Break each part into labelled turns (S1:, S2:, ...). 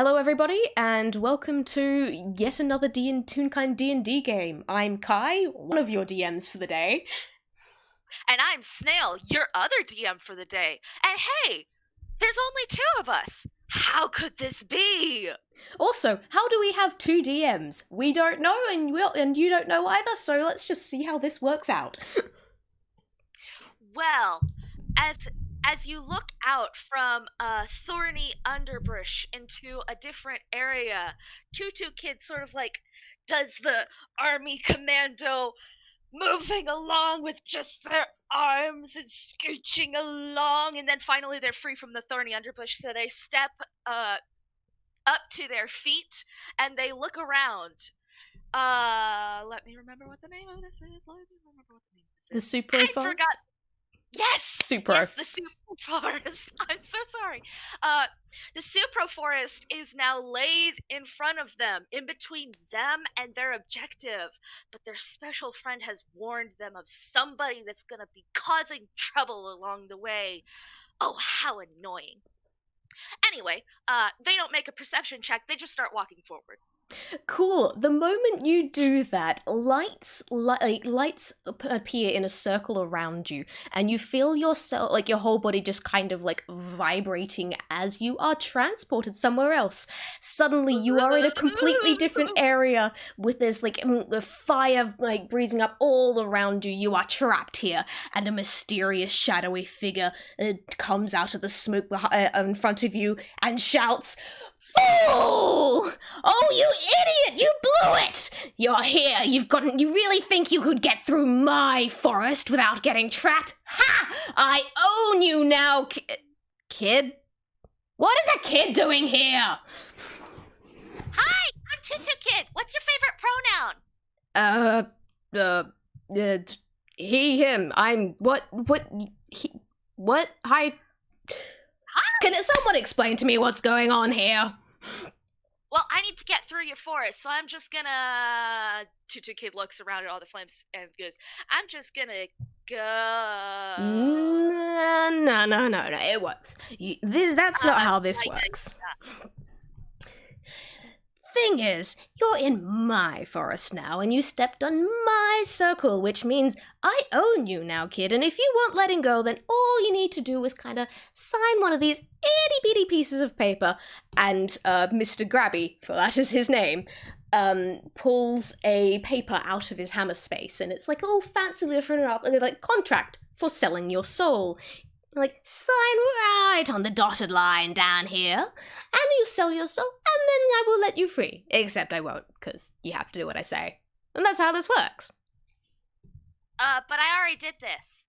S1: Hello everybody, and welcome to yet another Toonkind D&D game. I'm Kai, one of your DMs for the day.
S2: And I'm Snail, your other DM for the day. And hey, there's only two of us. How could this be?
S1: Also, how do we have two DMs? We don't know, and you don't know either, so let's just see how this works out.
S2: Well, as you look out from a thorny underbrush into a different area, Tutu Kid sort of like does the army commando moving along with just their arms and scooching along, and then finally they're free from the thorny underbrush, so they step up to their feet and they look around. Let me remember what the name of this is.
S1: The Supro Forest?
S2: I forgot. Yes!
S1: Supro.
S2: Yes, the Supro Forest. I'm so sorry. The Supro Forest is now laid in front of them, in between them and their objective. But their special friend has warned them of somebody that's going to be causing trouble along the way. Oh, how annoying. Anyway, they don't make a perception check. They just start walking forward.
S1: Cool. The moment you do that, lights appear in a circle around you, and you feel yourself, like your whole body just kind of like vibrating as you are transported somewhere else. Suddenly you are in a completely different area with this like the fire like breezing up all around you. You are trapped here, and a mysterious shadowy figure comes out of the smoke in front of you and shouts, "Fool! Oh, you idiot! You blew it! You're here. You really think you could get through my forest without getting trapped? Ha! I own you now, kid. What is a kid doing here?"
S2: Hi, I'm Tutu Kid. What's your favorite pronoun?
S1: He, him. I'm what? Hi. Can someone explain to me what's going on here?
S2: Well, I need to get through your forest, so I'm just gonna... Tutu Kid looks around at all the flames and goes, I'm just gonna go...
S1: No, it works. That's not how this works. Thing is, you're in my forest now, and you stepped on my circle, which means I own you now, kid, and if you weren't letting go, then all you need to do is kind of sign one of these itty-bitty pieces of paper, and Mr. Grabby, for that is his name, pulls a paper out of his hammer space, and it's like all fancy written up, like, contract for selling your soul. Like, sign right on the dotted line down here, and you sell your soul, and then I will let you free. Except I won't, because you have to do what I say. And that's how this works.
S2: But I already did this.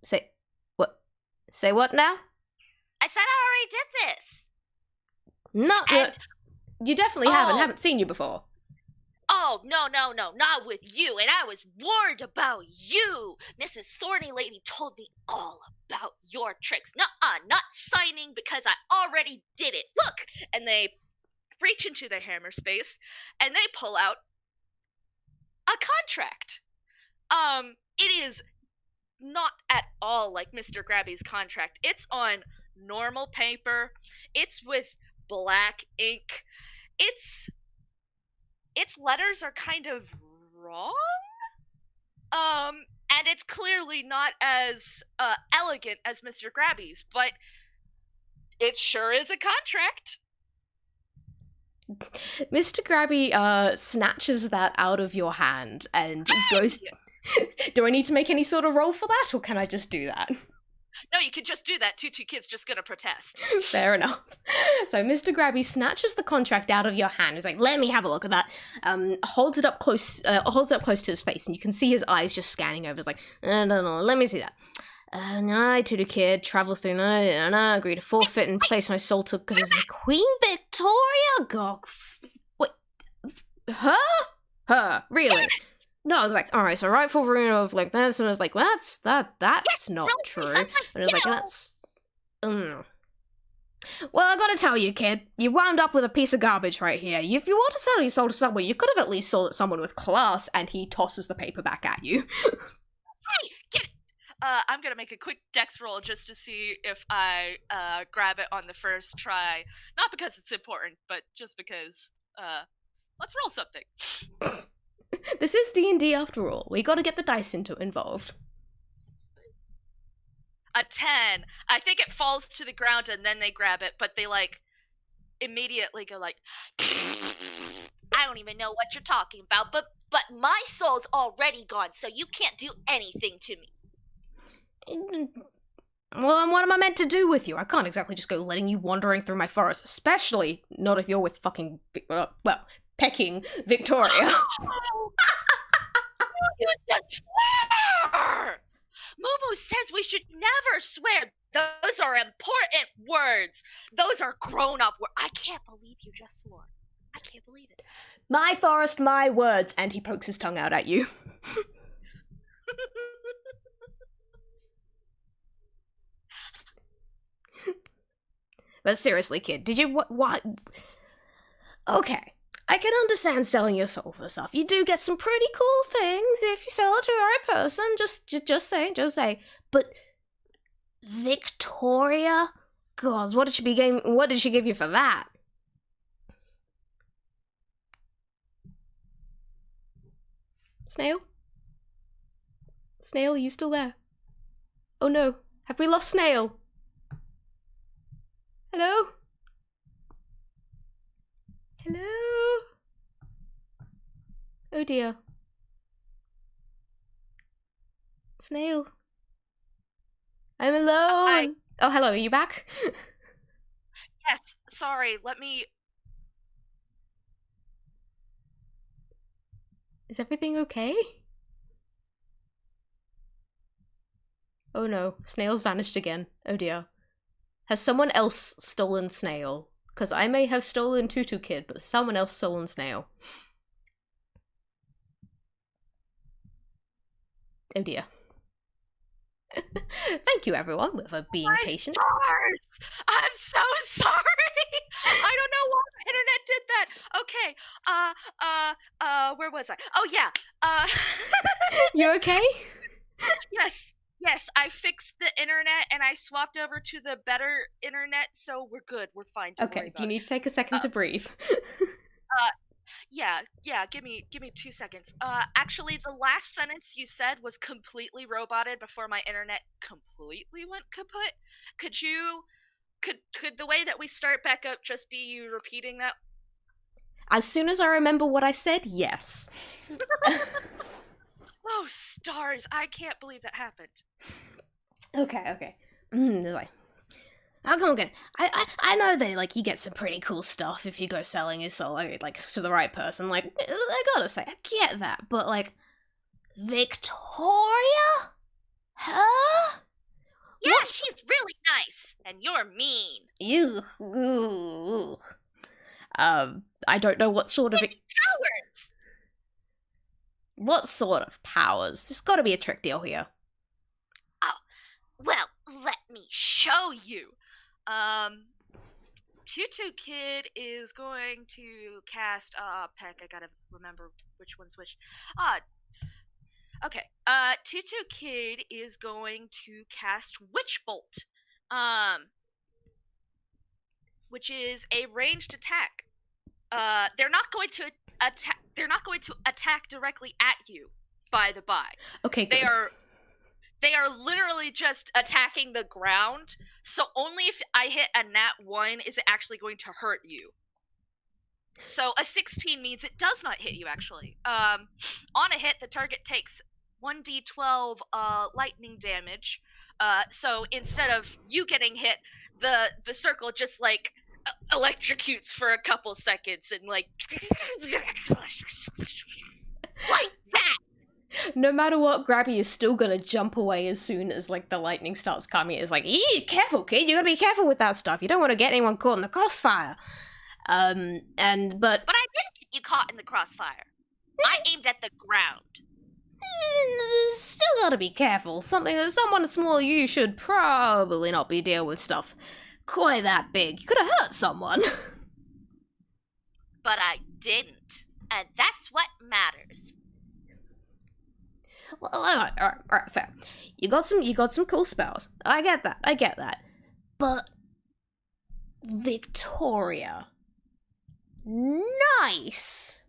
S1: Say what? Say what now?
S2: I said I already did this.
S1: No, you definitely haven't seen you before.
S2: Oh, no, not with you, and I was warned about you! Mrs. Thorny Lady told me all about your tricks. Nuh-uh, not signing because I already did it. Look! And they reach into their hammer space, and they pull out a contract. It is not at all like Mr. Grabby's contract. It's on normal paper. It's with black ink. Its letters are kind of wrong, and it's clearly not as elegant as Mr. Grabby's, but it sure is a contract.
S1: Mr. Grabby snatches that out of your hand and goes... Do I need to make any sort of roll for that, or can I just do that?
S2: No, you could just do that. Tutu Kid's just gonna protest.
S1: Fair enough. So Mr. Grabby snatches the contract out of your hand. He's like, "Let me have a look at that." Holds it up close to his face, and you can see his eyes just scanning over. It's like, no, let me see that. I, Tutu Kid, travel through agree to forfeit and place my soul to Queen Victoria. Go, wait, her, really? No, I was like, all right, so rightful ruin of like this, and I was like, well, that's not
S2: really
S1: true.
S2: like,
S1: And I was like, that's. Well, I gotta tell you, kid, you wound up with a piece of garbage right here. If you want to sell your soul to someone, you could have at least sold it to someone with class. And he tosses the paper back at you.
S2: Hey, I'm gonna make a quick dex roll just to see if I grab it on the first try. Not because it's important, but just because let's roll something.
S1: This is D&D after all. We gotta get the dice involved.
S2: A 10. I think it falls to the ground and then they grab it, but they like immediately go like, I don't even know what you're talking about, but my soul's already gone, so you can't do anything to me.
S1: Well, then what am I meant to do with you? I can't exactly just go letting you wandering through my forest, especially not if you're with fucking, pecking Victoria.
S2: You just swear! Mumu says we should never swear. Those are important words. Those are grown-up words. I can't believe you just swore. I can't believe it.
S1: My forest, my words. And he pokes his tongue out at you. But seriously, kid, did you what? Okay, I can understand selling your soul for stuff. You do get some pretty cool things if you sell it to the right person. Just say. But Victoria, God, what did she give you for that? Snail? Snail, are you still there? Oh no, have we lost Snail? Hello? Hello? Oh dear. Snail. I'm alone. Oh, hello, are you back?
S2: Yes, sorry, let me...
S1: Is everything okay? Oh no, Snail's vanished again. Oh dear. Has someone else stolen Snail? Because I may have stolen Tutu Kid, but someone else stolen Snail. Oh dear. Thank you, everyone, for being patient.
S2: Stars! I'm so sorry! I don't know why the internet did that. Okay, where was I? Oh yeah,
S1: You okay?
S2: Yes, I fixed the internet and I swapped over to the better internet, so we're good. We're fine. Don't worry
S1: Okay,
S2: about
S1: do you need to take a second to breathe?
S2: Yeah, give me 2 seconds. Actually, the last sentence you said was completely roboted before my internet completely went kaput. Could the way that we start back up just be you repeating that?
S1: As soon as I remember what I said, yes.
S2: Oh, stars! I can't believe that happened.
S1: Okay. Anyway. Oh, come on, again. I know that, like, you get some pretty cool stuff if you go selling your soul, like, to the right person. Like, I gotta say, I get that, but, like, Victoria? Huh?
S2: Yeah, she's really nice, and you're mean.
S1: Ugh. I don't know what sort of...
S2: Cowards!
S1: What sort of powers? There's gotta be a trick deal here.
S2: Oh, well, let me show you. Tutu Kid is going to cast Peck. I gotta remember which one's which. Okay. Tutu Kid is going to cast Witch Bolt. Which is a ranged attack. They're not going to attack directly at you, by the by.
S1: Okay, good.
S2: They are literally just attacking the ground, so only if I hit a nat 1 is it actually going to hurt you. So a 16 means it does not hit you, actually. On a hit, the target takes 1d12 lightning damage. So instead of you getting hit, the circle just, like, electrocutes for a couple seconds and, like... like that!
S1: No matter what, Grabby is still gonna jump away as soon as, like, the lightning starts coming. It's like, careful, kid, you gotta be careful with that stuff. You don't want to get anyone caught in the crossfire. But
S2: I didn't get you caught in the crossfire. I aimed at the ground.
S1: Still gotta be careful. Someone small you should probably not be dealing with stuff quite that big. You could have hurt someone.
S2: But I didn't. And that's what matters.
S1: Well, all right, fair. You got some cool spells. I get that. But Victoria, nice.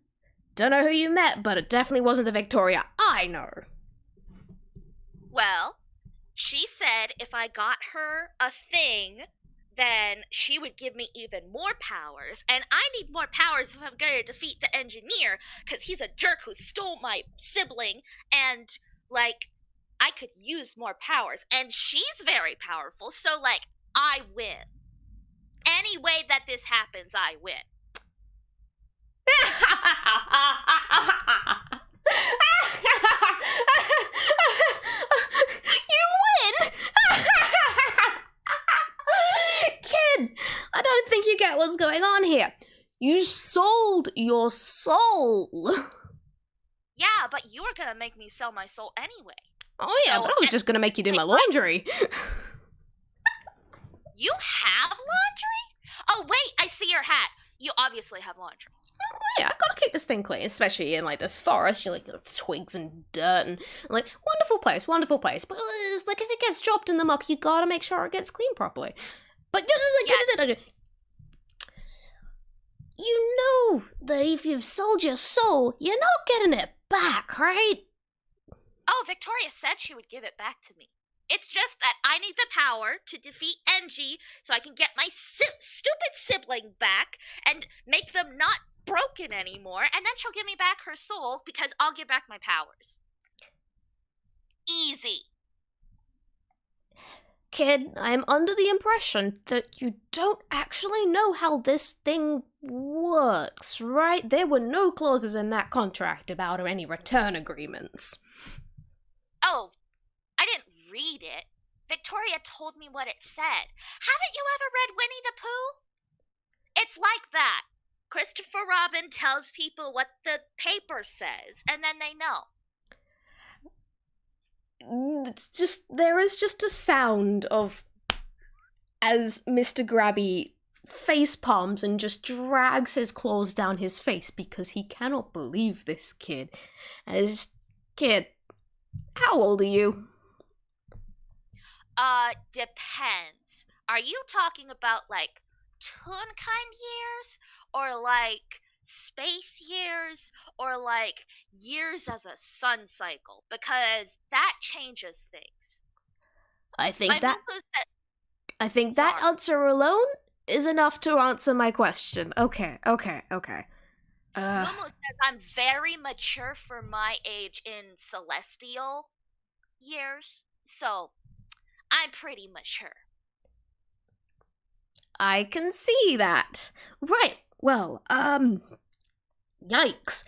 S1: Don't know who you met, but it definitely wasn't the Victoria I know.
S2: Well, she said if I got her a thing, then she would give me even more powers. And I need more powers if I'm going to defeat the engineer, because he's a jerk who stole my sibling. And, like, I could use more powers. And she's very powerful, so, like, I win. Any way that this happens, I win.
S1: You win! Kid, I don't think you get what's going on here. You sold your soul.
S2: Yeah, but you were going to make me sell my soul anyway.
S1: Oh yeah,
S2: So,
S1: but I was just gonna make you do my laundry.
S2: You have laundry? Oh, wait, I see your hat. You obviously have laundry.
S1: Yeah, I gotta keep this thing clean, especially in like this forest. You're like twigs and dirt and like wonderful place. But it's like if it gets dropped in the muck, you gotta make sure it gets cleaned properly. But just like you know that if you've sold your soul, you're not getting it back, right?
S2: Oh, Victoria said she would give it back to me. It's just that I need the power to defeat Engie so I can get my stupid sibling back and make them not broken anymore, and then she'll give me back her soul because I'll give back my powers. Easy.
S1: Kid, I'm under the impression that you don't actually know how this thing works, right? There were no clauses in that contract about any return agreements.
S2: Oh, I didn't read it. Victoria told me what it said. Haven't you ever read Winnie the Pooh? It's like that. Christopher Robin tells people what the paper says, and then they know.
S1: There is just a sound of as Mr. Grabby face palms and just drags his claws down his face because he cannot believe this kid. And it's just, kid, how old are you?
S2: Depends. Are you talking about, like, Toonkind years? Or, like, space years? Or, like, years as a sun cycle? Because that changes things.
S1: I think that
S2: Sorry.
S1: answer alone is enough to answer my question. Okay.
S2: Momo says I'm very mature for my age in celestial years, so I'm pretty mature.
S1: I can see that. Right, well, yikes.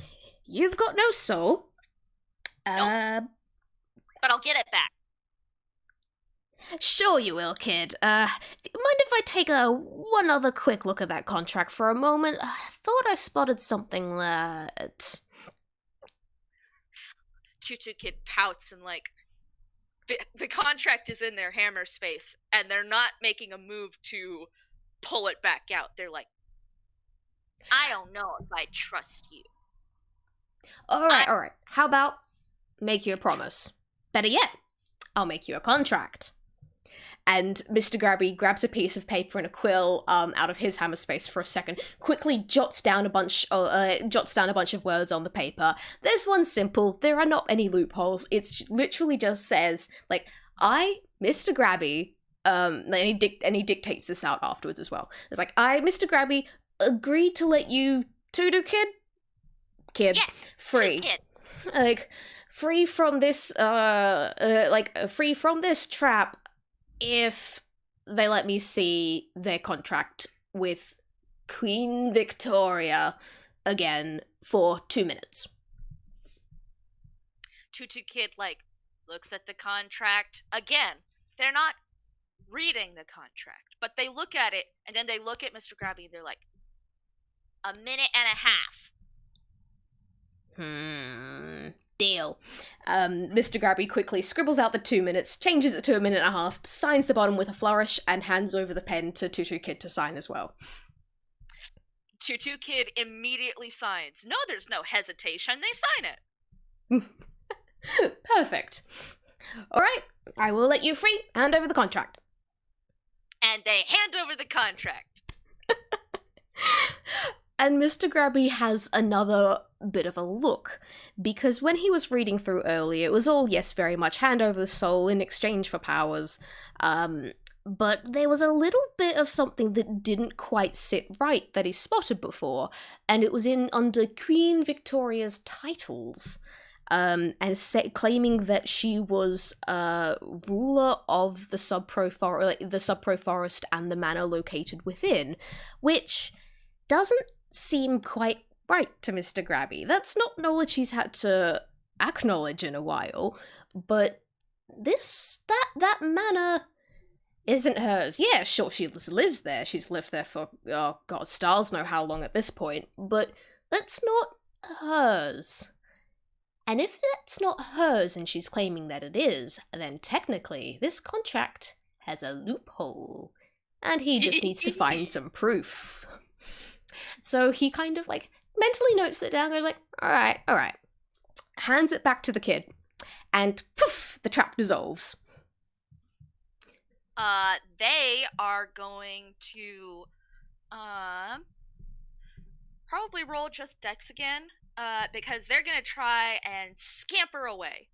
S1: You've got no soul.
S2: Nope. But I'll get it back.
S1: Sure you will, kid. Mind if I take one other quick look at that contract for a moment? I thought I spotted something that...
S2: Tutu Kid pouts and, like, the contract is in their hammer space, and they're not making a move to pull it back out. They're like, I don't know if I trust you.
S1: Alright. How about make you a promise? Better yet, I'll make you a contract. And Mr. Grabby grabs a piece of paper and a quill out of his hammer space for a second, quickly jots down a bunch of words on the paper. This one's simple. There are not any loopholes. It's literally just says, like, I, Mr. Grabby, and he dictates this out afterwards as well. It's like, I, Mr. Grabby, agreed to let you Tutu Kid,
S2: Yes,
S1: free.
S2: Kid.
S1: Like, free from this, free from this trap if they let me see their contract with Queen Victoria again for 2 minutes.
S2: Tutu Kid, like, looks at the contract. Again, they're not reading the contract, but they look at it, and then they look at Mr. Grabby, and they're like, a minute and a half.
S1: Deal. Mr. Grabby quickly scribbles out the 2 minutes, changes it to a minute and a half, signs the bottom with a flourish, and hands over the pen to Tutu Kid to sign as well.
S2: Tutu Kid immediately signs. No, there's no hesitation. They sign it.
S1: Perfect. Alright, I will let you free. Hand over the contract.
S2: And they hand over the contract.
S1: And Mr. Grabby has another bit of a look, because when he was reading through earlier, it was all, yes, very much hand over the soul in exchange for powers, but there was a little bit of something that didn't quite sit right that he spotted before, and it was under Queen Victoria's titles. And claiming that she was ruler of the Supro Forest and the manor located within, which doesn't seem quite right to Mr. Grabby. That's not knowledge he's had to acknowledge in a while, but that manor isn't hers. Yeah, sure, she lives there. She's lived there for, oh god, stars know how long at this point, but that's not hers. And if it's not hers and she's claiming that it is, then technically this contract has a loophole. And he just needs to find some proof. So he kind of mentally notes that down, goes alright. Hands it back to the kid. And poof, the trap dissolves.
S2: They are going to probably roll just Dex again. Because they're gonna try and scamper away.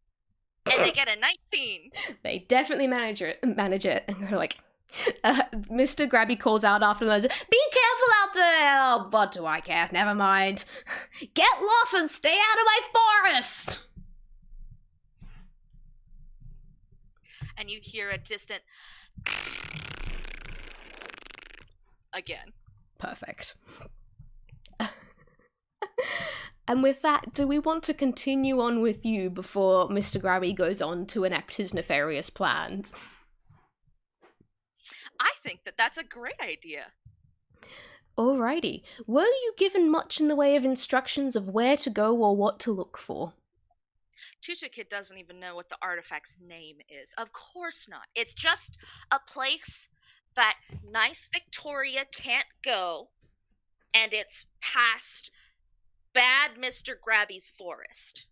S2: And they get a 19.
S1: They definitely manage it, and they're like, Mr. Grabby calls out after them, be careful out there! Oh, what do I care? Never mind. Get lost and stay out of my forest!
S2: And you hear a distant again.
S1: Perfect. And with that, do we want to continue on with you before Mr. Grabby goes on to enact his nefarious plans?
S2: I think that's a great idea.
S1: Alrighty. Were you given much in the way of instructions of where to go or what to look for?
S2: Tutu Kid doesn't even know what the artifact's name is. Of course not. It's just a place that nice Victoria can't go, and it's past bad Mr. Grabby's forest.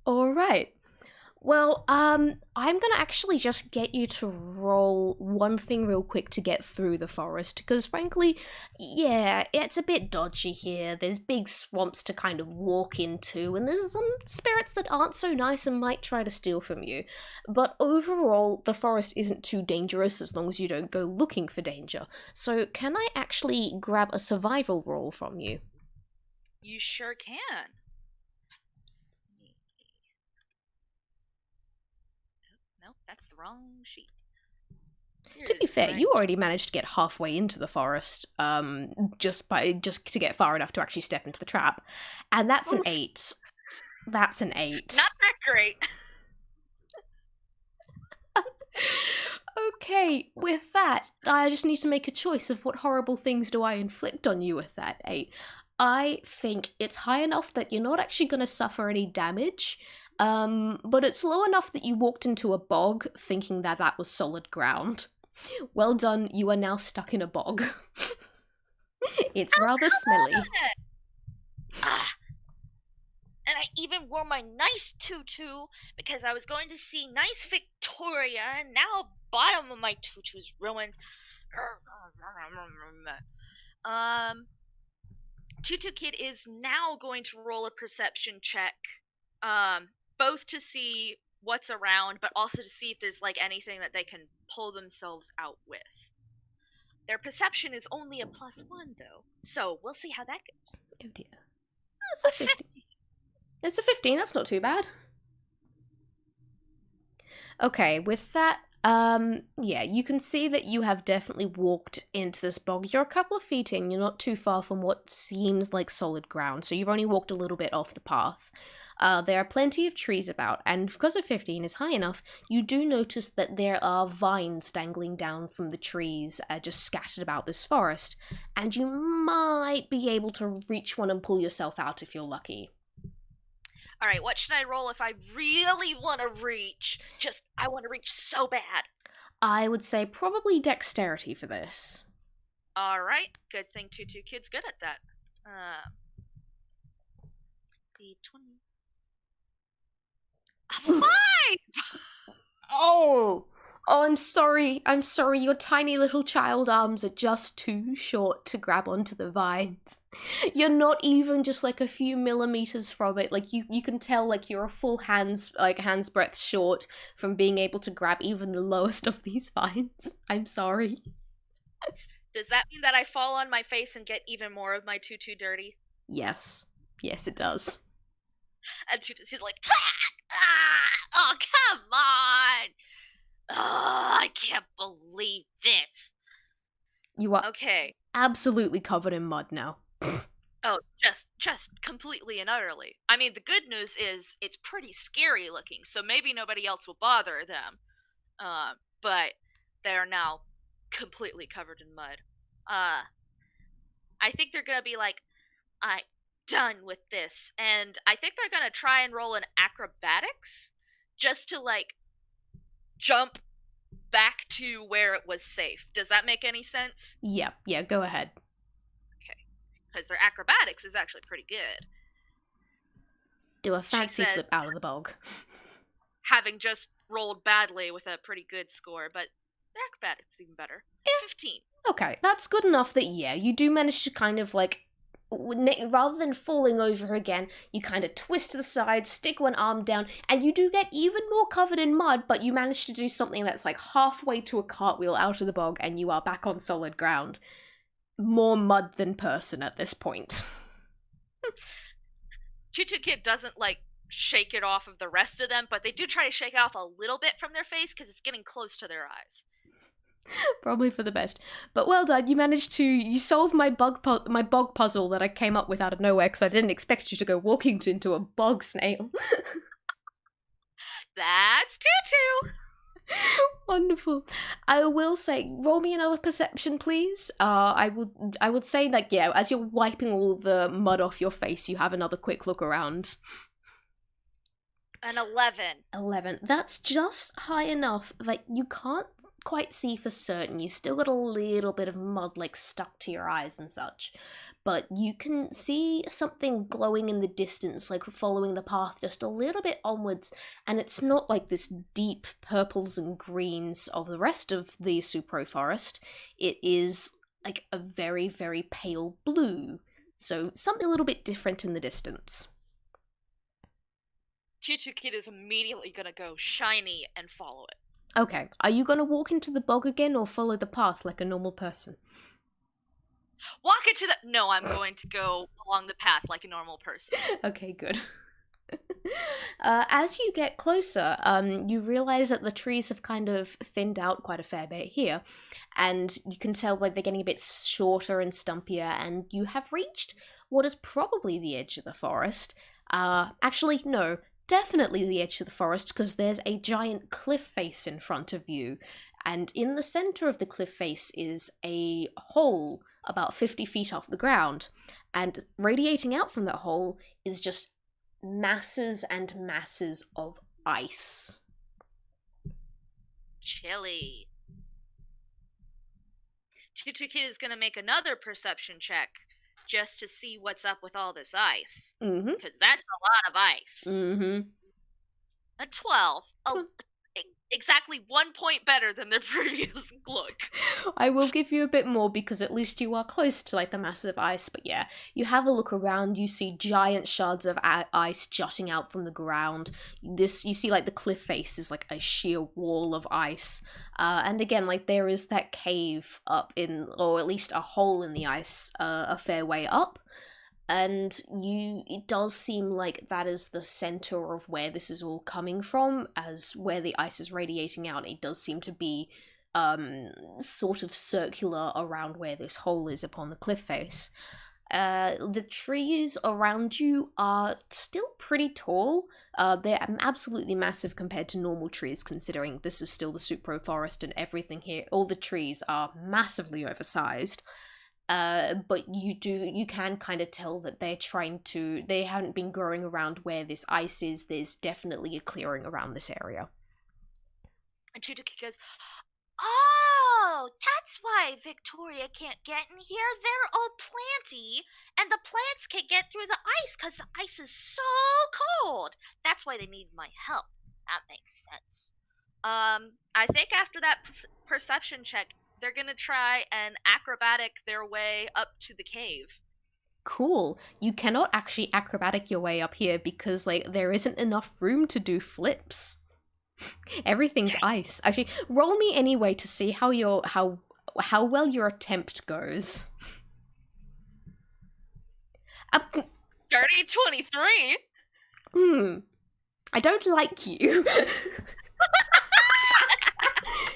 S1: Alright. Well, I'm gonna actually just get you to roll one thing real quick to get through the forest, because frankly, yeah, it's a bit dodgy here. There's big swamps to kind of walk into, and there's some spirits that aren't so nice and might try to steal from you. But overall, the forest isn't too dangerous as long as you don't go looking for danger. So can I actually grab a survival roll from you?
S2: You sure can. No, that's the wrong sheet.
S1: To be fair, you already managed to get halfway into the forest, just to get far enough to actually step into the trap, and that's an 8. That's an 8.
S2: Not that great.
S1: Okay, with that, I just need to make a choice of what horrible things do I inflict on you with that 8. I think it's high enough that you're not actually going to suffer any damage, but it's low enough that you walked into a bog thinking that was solid ground. Well done, you are now stuck in a bog. It's rather smelly.
S2: And I even wore my nice tutu because I was going to see nice Victoria, and now bottom of my tutu's ruined. Tutu Kid is now going to roll a perception check, both to see what's around, but also to see if there's anything that they can pull themselves out with. Their perception is only a +1 though, so we'll see how that goes.
S1: Oh dear. That's a 15. It's a 15, that's not too bad. Okay, with that, yeah, you can see that you have definitely walked into this bog. You're a couple of feet in, you're not too far from what seems like solid ground, so you've only walked a little bit off the path. There are plenty of trees about, and because a 15 is high enough, you do notice that there are vines dangling down from the trees, just scattered about this forest, and you might be able to reach one and pull yourself out if you're lucky.
S2: Alright, what should I roll if I really want to reach? I want to reach so bad.
S1: I would say probably dexterity for this.
S2: Alright, good thing Tutu Kid's good at that. The 20. Five!
S1: Oh! Oh, I'm sorry. I'm sorry. Your tiny little child arms are just too short to grab onto the vines. You're not even just like a few millimeters from it. Like you can tell like you're a full hand's breadth short from being able to grab even the lowest of these vines. I'm sorry.
S2: Does that mean that I fall on my face and get even more of my tutu dirty?
S1: Yes. Yes, it does.
S2: And Tutu's like, oh, come on! Oh, I can't believe this.
S1: You are
S2: Okay.
S1: absolutely covered in mud now.
S2: Oh, just completely and utterly. I mean, the good news is it's pretty scary looking, so maybe nobody else will bother them. But they are now completely covered in mud. Uh, I think they're gonna be like, I'm done with this, and I think they're gonna try and roll an acrobatics just to like jump back to where it was safe. Does that make any sense?
S1: Yeah, go ahead.
S2: Okay, because their acrobatics is actually pretty good.
S1: Do a
S2: She
S1: fancy
S2: said,
S1: flip out of the bog.
S2: having just rolled badly with a pretty good score, but their acrobatics even better. 15.
S1: Okay, that's good enough that, yeah, you do manage to kind of like, rather than falling over again, you kind of twist to the side, stick one arm down, and you do get even more covered in mud, but you manage to do something that's like halfway to a cartwheel out of the bog, and you are back on solid ground. More mud than person at this point.
S2: Tutu Kid doesn't like shake it off of the rest of them, but they do try to shake it off a little bit from their face because it's getting close to their eyes.
S1: Probably for the best. But well done, you solved my bog puzzle that I came up with out of nowhere because I didn't expect you to go walking into a bog snail.
S2: That's Tutu!
S1: Wonderful. I will say, roll me another perception, please. I would say, like, yeah, as you're wiping all the mud off your face, you have another quick look around.
S2: An 11.
S1: 11. That's just high enough that you can't quite see for certain. You've still got a little bit of mud, like, stuck to your eyes and such. But you can see something glowing in the distance, like following the path just a little bit onwards, and it's not like this deep purples and greens of the rest of the Supro Forest. It is like a very, very pale blue. So something a little bit different in the distance.
S2: Tutu Kid is immediately gonna go shiny and follow it.
S1: Okay, are you gonna walk into the bog again or follow the path like a normal person?
S2: Walk into the. No, I'm going to go along the path like a normal person.
S1: Okay, good. As you get closer, you realize that the trees have kind of thinned out quite a fair bit here, and you can tell like they're getting a bit shorter and stumpier, and you have reached what is probably the edge of the forest. Actually, no, definitely the edge of the forest, because there's a giant cliff face in front of you, and in the center of the cliff face is a hole about 50 feet off the ground, and radiating out from that hole is just masses and masses of ice.
S2: Chilly. Tutu Kid is gonna make another perception check just to see what's up with all this ice.
S1: Mm-hmm.
S2: Because that's a lot of ice.
S1: Mm-hmm.
S2: A 12. Exactly 1 point better than their previous look.
S1: I will give you a bit more because at least you are close to like the massive ice, but yeah, you have a look around, you see giant shards of ice jutting out from the ground. You see like the cliff face is like a sheer wall of ice. And again, like there is that cave up in, or at least a hole in the ice, a fair way up. And it does seem like that is the center of where this is all coming from, as where the ice is radiating out. It does seem to be sort of circular around where this hole is upon the cliff face. The trees around you are still pretty tall. They're absolutely massive compared to normal trees, considering this is still the Supro Forest and everything here. All the trees are massively oversized. But you can kind of tell that they haven't been growing around where this ice is. There's definitely a clearing around this area.
S2: And Tutu Kid goes, oh, that's why Victoria can't get in here. They're all planty, and the plants can't get through the ice because the ice is so cold. That's why they need my help. That makes sense. I think after that perception check, they're gonna try and acrobatic their way up to the cave.
S1: Cool. You cannot actually acrobatic your way up here because like there isn't enough room to do flips. Everything's ice. Actually, roll me anyway to see how well your attempt goes.
S2: Dirty 23.
S1: I don't like you.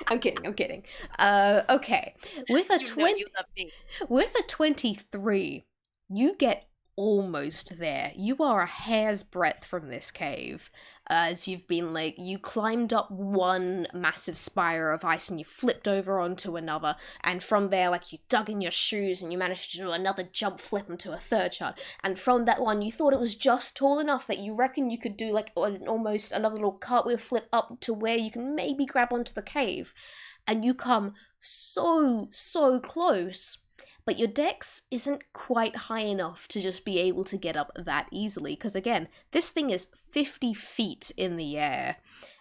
S1: I'm kidding. Okay. With a with a 23, you get almost there. You are a hair's breadth from this cave. As you've been like, you climbed up one massive spire of ice and you flipped over onto another, and from there, like, you dug in your shoes and you managed to do another jump flip into a third shot. And from that one, you thought it was just tall enough that you reckon you could do like almost another little cartwheel flip up to where you can maybe grab onto the cave. And you come so close. But your dex isn't quite high enough to just be able to get up that easily, because again, this thing is 50 feet in the air,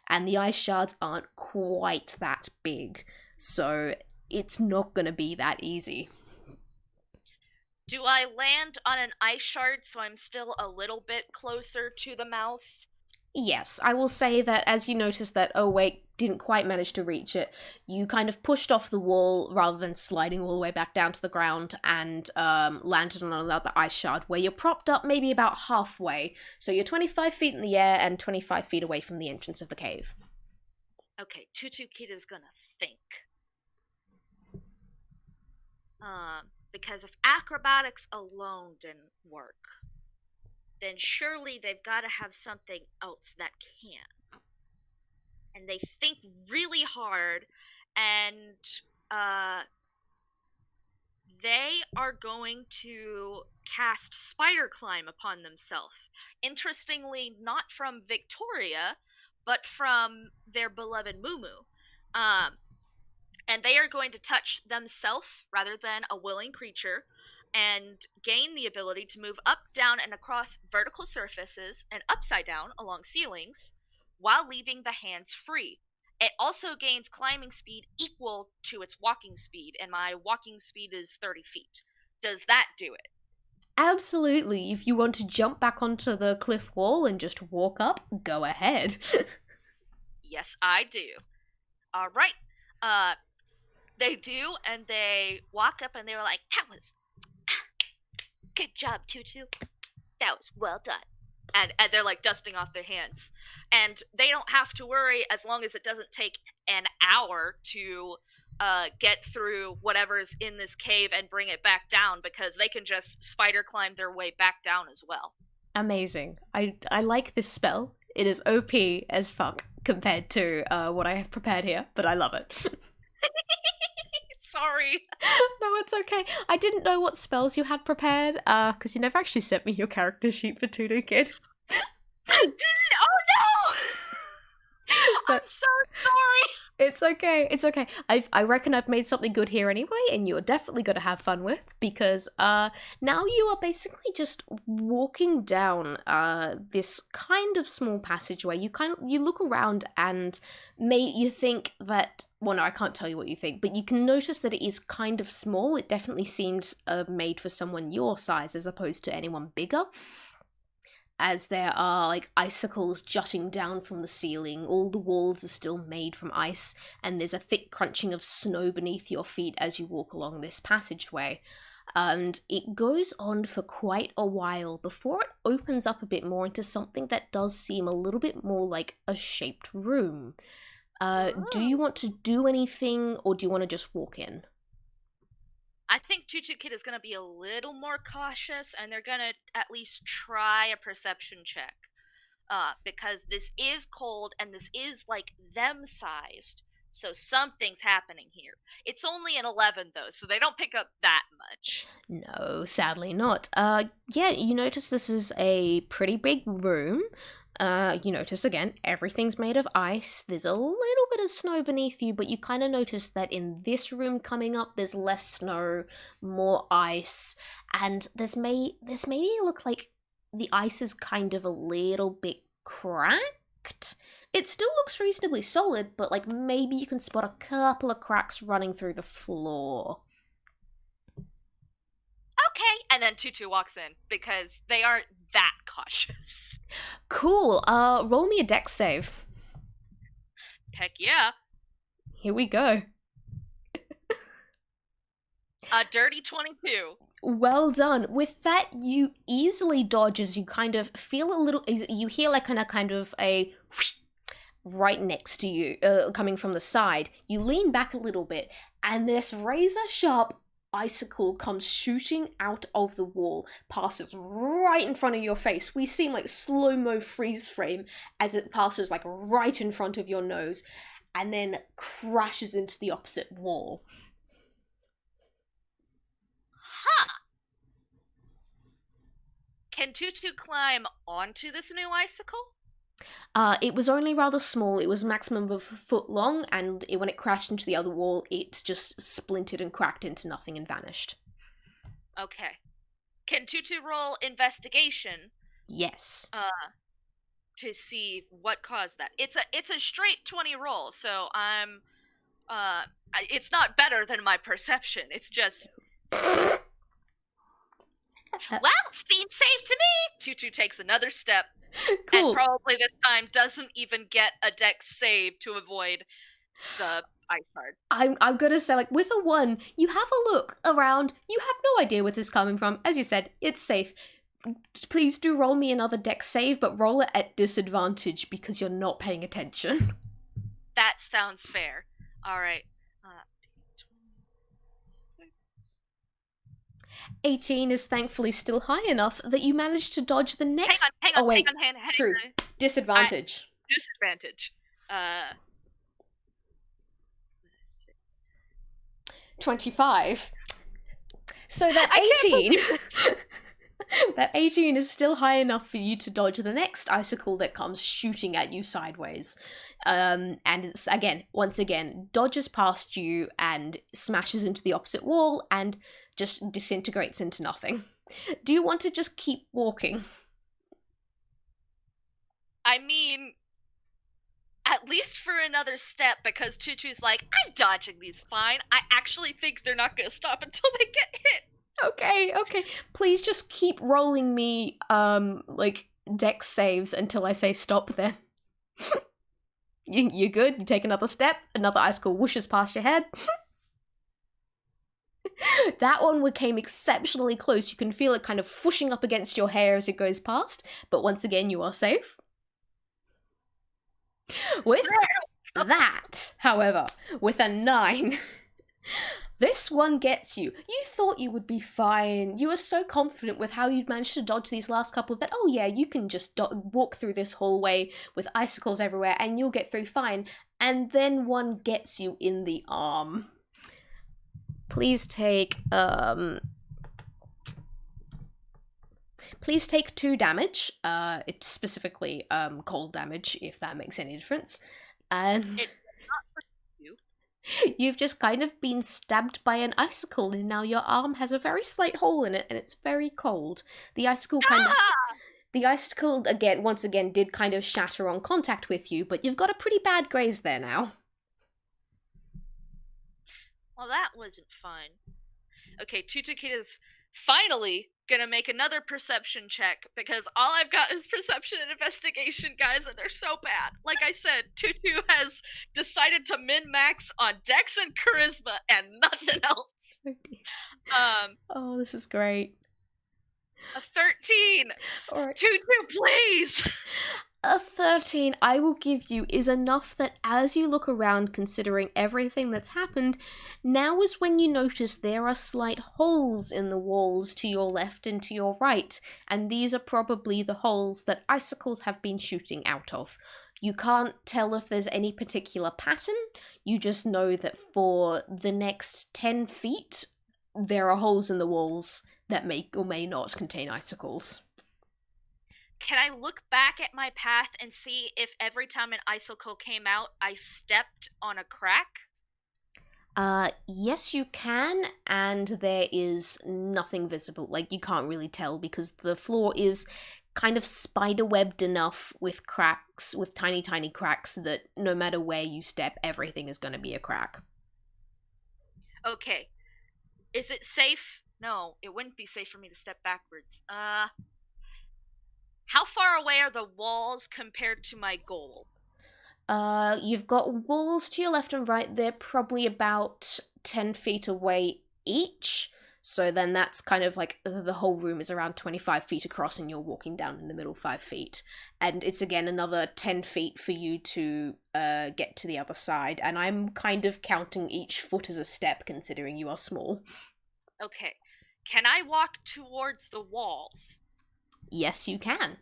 S1: and the ice shards aren't quite that big, so it's not going to be that easy.
S2: Do I land on an ice shard so I'm still a little bit closer to the mouth?
S1: Yes, I will say that as you notice that, oh wait, didn't quite manage to reach it, you kind of pushed off the wall rather than sliding all the way back down to the ground and landed on another ice shard where you're propped up maybe about halfway. So you're 25 feet in the air and 25 feet away from the entrance of the cave.
S2: Okay, Tutu Kid is gonna think. Because if acrobatics alone didn't work, then surely they've got to have something else that can. And they think really hard, and they are going to cast Spider Climb upon themselves. Interestingly, not from Victoria, but from their beloved Mumu. And they are going to touch themselves rather than a willing creature, and gain the ability to move up, down, and across vertical surfaces and upside down along ceilings while leaving the hands free. It also gains climbing speed equal to its walking speed, and my walking speed is 30 feet. Does that do it?
S1: Absolutely. If you want to jump back onto the cliff wall and just walk up, go ahead.
S2: Yes, I do. All right. They do, and they walk up and they were like, that was good job, Tutu. That was well done. And they're like dusting off their hands. And they don't have to worry as long as it doesn't take an hour to get through whatever's in this cave and bring it back down, because they can just spider climb their way back down as well.
S1: Amazing. I like this spell. It is OP as fuck compared to what I have prepared here, but I love it.
S2: Sorry.
S1: No, it's okay. I didn't know what spells you had prepared, because you never actually sent me your character sheet for Tutu Kid.
S2: I didn't! Oh no! So, I'm so sorry.
S1: It's okay. I reckon I've made something good here anyway, and you're definitely going to have fun with, because now you are basically just walking down this kind of small passageway. You look around and you think that, well, no, I can't tell you what you think, but you can notice that it is kind of small. It definitely seems made for someone your size as opposed to anyone bigger, as there are like icicles jutting down from the ceiling. All the walls are still made from ice, and there's a thick crunching of snow beneath your feet as you walk along this passageway. And it goes on for quite a while before it opens up a bit more into something that does seem a little bit more like a shaped room. Do you want to do anything, or do you want to just walk in?
S2: I think Tutu Kid is going to be a little more cautious, and they're going to at least try a perception check. Because this is cold, and this is, like, them-sized, so something's happening here. It's only an 11, though, so they don't pick up that much.
S1: No, sadly not. Yeah, you notice this is a pretty big room. You notice, again, everything's made of ice. There's a little bit of snow beneath you, but you kind of notice that in this room coming up, there's less snow, more ice, and this maybe look like the ice is kind of a little bit cracked, It still looks reasonably solid, but like maybe you can spot a couple of cracks running through the floor.
S2: Okay, and then Tutu walks in because they aren't that cautious.
S1: Cool. Roll me a dex save.
S2: Heck yeah.
S1: Here we go.
S2: A dirty 22.
S1: Well done. With that, you easily dodge as you kind of feel a little. You hear like kind of a whoosh right next to you, coming from the side. You lean back a little bit, and this razor sharp icicle comes shooting out of the wall, passes right in front of your face. We seem like slow-mo freeze frame as it passes like right in front of your nose, and then crashes into the opposite wall.
S2: Huh. Can Tutu climb onto this new icicle?
S1: It was only rather small. It was a maximum of a foot long, and when it crashed into the other wall, it just splintered and cracked into nothing and vanished.
S2: Okay. Can Tutu roll investigation?
S1: Yes.
S2: To see what caused that. It's a straight 20 roll, so I'm it's not better than my perception. It's just well, seems safe to me. Tutu takes another step.
S1: Cool.
S2: And probably this time doesn't even get a dex save to avoid the ice card.
S1: I'm gonna say, like, with a 1, you have a look around. You have no idea where this is coming from. As you said, it's safe. Please do roll me another dex save, but roll it at disadvantage because you're not paying attention.
S2: That sounds fair. All right.
S1: 18 is thankfully still high enough that you manage to dodge the next.
S2: Hang on.
S1: Oh wait,
S2: hang on.
S1: true. Disadvantage.
S2: Disadvantage.
S1: 25. So that 18 that 18 is still high enough for you to dodge the next icicle that comes shooting at you sideways. And it's once again dodges past you and smashes into the opposite wall and just disintegrates into nothing. Do you want to just keep walking?
S2: I mean, at least for another step, because Tutu's like, I'm dodging these fine. I actually think they're not going to stop until they get hit.
S1: Okay. Please just keep rolling me, like, dex saves until I say stop then. You good? You take another step, another icicle whooshes past your head. That one came exceptionally close. You can feel it kind of whooshing up against your hair as it goes past, but once again, you are safe. With that, however, with a 9, this one gets you. You thought you would be fine. You were so confident with how you'd managed to dodge these last couple that, oh yeah, you can just walk through this hallway with icicles everywhere and you'll get through fine. And then one gets you in the arm. Please take 2 damage. It's specifically cold damage, if that makes any difference. And
S2: It's not for you.
S1: You've just kind of been stabbed by an icicle, and now your arm has a very slight hole in it, and it's very cold. The icicle once again did kind of shatter on contact with you, but you've got a pretty bad graze there now.
S2: Well, that wasn't fun. Okay, Tutu Kid is finally gonna make another perception check, because all I've got is perception and investigation, guys, and they're so bad. Like I said, Tutu has decided to min-max on Dex and Charisma and nothing else.
S1: Oh, this is great.
S2: A 13!
S1: All right.
S2: Tutu, please!
S1: A 13 I will give you is enough that as you look around, considering everything that's happened, now is when you notice there are slight holes in the walls to your left and to your right, and these are probably the holes that icicles have been shooting out of. You can't tell if there's any particular pattern, you just know that for the next 10 feet, there are holes in the walls that may or may not contain icicles.
S2: Can I look back at my path and see if every time an icicle came out, I stepped on a crack?
S1: Yes you can, and there is nothing visible. Like, you can't really tell because the floor is kind of spiderwebbed enough with cracks, with tiny, tiny cracks that no matter where you step, everything is going to be a crack.
S2: Okay. Is it safe? No, it wouldn't be safe for me to step backwards. How far away are the walls compared to my goal?
S1: You've got walls to your left and right. They're probably about 10 feet away each. So then that's kind of like the whole room is around 25 feet across and you're walking down in the middle 5 feet. And it's again another 10 feet for you to get to the other side. And I'm kind of counting each foot as a step considering you are small.
S2: Okay. Can I walk towards the walls?
S1: Yes, you can.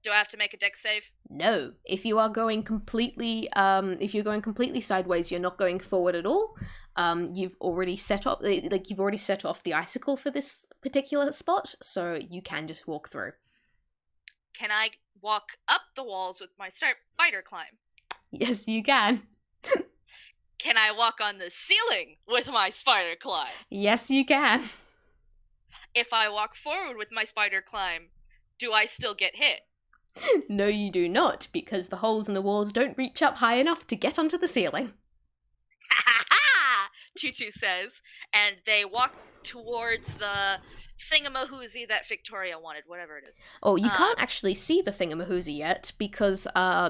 S2: Do I have to make a dex save?
S1: No. If you are going completely sideways, you're not going forward at all. You've already set off the icicle for this particular spot, so you can just walk through.
S2: Can I walk up the walls with my spider climb?
S1: Yes, you can.
S2: Can I walk on the ceiling with my spider climb?
S1: Yes, you can.
S2: If I walk forward with my spider climb, do I still get hit?
S1: No, you do not, because the holes in the walls don't reach up high enough to get onto the ceiling.
S2: Ha ha ha! Tutu says, and they walk towards the thingamahoozy that Victoria wanted, whatever it is.
S1: Oh, you can't actually see the thingamahoozy yet, because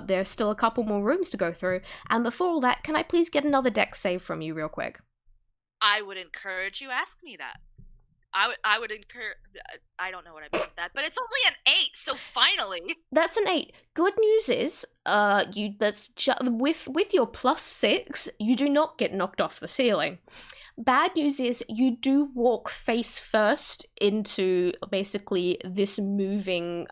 S1: there's still a couple more rooms to go through, and before all that, can I please get another dex save from you real quick?
S2: I would encourage you ask me that. I would encourage. I don't know what I meant with that, but it's only an 8, so finally.
S1: That's an 8. Good news is, with your +6, you do not get knocked off the ceiling. Bad news is you do walk face first into basically this moving.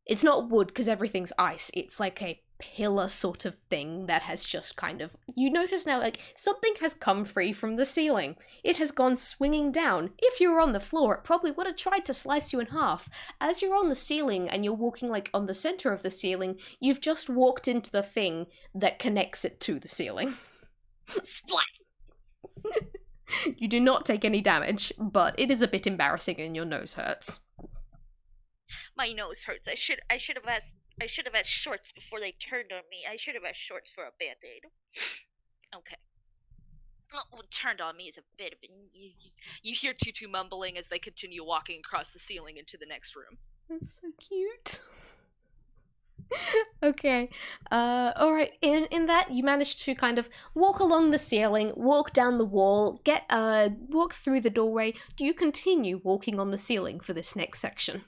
S1: It's not wood because everything's ice. It's like a pillar sort of thing that has just kind of, you notice now, like, something has come free from the ceiling. It has gone swinging down. If you were on the floor, it probably would have tried to slice you in half. As you're on the ceiling and you're walking like on the center of the ceiling, you've just walked into the thing that connects it to the ceiling.
S2: Splat!
S1: You do not take any damage, but it is a bit embarrassing and your nose hurts.
S2: My nose hurts. I should have had shorts before they turned on me. I should have had shorts for a band-aid. Okay. What turned on me is a bit of you hear Tutu mumbling as they continue walking across the ceiling into the next room.
S1: That's so cute. Okay. Alright, in that you managed to kind of walk along the ceiling, walk down the wall, walk through the doorway. Do you continue walking on the ceiling for this next section?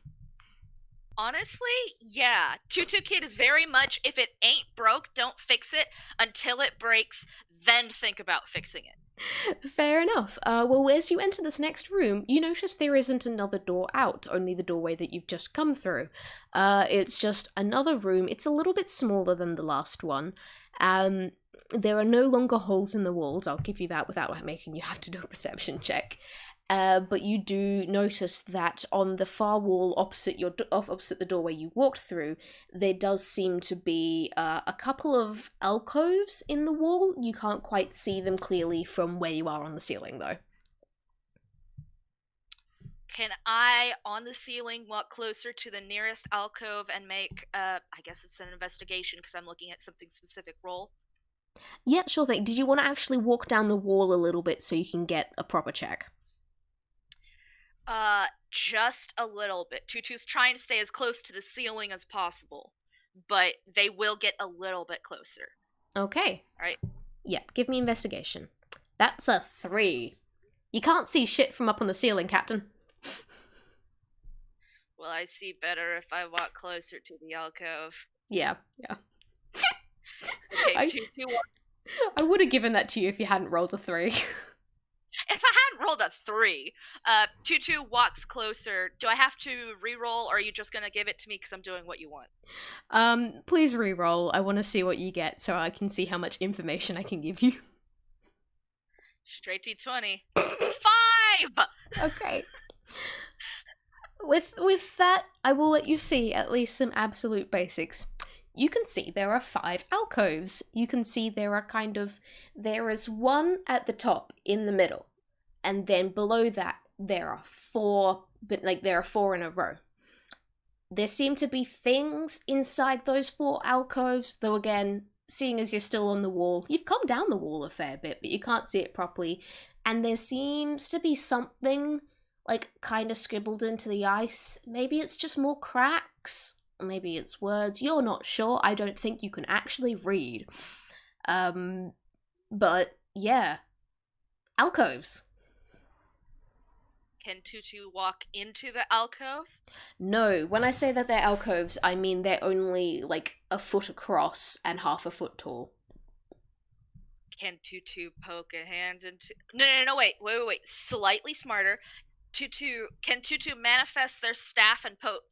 S2: Honestly, yeah. Tutu Kid is very much, if it ain't broke, don't fix it until it breaks, then think about fixing it.
S1: Fair enough. Well, as you enter this next room, you notice there isn't another door out, only the doorway that you've just come through. It's just another room. It's a little bit smaller than the last one. There are no longer holes in the walls, I'll give you that without making you have to do a perception check. But you do notice that on the far wall opposite the doorway you walked through, there does seem to be a couple of alcoves in the wall. You can't quite see them clearly from where you are on the ceiling, though.
S2: Can I, on the ceiling, walk closer to the nearest alcove and make, I guess it's an investigation because I'm looking at something specific roll?
S1: Yeah, sure thing. Did you want to actually walk down the wall a little bit so you can get a proper check?
S2: Just a little bit. Tutu's trying to stay as close to the ceiling as possible, but they will get a little bit closer.
S1: Okay.
S2: Alright.
S1: Yeah, give me investigation. That's a 3. You can't see shit from up on the ceiling, Captain.
S2: Will I see better if I walk closer to the alcove?
S1: Yeah.
S2: Okay, Tutu
S1: I would have given that to you if you hadn't rolled a 3.
S2: If I hadn't rolled a 3, Tutu walks closer. Do I have to re-roll, or are you just gonna give it to me because I'm doing what you want?
S1: Please re-roll. I want to see what you get so I can see how much information I can give you.
S2: Straight D20. 5!
S1: Okay. With that, I will let you see at least some absolute basics. You can see there are 5 alcoves. You can see there is one at the top in the middle, and then below that there are four, but like there are four in a row. There seem to be things inside those four alcoves, though again, seeing as you're still on the wall, you've come down the wall a fair bit, but you can't see it properly. And there seems to be something like kind of scribbled into the ice. Maybe it's just more cracks. Maybe it's words. You're not sure. I don't think you can actually read. But yeah, alcoves.
S2: Can Tutu walk into the alcove?
S1: No, when I say that they're alcoves, I mean they're only like a foot across and half a foot tall.
S2: Can Tutu poke a hand into? No! Wait! Slightly smarter. Can Tutu manifest their staff and poke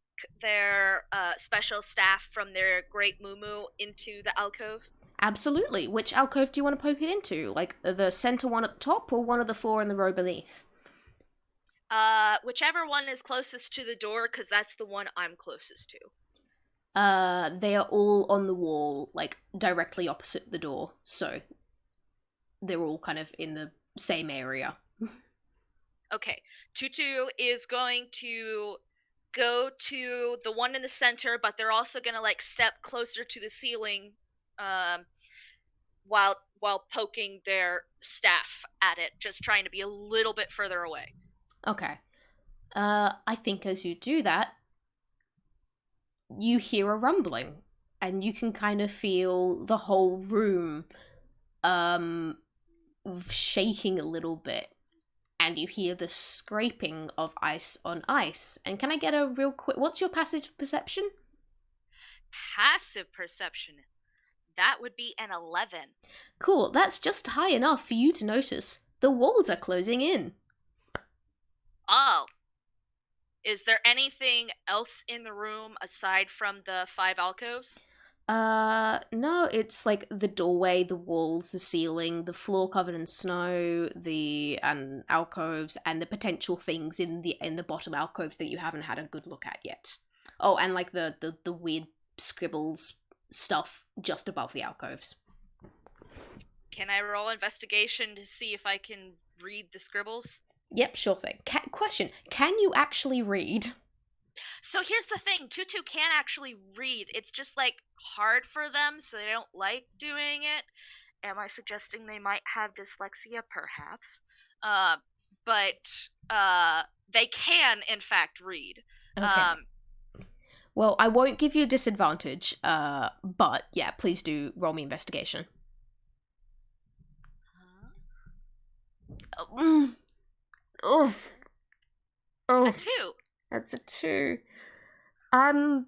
S2: their special staff from their great Moo into the alcove?
S1: Absolutely. Which alcove do you want to poke it into? Like the center one at the top or one of the four in the row beneath?
S2: Whichever one is closest to the door, because that's the one I'm closest to.
S1: They are all on the wall, like directly opposite the door, so they're all kind of in the same area.
S2: Okay, Tutu is going to go to the one in the center, but they're also gonna like step closer to the ceiling, while poking their staff at it, just trying to be a little bit further away.
S1: Okay. I think as you do that, you hear a rumbling, and you can kind of feel the whole room, shaking a little bit. And you hear the scraping of ice on ice. And can I get a real quick... What's your passive perception?
S2: Passive perception. That would be an 11.
S1: Cool, that's just high enough for you to notice. The walls are closing in.
S2: Oh. Is there anything else in the room aside from the 5 alcoves?
S1: No, it's like the doorway, the walls, the ceiling, the floor covered in snow, the alcoves, and the potential things in the bottom alcoves that you haven't had a good look at yet. Oh, and like the weird scribbles stuff just above the alcoves.
S2: Can I roll investigation to see if I can read the scribbles?
S1: Yep, sure thing. Question, can you actually read?
S2: So here's the thing, Tutu can actually read. It's just like hard for them, so they don't like doing it. Am I suggesting they might have dyslexia? Perhaps. But they can in fact read.
S1: Okay. Well, I won't give you a disadvantage, but yeah, please do roll me investigation. Oof.
S2: A 2.
S1: That's a 2. Mm.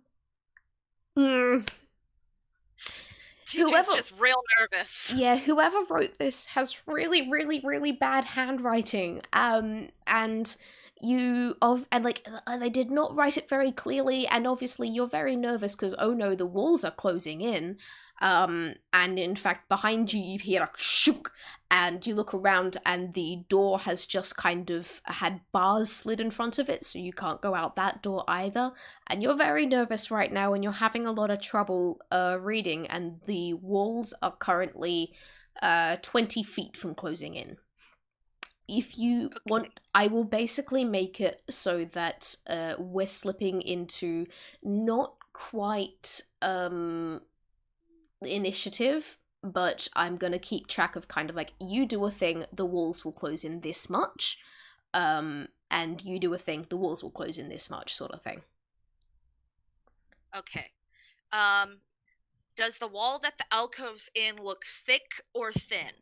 S2: Tutu's just real nervous.
S1: Yeah, whoever wrote this has really, really, really bad handwriting. And they did not write it very clearly, and obviously you're very nervous because, oh no, the walls are closing in. And in fact, behind you, you hear a shook, and you look around, and the door has just kind of had bars slid in front of it, so you can't go out that door either. And you're very nervous right now, and you're having a lot of trouble reading, and the walls are currently 20 feet from closing in. If you want, I will basically make it so that we're slipping into not quite initiative, but I'm gonna keep track of kind of like, you do a thing, the walls will close in this much, and you do a thing, the walls will close in this much, sort of thing.
S2: Okay. Does the wall that the alcove's in look thick or thin?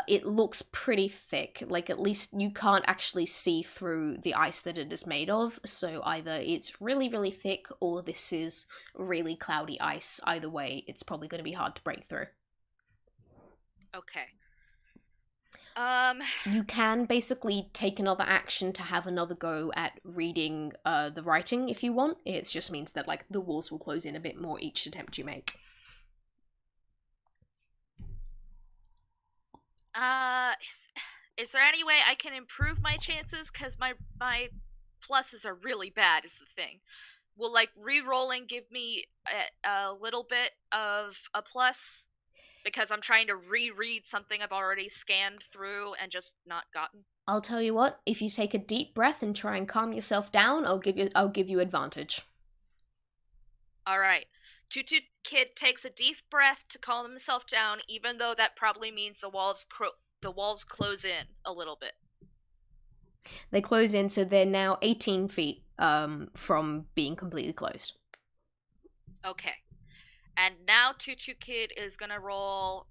S1: It looks pretty thick, like at least you can't actually see through the ice that it is made of, so either it's really, really thick or this is really cloudy ice. Either way, it's probably going to be hard to break through.
S2: Okay.
S1: You can basically take another action to have another go at reading the writing if you want. It just means that like the walls will close in a bit more each attempt you make.
S2: Is there any way I can improve my chances? Because my pluses are really bad, is the thing. Will, like, re-rolling give me a little bit of a plus? because I'm trying to reread something I've already scanned through and just not gotten?
S1: I'll tell you what, if you take a deep breath and try and calm yourself down, I'll give you advantage.
S2: All right. Tutu Kid takes a deep breath to calm himself down, even though that probably means the walls close in a little bit.
S1: They close in, so they're now 18 feet from being completely closed.
S2: Okay. And now Tutu Kid is gonna roll.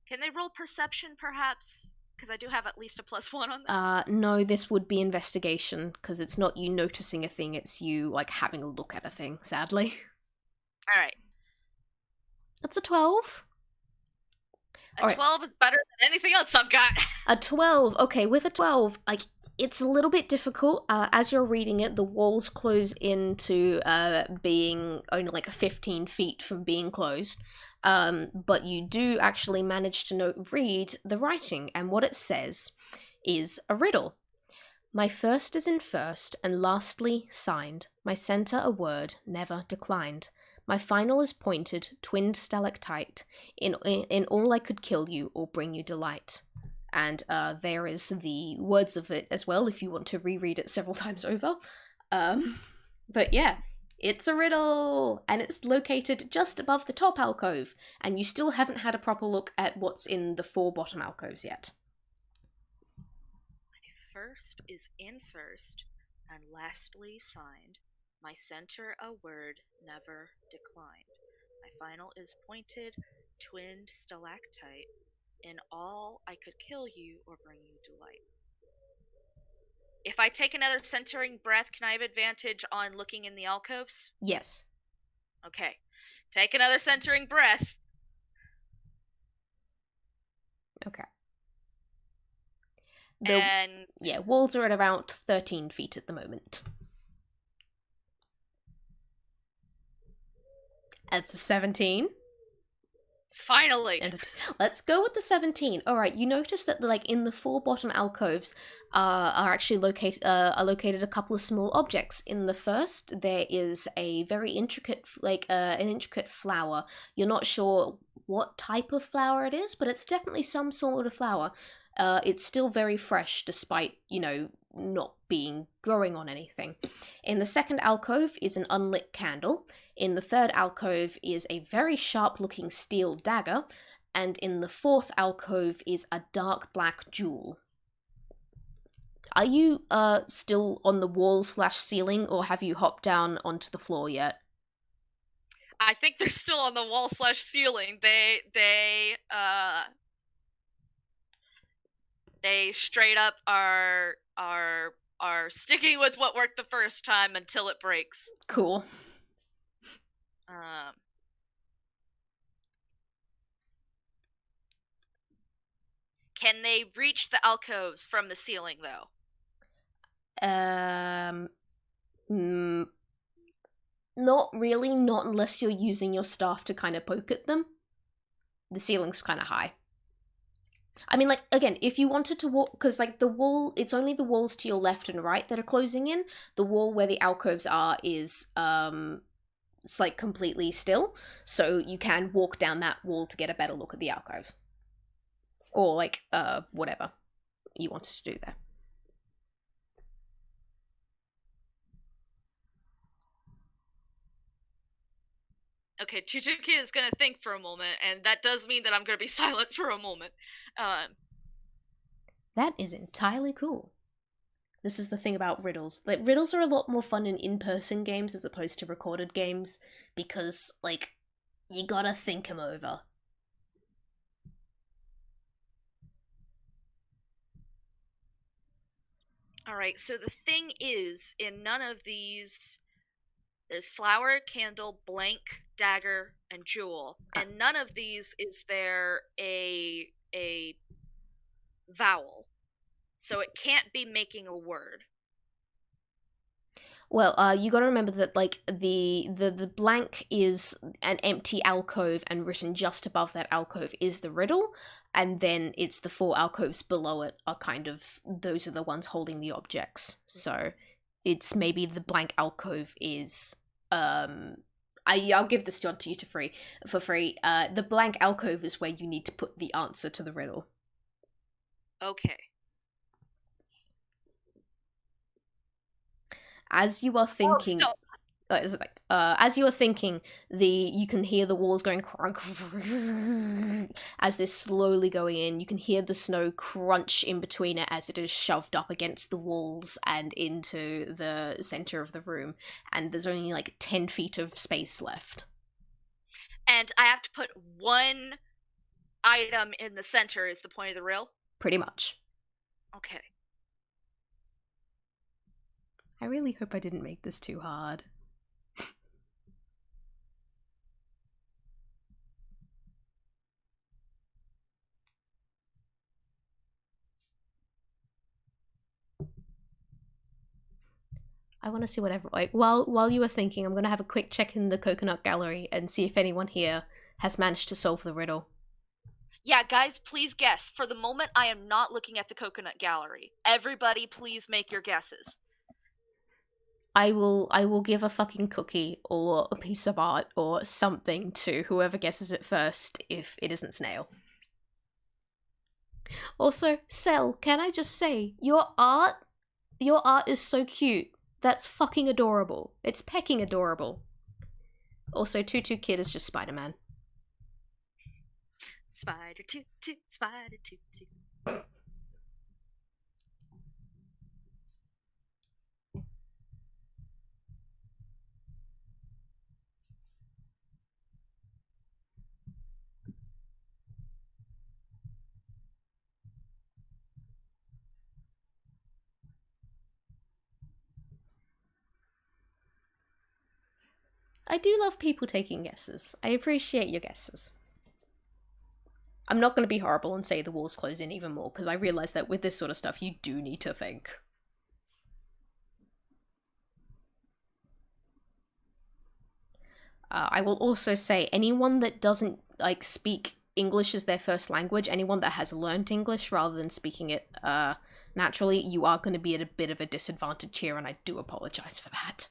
S2: Can they roll perception, perhaps? Because I do have at least a +1 on that.
S1: No, this would be investigation, because it's not you noticing a thing, it's you, like, having a look at a thing, sadly.
S2: All right.
S1: That's a 12.
S2: A 12 is better than anything else I've got.
S1: A 12. Okay, with a 12, like, it's a little bit difficult. As you're reading it, the walls close into being only like 15 feet from being closed. But you do actually manage to read the writing, and what it says is a riddle. My first is in first, and lastly signed. My center a word, never declined. My final is pointed, twinned stalactite. In all I could kill you or bring you delight. And there is the words of it as well, if you want to reread it several times over. But yeah, it's a riddle, and it's located just above the top alcove, and you still haven't had a proper look at what's in the 4 bottom alcoves yet.
S2: My first is in first, and lastly signed. My center a word, never declined. My final is pointed, twinned stalactite. In all I could kill you or bring you delight. If I take another centering breath, can I have advantage on looking in the alcoves?
S1: Yes.
S2: Okay. Take another centering breath.
S1: Okay.
S2: And
S1: walls are at about 13 feet at the moment. That's a 17.
S2: Finally.
S1: And let's go with the 17. All right, you notice that like in the 4 bottom alcoves are actually located a couple of small objects. In the first, there is a very intricate an intricate flower. You're not sure what type of flower it is, but it's definitely some sort of flower. It's still very fresh despite, not being growing on anything. In the second alcove is an unlit candle. In the third alcove is a very sharp-looking steel dagger, and in the fourth alcove is a dark black jewel. Are you still on the wall/ceiling, or have you hopped down onto the floor yet?
S2: I think they're still on the wall/ceiling. They straight up are sticking with what worked the first time until it breaks.
S1: Cool.
S2: Can they reach the alcoves from the ceiling, though?
S1: Not really, not unless you're using your staff to kind of poke at them. The ceiling's kind of high. I mean, like, again, if you wanted to walk, because, like, the wall, it's only the walls to your left and right that are closing in. The wall where the alcoves are is, it's, like, completely still, so you can walk down that wall to get a better look at the alcove. Or, like, whatever you wanted to do there.
S2: Okay, Tutu Kid is gonna think for a moment, and that does mean that I'm gonna be silent for a moment.
S1: That is entirely cool. This is the thing about riddles. Like, riddles are a lot more fun in in-person games as opposed to recorded games, because, like, you gotta think them over.
S2: Alright, so the thing is, in none of these, there's flower, candle, blank, dagger, and jewel. And none of these is there a vowel. So it can't be making a word.
S1: Well, you gotta remember that, like, the blank is an empty alcove, and written just above that alcove is the riddle, and then it's the 4 alcoves below it are kind of, those are the ones holding the objects. So it's maybe the blank alcove is I'll give this to you for free. The blank alcove is where you need to put the answer to the riddle.
S2: Okay.
S1: As you are thinking,
S2: so
S1: as you are thinking, you can hear the walls going as they're slowly going in. You can hear the snow crunch in between it as it is shoved up against the walls and into the center of the room. And there's only like 10 feet of space left.
S2: And I have to put one item in the center is the point of the riddle?
S1: Pretty much.
S2: Okay.
S1: I really hope I didn't make this too hard. I want to see whatever. Like while you were thinking, I'm gonna have a quick check in the coconut gallery and see if anyone here has managed to solve the riddle.
S2: Yeah, guys, please guess. For the moment, I am not looking at the coconut gallery. Everybody, please make your guesses.
S1: I will give a fucking cookie or a piece of art or something to whoever guesses it first if it isn't Snail. Also, Cell, can I just say, your art is so cute. That's fucking adorable. It's pecking adorable. Also, Tutu Kid is just Spider-Man.
S2: Spider Tutu, Spider Tutu.
S1: I do love people taking guesses. I appreciate your guesses. I'm not going to be horrible and say the walls close in even more, because I realise that with this sort of stuff, you do need to think. I will also say, anyone that doesn't, like, speak English as their first language, anyone that has learnt English rather than speaking it, naturally, you are going to be at a bit of a disadvantage here, and I do apologise for that.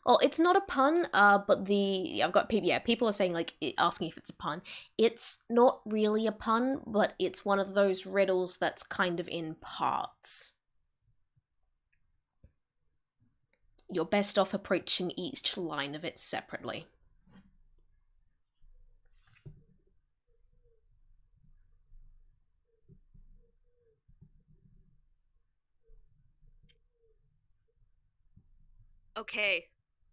S1: Well, it's not a pun, but I've got people, yeah, people are saying, like, asking if it's a pun. It's not really a pun, but it's one of those riddles that's kind of in parts. You're best off approaching each line of it separately.
S2: Okay.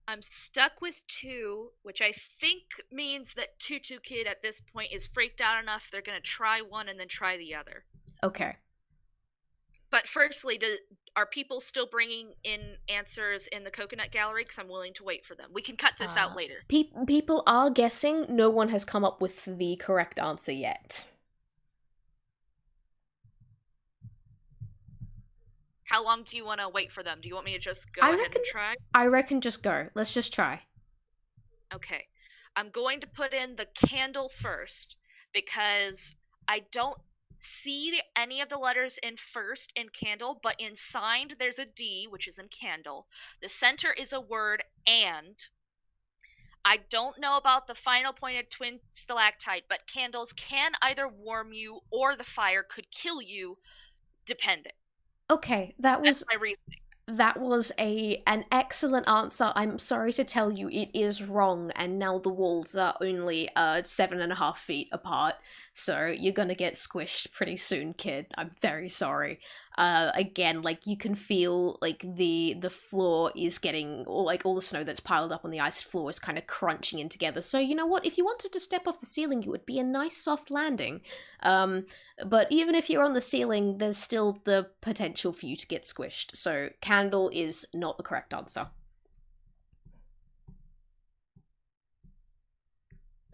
S2: I'm stuck with 2, which I think means that Tutu Kid at this point is freaked out enough they're gonna try one and then try the other.
S1: Okay.
S2: But firstly, are people still bringing in answers in the coconut gallery? Because I'm willing to wait for them. We can cut this out later.
S1: People are guessing. No one has come up with the correct answer yet.
S2: How long do you want to wait for them? Do you want me to just go ahead and try?
S1: I reckon just go. Let's just try.
S2: Okay. I'm going to put in the candle first because I don't see any of the letters in first in candle, but in signed there's a D, which is in candle. The center is a word and. I don't know about the final pointed twin stalactite, but candles can either warm you or the fire could kill you, depending.
S1: Okay, that was
S2: That's my reasoning.
S1: That was an excellent answer. I'm sorry to tell you, it is wrong, and now the walls are only 7.5 feet apart, so you're gonna get squished pretty soon, kid. I'm very sorry. Again, like, you can feel like the floor is getting, or like all the snow that's piled up on the ice floor is kind of crunching in together. So you know what? If you wanted to step off the ceiling, it would be a nice soft landing. But even if you're on the ceiling, there's still the potential for you to get squished. So candle is not the correct answer.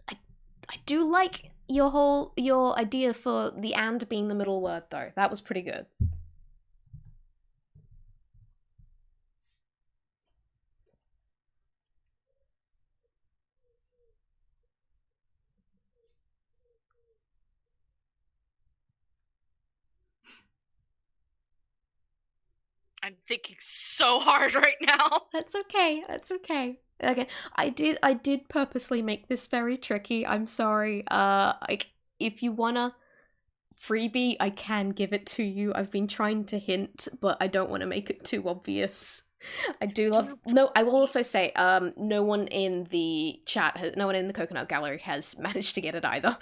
S1: I do like your idea for the and being the middle word though. That was pretty good.
S2: I'm thinking so hard right now.
S1: That's okay. That's okay. Okay, I did purposely make this very tricky. I'm sorry. Like if you wanna freebie, I can give it to you. I've been trying to hint, but I don't want to make it too obvious. I do love.
S2: Do
S1: No, I will also say, no one in the chat, no one in the Coconut Gallery has managed to get it either.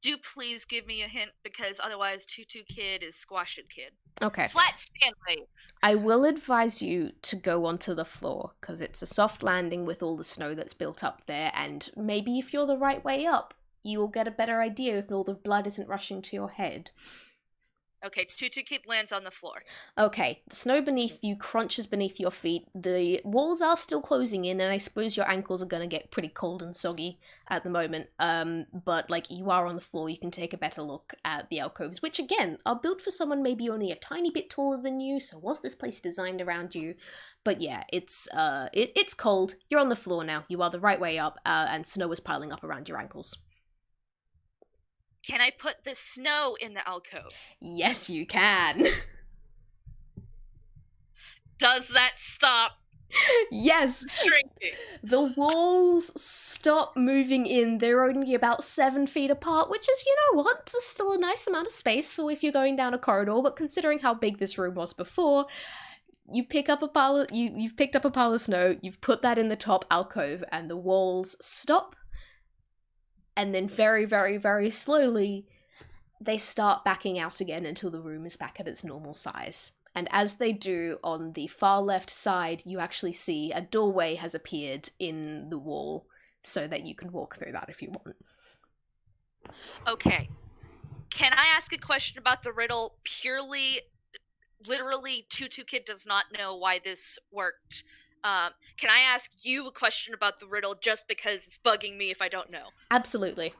S2: do please give me a hint because otherwise Tutu Kid is Squashin' Kid.
S1: Okay.
S2: Flat Stanley.
S1: I will advise you to go onto the floor because it's a soft landing with all the snow that's built up there, and maybe if you're the right way up, you will get a better idea if all the blood isn't rushing to your head.
S2: Okay, Tutu Kid lands on the floor.
S1: Okay, the snow beneath you crunches beneath your feet. The walls are still closing in, and I suppose your ankles are gonna get pretty cold and soggy at the moment. But like you are on the floor, you can take a better look at the alcoves, which again are built for someone maybe only a tiny bit taller than you. So was this place designed around you? But yeah, it's cold. You're on the floor now. You are the right way up, and snow is piling up around your ankles.
S2: Can I put the snow in the alcove?
S1: Yes, you can.
S2: Does that stop
S1: Yes,
S2: shrinking?
S1: the walls stop moving in. They're only about 7 feet apart, which is, you know what, there's still a nice amount of space for if you're going down a corridor. But considering how big this room was before, you pick up a pile of, you've picked up a pile of snow. You've put that in the top alcove, and the walls stop. And then very, very, very slowly, they start backing out again until the room is back at its normal size. And as they do, on the far left side, you actually see a doorway has appeared in the wall so that you can walk through that if you want.
S2: Okay. Can I ask a question about the riddle purely, literally, Tutu Kid does not know why this worked? Can I ask you a question about the riddle just because it's bugging me if I don't know?
S1: Absolutely.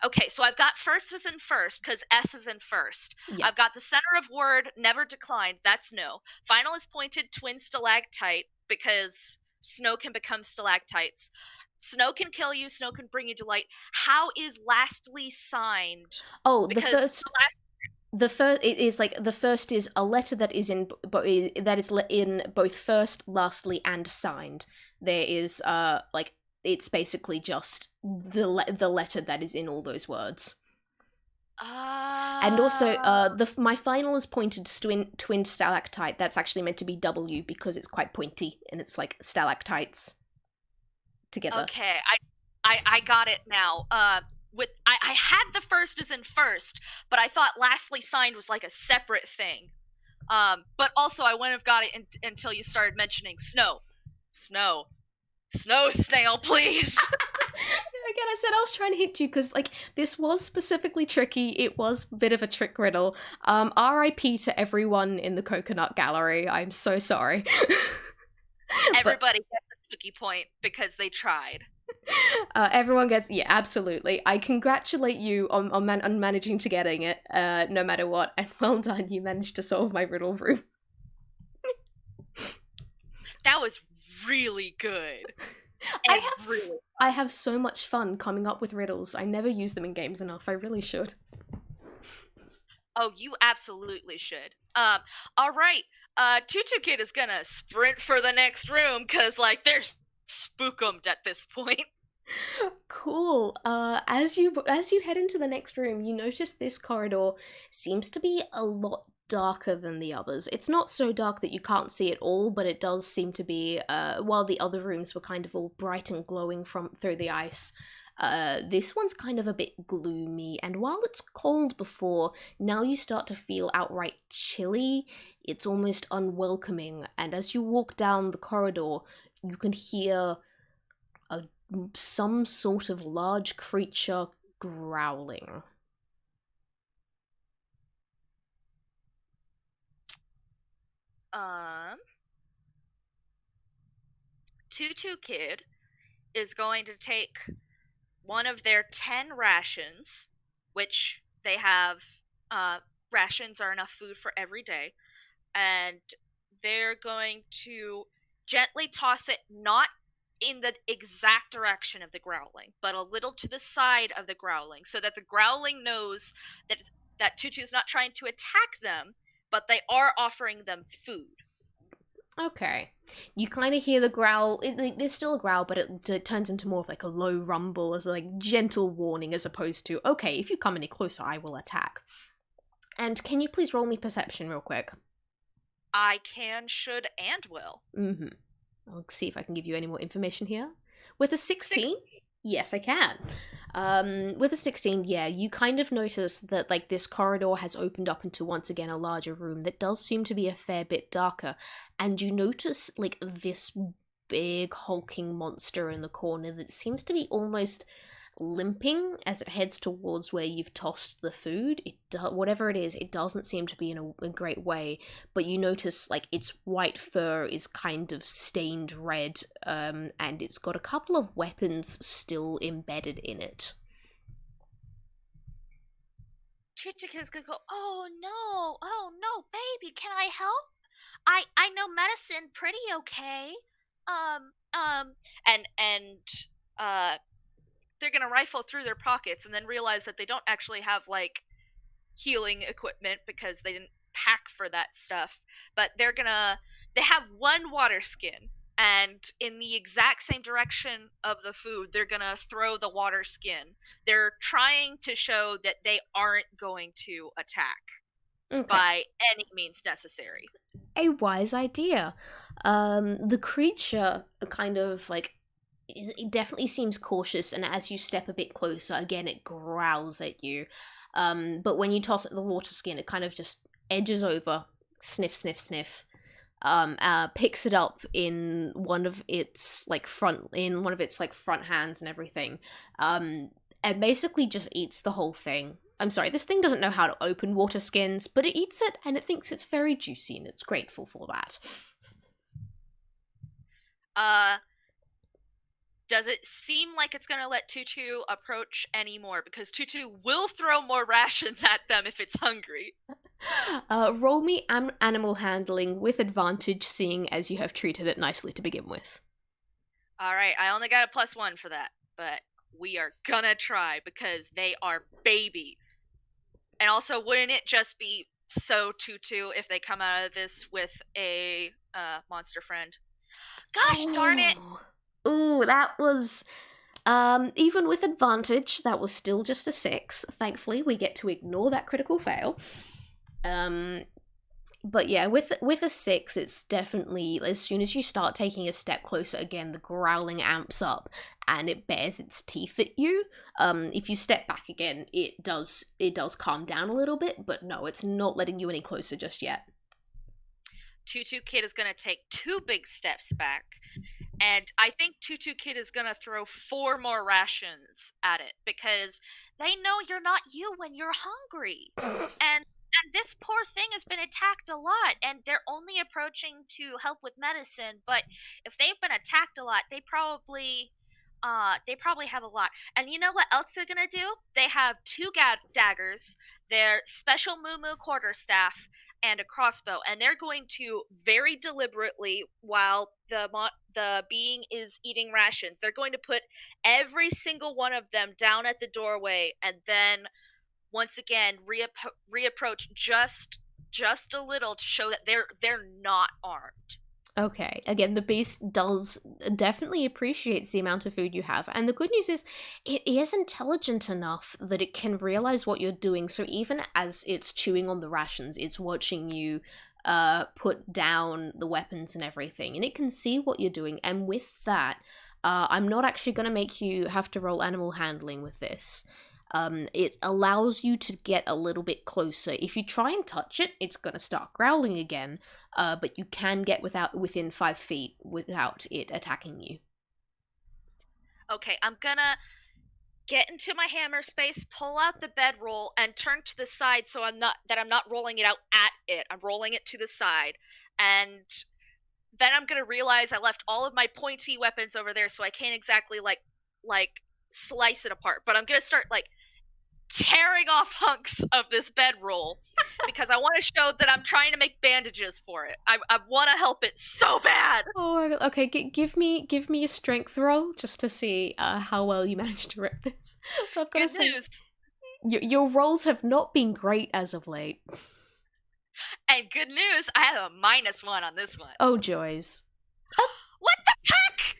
S2: Okay, so I've got first is in first because S is in first.
S1: Yeah.
S2: I've got the center of word never declined. That's no. Final is pointed twin stalactite because snow can become stalactites. Snow can kill you. Snow can bring you delight. How is lastly signed?
S1: Oh,
S2: Because
S1: the first it is like the first is a letter that is in in both first, lastly, and signed. There is like it's basically just the letter that is in all those words. And also, my final is pointed to twin stalactite. That's actually meant to be W because it's quite pointy and it's like stalactites together.
S2: Okay, I got it now. I had the first as in first, but I thought lastly signed was like a separate thing. But also I wouldn't have got it until you started mentioning snow, snail, please.
S1: Again, I said I was trying to hint you because, like, this was specifically tricky. It was a bit of a trick riddle. R.I.P. to everyone in the Coconut Gallery. I'm so sorry.
S2: Everybody gets a cookie point because they tried.
S1: Everyone gets, yeah, absolutely. I congratulate you on managing to getting it, no matter what, and well done. You managed to solve my riddle room.
S2: That was really good.
S1: I have so much fun coming up with riddles. I never use them in games enough. I really should.
S2: Oh, you absolutely should. All right. Tutu Kid is gonna sprint for the next room because, like, they're spookumed at this point.
S1: Cool. As you head into the next room, you notice this corridor seems to be a lot darker than the others. It's not so dark that you can't see it all, but it does seem to be, while the other rooms were kind of all bright and glowing from through the ice, this one's kind of a bit gloomy, and while it's cold before, now you start to feel outright chilly. It's almost unwelcoming, and as you walk down the corridor, you can hear some sort of large creature growling.
S2: Tutu Kid is going to take one of their 10 rations, which they have, rations are enough food for every day, and they're going to gently toss it not in the exact direction of the growling, but a little to the side of the growling, so that the growling knows that Tutu's not trying to attack them, but they are offering them food.
S1: Okay. You kind of hear the growl. There's still a growl, but it turns into more of like a low rumble, as a like gentle warning, as opposed to, okay, if you come any closer, I will attack. And can you please roll me perception real quick?
S2: I can, should, and will.
S1: Mm-hmm. I'll see if I can give you any more information here. With a 16? Yes, I can. With a 16, yeah, you kind of notice that, like, this corridor has opened up into, once again, a larger room that does seem to be a fair bit darker, and you notice, like, this big hulking monster in the corner that seems to be almost limping as it heads towards where you've tossed the food. Whatever it is, it doesn't seem to be in a great way, but you notice like its white fur is kind of stained red, and it's got a couple of weapons still embedded in it.
S2: Tutu Kid is gonna go, oh no, baby, can I help? I know medicine pretty okay. Um, um, and uh, they're gonna rifle through their pockets and then realize that they don't actually have like healing equipment because they didn't pack for that stuff. But they have one water skin, and in the exact same direction of the food, they're gonna throw the water skin. They're trying to show that they aren't going to attack
S1: Okay.
S2: by any means necessary.
S1: A wise idea. The creature kind of like it definitely seems cautious, and as you step a bit closer, again it growls at you. But when you toss it the water skin, it kind of just edges over, sniff, sniff, sniff. Picks it up in one of its front hands and everything. And basically just eats the whole thing. I'm sorry, this thing doesn't know how to open water skins, but it eats it and it thinks it's very juicy and it's grateful for that.
S2: Does it seem like it's gonna let Tutu approach anymore? Because Tutu will throw more rations at them if it's hungry.
S1: Roll me animal handling with advantage, seeing as you have treated it nicely to begin with.
S2: Alright, I only got a +1 for that, but we are gonna try because they are baby. And also, wouldn't it just be so Tutu if they come out of this with a monster friend? Gosh darn it!
S1: Ooh, that was even with advantage, that was still just a 6. Thankfully, we get to ignore that critical fail. But yeah, with a 6, it's definitely, as soon as you start taking a step closer again, the growling amps up and it bares its teeth at you. If you step back again, it does calm down a little bit, but no, it's not letting you any closer just yet.
S2: Tutu Kid is gonna take 2 big steps back, and I think Tutu Kid is gonna throw 4 more rations at it because they know you're not you when you're hungry. And this poor thing has been attacked a lot, and they're only approaching to help with medicine, but if they've been attacked a lot, they probably have a lot. And you know what else they're gonna do? They have 2 daggers, their special Moo quarterstaff, and a crossbow, and they're going to very deliberately, while the being is eating rations, they're going to put every single one of them down at the doorway, and then once again reapproach just a little to show that they're not armed.
S1: Okay, again, the beast does definitely appreciates the amount of food you have, and the good news is it is intelligent enough that it can realize what you're doing, so even as it's chewing on the rations, it's watching you put down the weapons and everything, and it can see what you're doing, and with that, I'm not actually going to make you have to roll animal handling with this. It allows you to get a little bit closer. If you try and touch it, it's going to start growling again, but you can get within 5 feet without it attacking you.
S2: Okay, I'm gonna get into my hammer space, pull out the bedroll, and turn to the side so I'm not rolling it out at it. I'm rolling it to the side, and then I'm gonna realize I left all of my pointy weapons over there, so I can't exactly like slice it apart. But I'm gonna start like tearing off hunks of this bedroll because I want to show that I'm trying to make bandages for it. I want to help it so bad.
S1: Oh, okay. Give me a strength roll just to see how well you managed to rip this. I've got to say,
S2: news.
S1: Your rolls have not been great as of late.
S2: And good news, I have a -1 on this one.
S1: Oh, joys.
S2: What the heck?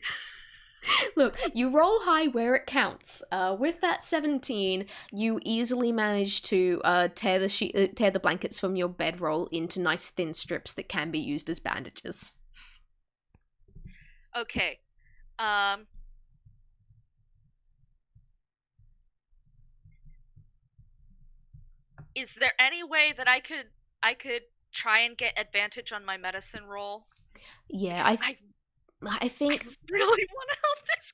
S1: Look, you roll high where it counts. With that 17, you easily manage to tear the blankets from your bedroll into nice thin strips that can be used as bandages.
S2: Okay. Is there any way that I could try and get advantage on my medicine roll?
S1: Yeah,
S2: Because
S1: I
S2: I
S1: think
S2: really want to help this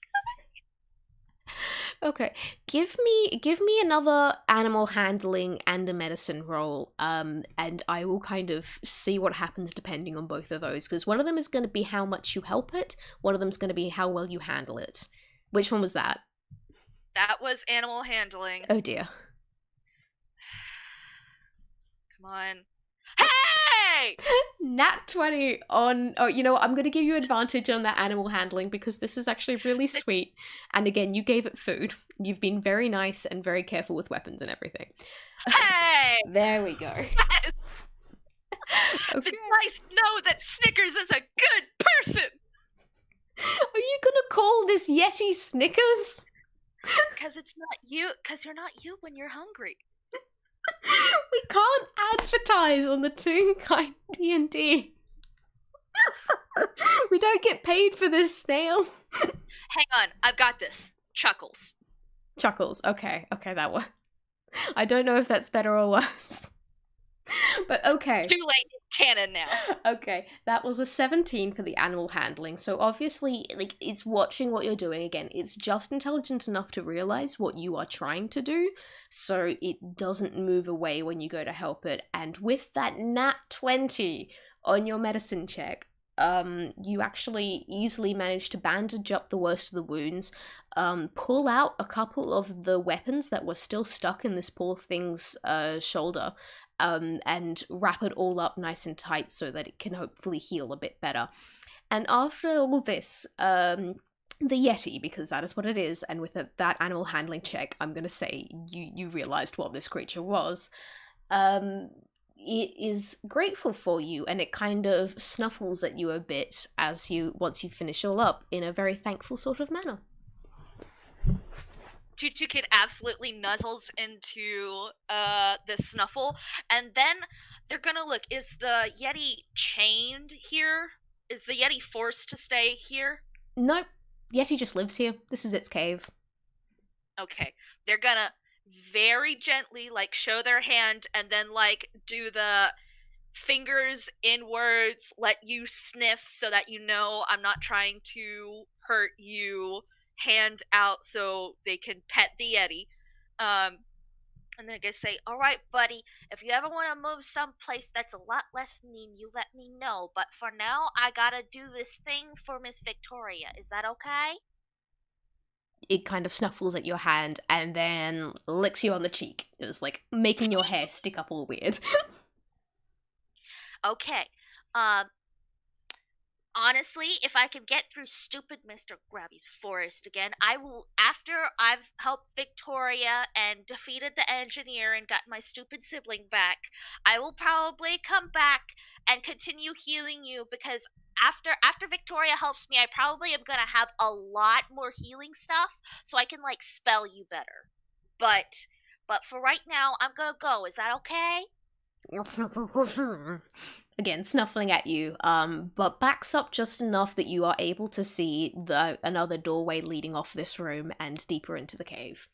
S1: okay. Give me another animal handling and a medicine roll, and I will kind of see what happens depending on both of those. Because one of them is going to be how much you help it. One of them is going to be how well you handle it. Which one was that?
S2: That was animal handling.
S1: Oh dear.
S2: Come on. Hey!
S1: Nat 20 on. Oh, you know what? I'm going to give you advantage on that animal handling because this is actually really sweet. And again, you gave it food. You've been very nice and very careful with weapons and everything.
S2: Hey!
S1: There we go.
S2: Yes!
S1: Okay.
S2: The dice know that Snickers is a good person!
S1: Are you going to call this Yeti Snickers?
S2: Because it's not you. Because you're not you when you're hungry.
S1: We can't advertise on the Toon Kind D&D. We don't get paid for this, Snail.
S2: Hang on, I've got this. Chuckles.
S1: Chuckles. Okay, that one. I don't know if that's better or worse. But okay.
S2: Too late, it's canon now.
S1: Okay, that was a 17 for the animal handling. So obviously, like, it's watching what you're doing again. It's just intelligent enough to realize what you are trying to do, so it doesn't move away when you go to help it. And with that nat 20 on your medicine check, you actually easily manage to bandage up the worst of the wounds, pull out a couple of the weapons that were still stuck in this poor thing's shoulder, and wrap it all up nice and tight so that it can hopefully heal a bit better. And after all this, the Yeti, because that is what it is, and with that animal handling check, I'm going to say you realized what this creature was. It is grateful for you, and it kind of snuffles at you a bit once you finish all up in a very thankful sort of manner.
S2: Tutu Kid absolutely nuzzles into the snuffle, and then they're gonna look. Is the Yeti chained here? Is the Yeti forced to stay here?
S1: Nope. Yeti just lives here. This is its cave.
S2: Okay. They're gonna very gently like show their hand and then like do the fingers inwards, let you sniff so that you know I'm not trying to hurt you, hand out so they can pet the Yeti. And they're gonna say, "All right, buddy, if you ever want to move someplace that's a lot less mean, you let me know. But for now, I gotta do this thing for Miss Victoria. Is that okay?"
S1: It kind of snuffles at your hand and then licks you on the cheek. It's like making your hair stick up all weird.
S2: Okay. Um, Honestly, if I can get through stupid Mr. Grabby's forest again, I will, after I've helped Victoria and defeated the engineer and got my stupid sibling back, I will probably come back and continue healing you because after Victoria helps me, I probably am gonna have a lot more healing stuff so I can like spell you better. But for right now, I'm gonna go. Is that okay?
S1: Again, snuffling at you, but backs up just enough that you are able to see another doorway leading off this room and deeper into the cave.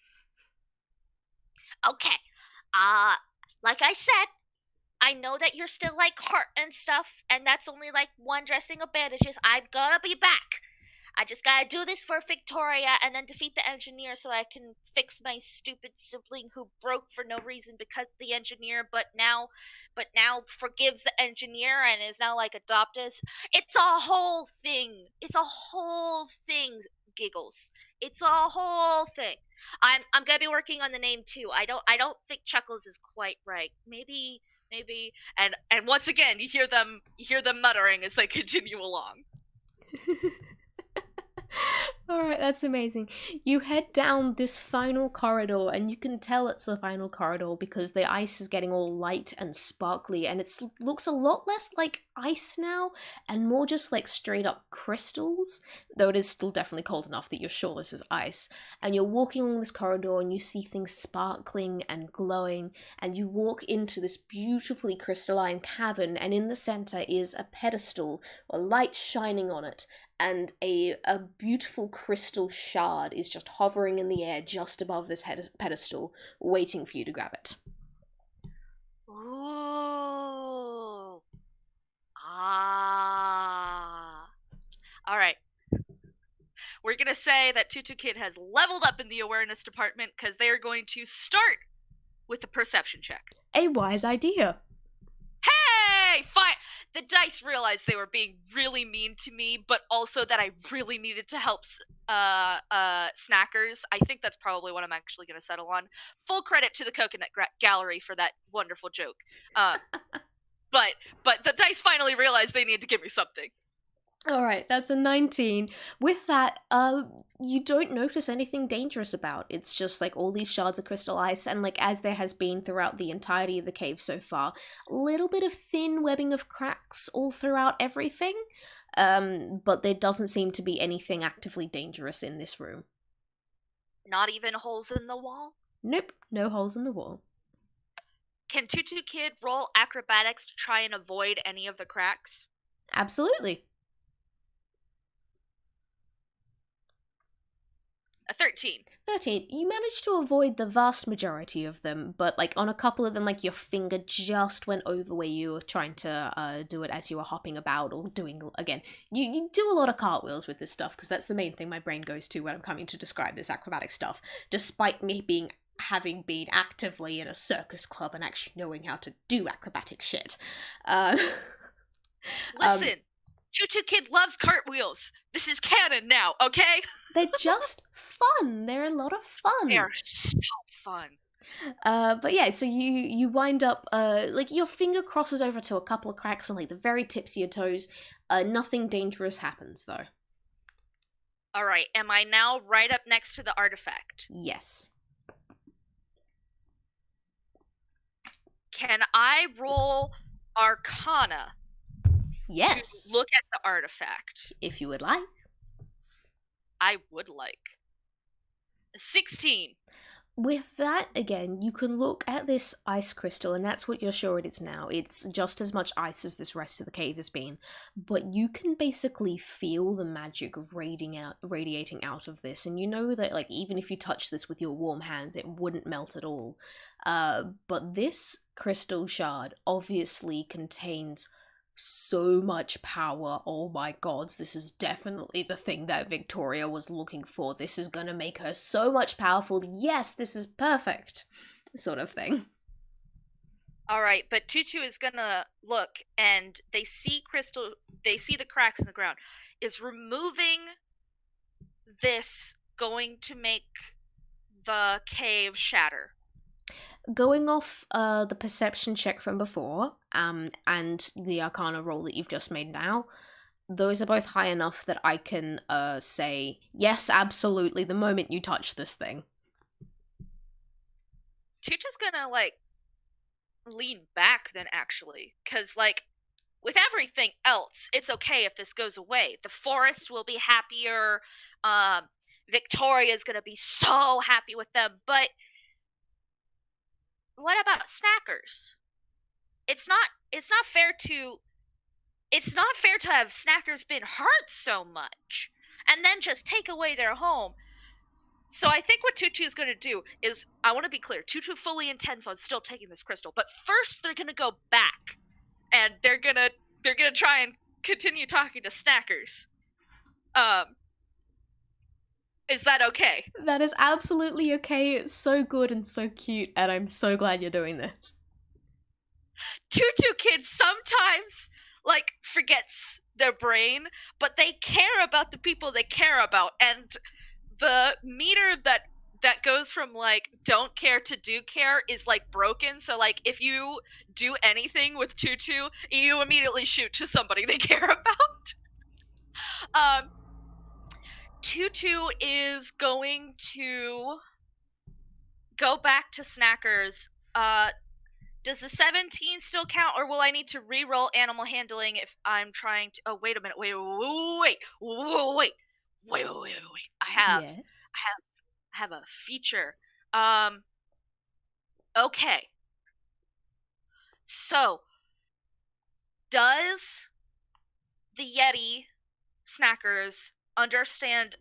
S2: Okay. Like I said, I know that you're still like hurt and stuff, and that's only like one dressing of bandages. I'm gonna be back. I just gotta do this for Victoria and then defeat the engineer so I can fix my stupid sibling who broke for no reason because the engineer, but now forgives the engineer and is now like adopted. It's a whole thing. It's a whole thing. Giggles. It's a whole thing. I'm gonna be working on the name too. I don't think Chuckles is quite right. Maybe and once again you hear them muttering as they continue along.
S1: Alright, that's amazing. You head down this final corridor, and you can tell it's the final corridor because the ice is getting all light and sparkly, and it looks a lot less like ice now, and more just like straight up crystals, though it is still definitely cold enough that you're sure this is ice. And you're walking along this corridor, and you see things sparkling and glowing, and you walk into this beautifully crystalline cavern, and in the center is a pedestal, a light shining on it, and a beautiful crystal shard is just hovering in the air just above this pedestal, waiting for you to grab it.
S2: Ooh. Ah. All right. We're going to say that Tutu Kid has leveled up in the awareness department because they are going to start with the perception check.
S1: A wise idea.
S2: Hey! Fine! The dice realized they were being really mean to me, but also that I really needed to help snackers. I think that's probably what I'm actually going to settle on. Full credit to the Coconut Gallery for that wonderful joke. But the dice finally realized they need to give me something.
S1: Alright, that's a 19. With that, you don't notice anything dangerous about. It's just like all these shards of crystal ice, and like as there has been throughout the entirety of the cave so far, a little bit of thin webbing of cracks all throughout everything. But there doesn't seem to be anything actively dangerous in this room.
S2: Not even holes in the wall?
S1: Nope, no holes in the wall.
S2: Can Tutu Kid roll acrobatics to try and avoid any of the cracks?
S1: Absolutely.
S2: A 13.
S1: 13. You managed to avoid the vast majority of them, but like on a couple of them, like your finger just went over where you were trying to do it as you were hopping about or doing, again, you do a lot of cartwheels with this stuff because that's the main thing my brain goes to when I'm coming to describe this acrobatic stuff, despite me having been actively in a circus club and actually knowing how to do acrobatic shit.
S2: Listen, Tutu Kid loves cartwheels. This is canon now, okay?
S1: They're just fun. They're a lot of fun.
S2: They are so fun.
S1: But yeah, so you wind up, like your finger crosses over to a couple of cracks on like the very tips of your toes. Nothing dangerous happens though.
S2: Alright, am I now right up next to the artifact?
S1: Yes.
S2: Can I roll Arcana?
S1: Yes.
S2: To look at the artifact.
S1: If you would like.
S2: I would like. 16.
S1: With that, again, you can look at this ice crystal, and that's what you're sure it is now. It's just as much ice as this rest of the cave has been, but you can basically feel the magic radiating out of this, and you know that, like, even if you touch this with your warm hands, it wouldn't melt at all. But this crystal shard obviously contains so much power. Oh my gods, this is definitely the thing that Victoria was looking for. This is gonna make her so much powerful. Yes, this is perfect. Sort of thing.
S2: Alright, but Tutu is gonna look and they see the cracks in the ground. Is removing this going to make the cave shatter?
S1: Going off the perception check from before, and the Arcana roll that you've just made now, those are both high enough that I can say, yes, absolutely, the moment you touch this thing.
S2: Tutu's gonna, like, lean back then, actually. Because, like, with everything else, it's okay if this goes away. The forest will be happier, Victoria's gonna be so happy with them, but what about snackers? It's not fair to have snackers been hurt so much and then just take away their home. So I think what Tutu is going to do is, I want to be clear, Tutu fully intends on still taking this crystal, but first they're going to go back and they're going to try and continue talking to snackers. Is that okay?
S1: That is absolutely okay. It's so good and so cute, and I'm so glad you're doing this.
S2: Tutu Kid sometimes, like, forgets their brain, but they care about the people they care about, and the meter that goes from, like, don't care to do care is, like, broken, so, like, if you do anything with Tutu, you immediately shoot to somebody they care about. Tutu is going to go back to Snackers. Does the 17 still count, or will I need to re-roll animal handling if I'm trying to? Oh, wait a minute. Wait.
S1: Yes.
S2: I have a feature. Um. Okay. So, does the Yeti Snackers understand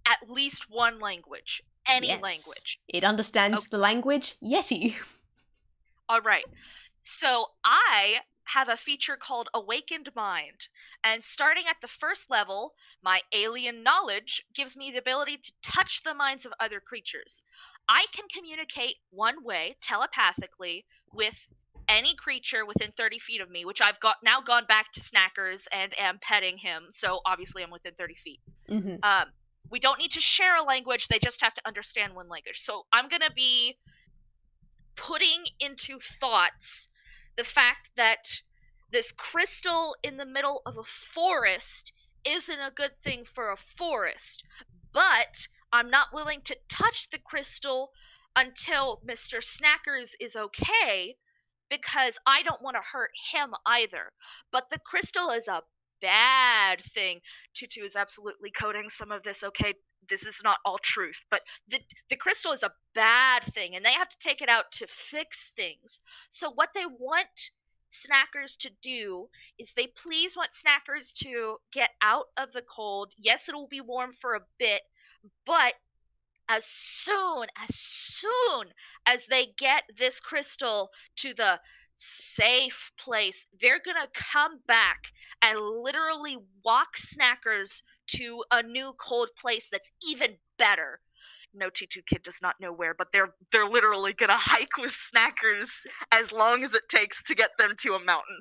S2: at least one language? Any
S1: Yes.
S2: language?
S1: It understands
S2: Okay.
S1: the language Yeti.
S2: All right. So I have a feature called Awakened Mind. And starting at the first level, my alien knowledge gives me the ability to touch the minds of other creatures. I can communicate one way, telepathically, with any creature within 30 feet of me, which I've now gone back to Snackers and am petting him. So obviously I'm within 30 feet.
S1: Mm-hmm.
S2: We don't need to share a language, they just have to understand one language. So I'm going to be putting into thoughts the fact that this crystal in the middle of a forest isn't a good thing for a forest, but I'm not willing to touch the crystal until Mr. Snackers is okay because I don't want to hurt him either. But the crystal is a bad thing. Tutu is absolutely coding some of this, okay? This is not all truth, but the crystal is a bad thing, and they have to take it out to fix things. So what they want Snackers to do is they please want Snackers to get out of the cold. Yes, it'll be warm for a bit, but as soon as they get this crystal to the safe place, they're gonna come back and literally walk Snackers to a new cold place that's even better. No, Tutu Kid does not know where, but they're literally gonna hike with Snackers as long as it takes to get them to a mountain.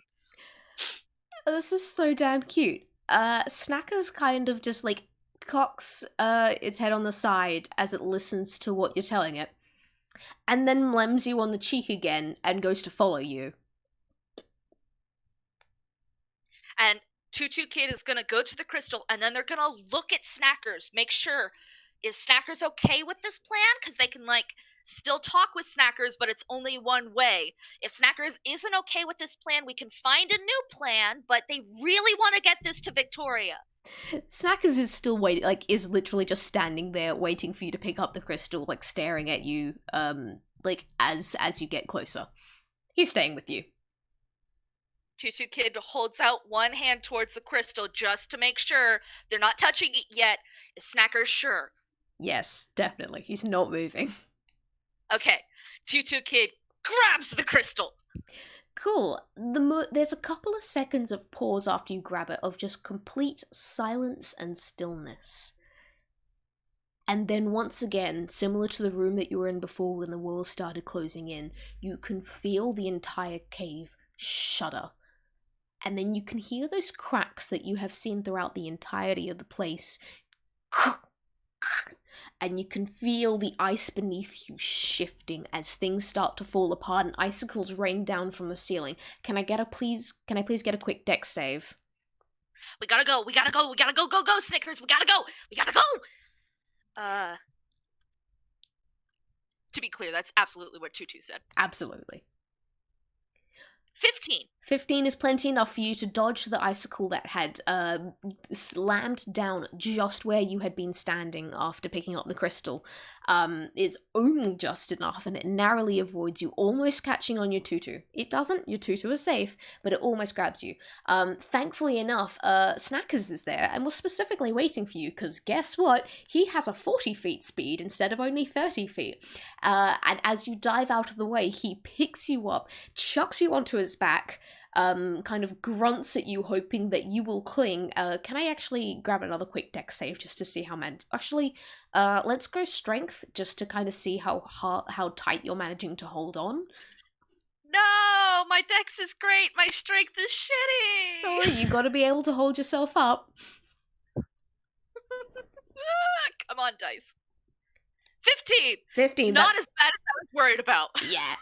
S1: This is so damn cute. Snacker's kind of just like cocks its head on the side as it listens to what you're telling it, and then mlems you on the cheek again and goes to follow you.
S2: And Tutu Kid is gonna go to the crystal, and then they're gonna look at Snackers, make sure is Snackers okay with this plan, because they can like still talk with Snackers, but it's only one way. If Snackers isn't okay with this plan, we can find a new plan, but they really want to get this to Victoria.
S1: Snackers is still waiting, like, is literally just standing there waiting for you to pick up the crystal, like, staring at you, like, as you get closer. He's staying with you.
S2: Tutu Kid holds out one hand towards the crystal just to make sure they're not touching it yet. Is Snackers sure?
S1: Yes, definitely. He's not moving.
S2: Okay. Tutu Kid grabs the crystal.
S1: Cool. There's a couple of seconds of pause after you grab it of just complete silence and stillness. And then once again, similar to the room that you were in before when the walls started closing in, you can feel the entire cave shudder. And then you can hear those cracks that you have seen throughout the entirety of the place. And you can feel the ice beneath you shifting as things start to fall apart and icicles rain down from the ceiling. Can I please get a quick dex save?
S2: We gotta go, go, Snickers, we gotta go! To be clear, that's absolutely what Tutu said.
S1: Absolutely.
S2: 15.
S1: 15 is plenty enough for you to dodge the icicle that had slammed down just where you had been standing after picking up the crystal. It's only just enough, and it narrowly avoids you, almost catching on your Tutu. It doesn't, your Tutu is safe, but it almost grabs you. Thankfully enough, Snackers is there, and was specifically waiting for you, because guess what? He has a 40 feet speed instead of only 30 feet. And as you dive out of the way, he picks you up, chucks you onto his back, kind of grunts at you, hoping that you will cling. Can I actually grab another quick dex save just to see how Actually, let's go strength just to kind of see how tight you're managing to hold on.
S2: No, my dex is great. My strength is shitty.
S1: Sorry, you got to be able to hold yourself up.
S2: Come on, dice. 15.
S1: 15.
S2: Not as bad as I was worried about.
S1: Yeah,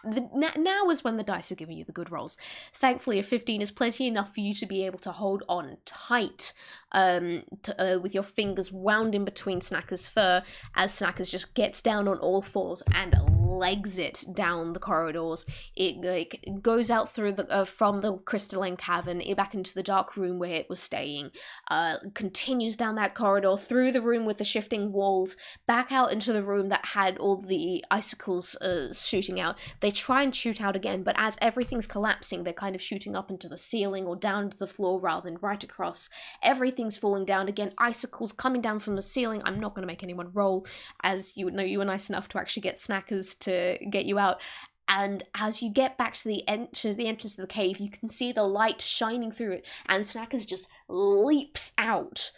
S1: now is when the dice are giving you the good rolls. Thankfully, a 15 is plenty enough for you to be able to hold on tight, with your fingers wound in between Snacker's fur as Snackers just gets down on all fours and legs it down the corridors. It like goes out through the from the crystalline cavern back into the dark room where it was staying. Continues down that corridor through the room with the shifting walls, back out into the room that had all the icicles shooting out. They try and shoot out again, but as everything's collapsing, they're kind of shooting up into the ceiling or down to the floor rather than right across. Everything's falling down again. Icicles coming down from the ceiling. I'm not going to make anyone roll, as you know you were nice enough to actually get Snackers to get you out. And as you get back to the entrance of the cave, you can see the light shining through it, and Snackers just leaps out,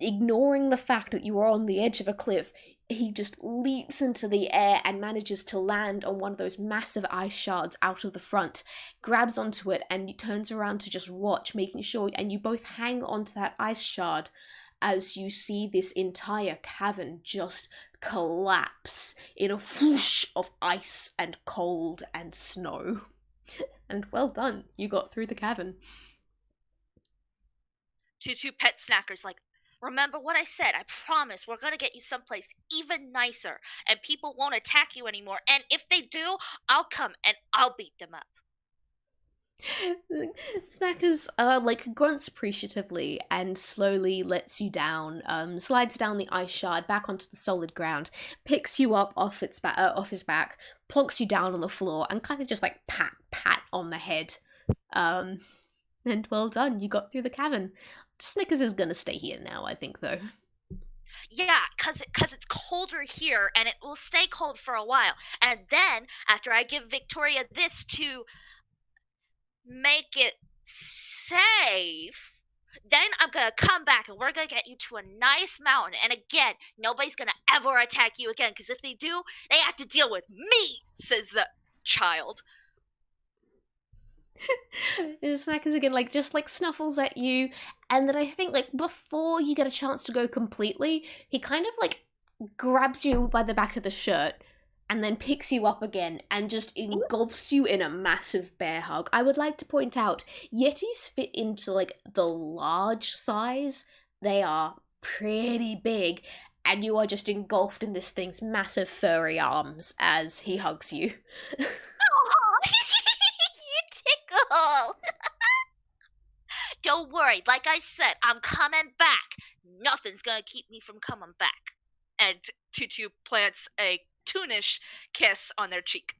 S1: ignoring the fact that you are on the edge of a cliff. He just leaps into the air and manages to land on one of those massive ice shards out of the front, grabs onto it, and turns around to just watch, making sure, and you both hang onto that ice shard as you see this entire cavern just collapse in a whoosh of ice and cold and snow. And well done, you got through the cavern.
S2: Tutu pet Snacker's like, remember what I said. I promise we're gonna get you someplace even nicer, and people won't attack you anymore. And if they do, I'll come and I'll beat them up.
S1: Snackers like grunts appreciatively and slowly lets you down, slides down the ice shard back onto the solid ground, picks you up off off his back, plonks you down on the floor, and kind of just like pat on the head. And well done, you got through the cavern. Snickers is gonna stay here now, I think, though.
S2: Yeah, cause it's colder here, and it will stay cold for a while. And then after I give Victoria this to make it safe, then I'm gonna come back and we're gonna get you to a nice mountain. And again, nobody's gonna ever attack you again, because if they do, they have to deal with me, says the child.
S1: Snackers again, like just like snuffles at you, and then I think like before you get a chance to go completely, he kind of like grabs you by the back of the shirt and then picks you up again and just engulfs you in a massive bear hug. I would like to point out, Yetis fit into like the large size. They are pretty big, and you are just engulfed in this thing's massive furry arms as he hugs you.
S2: Aw, you tickle. Don't worry, like I said, I'm coming back. Nothing's gonna keep me from coming back. And Tutu plants a toonish kiss on their cheek,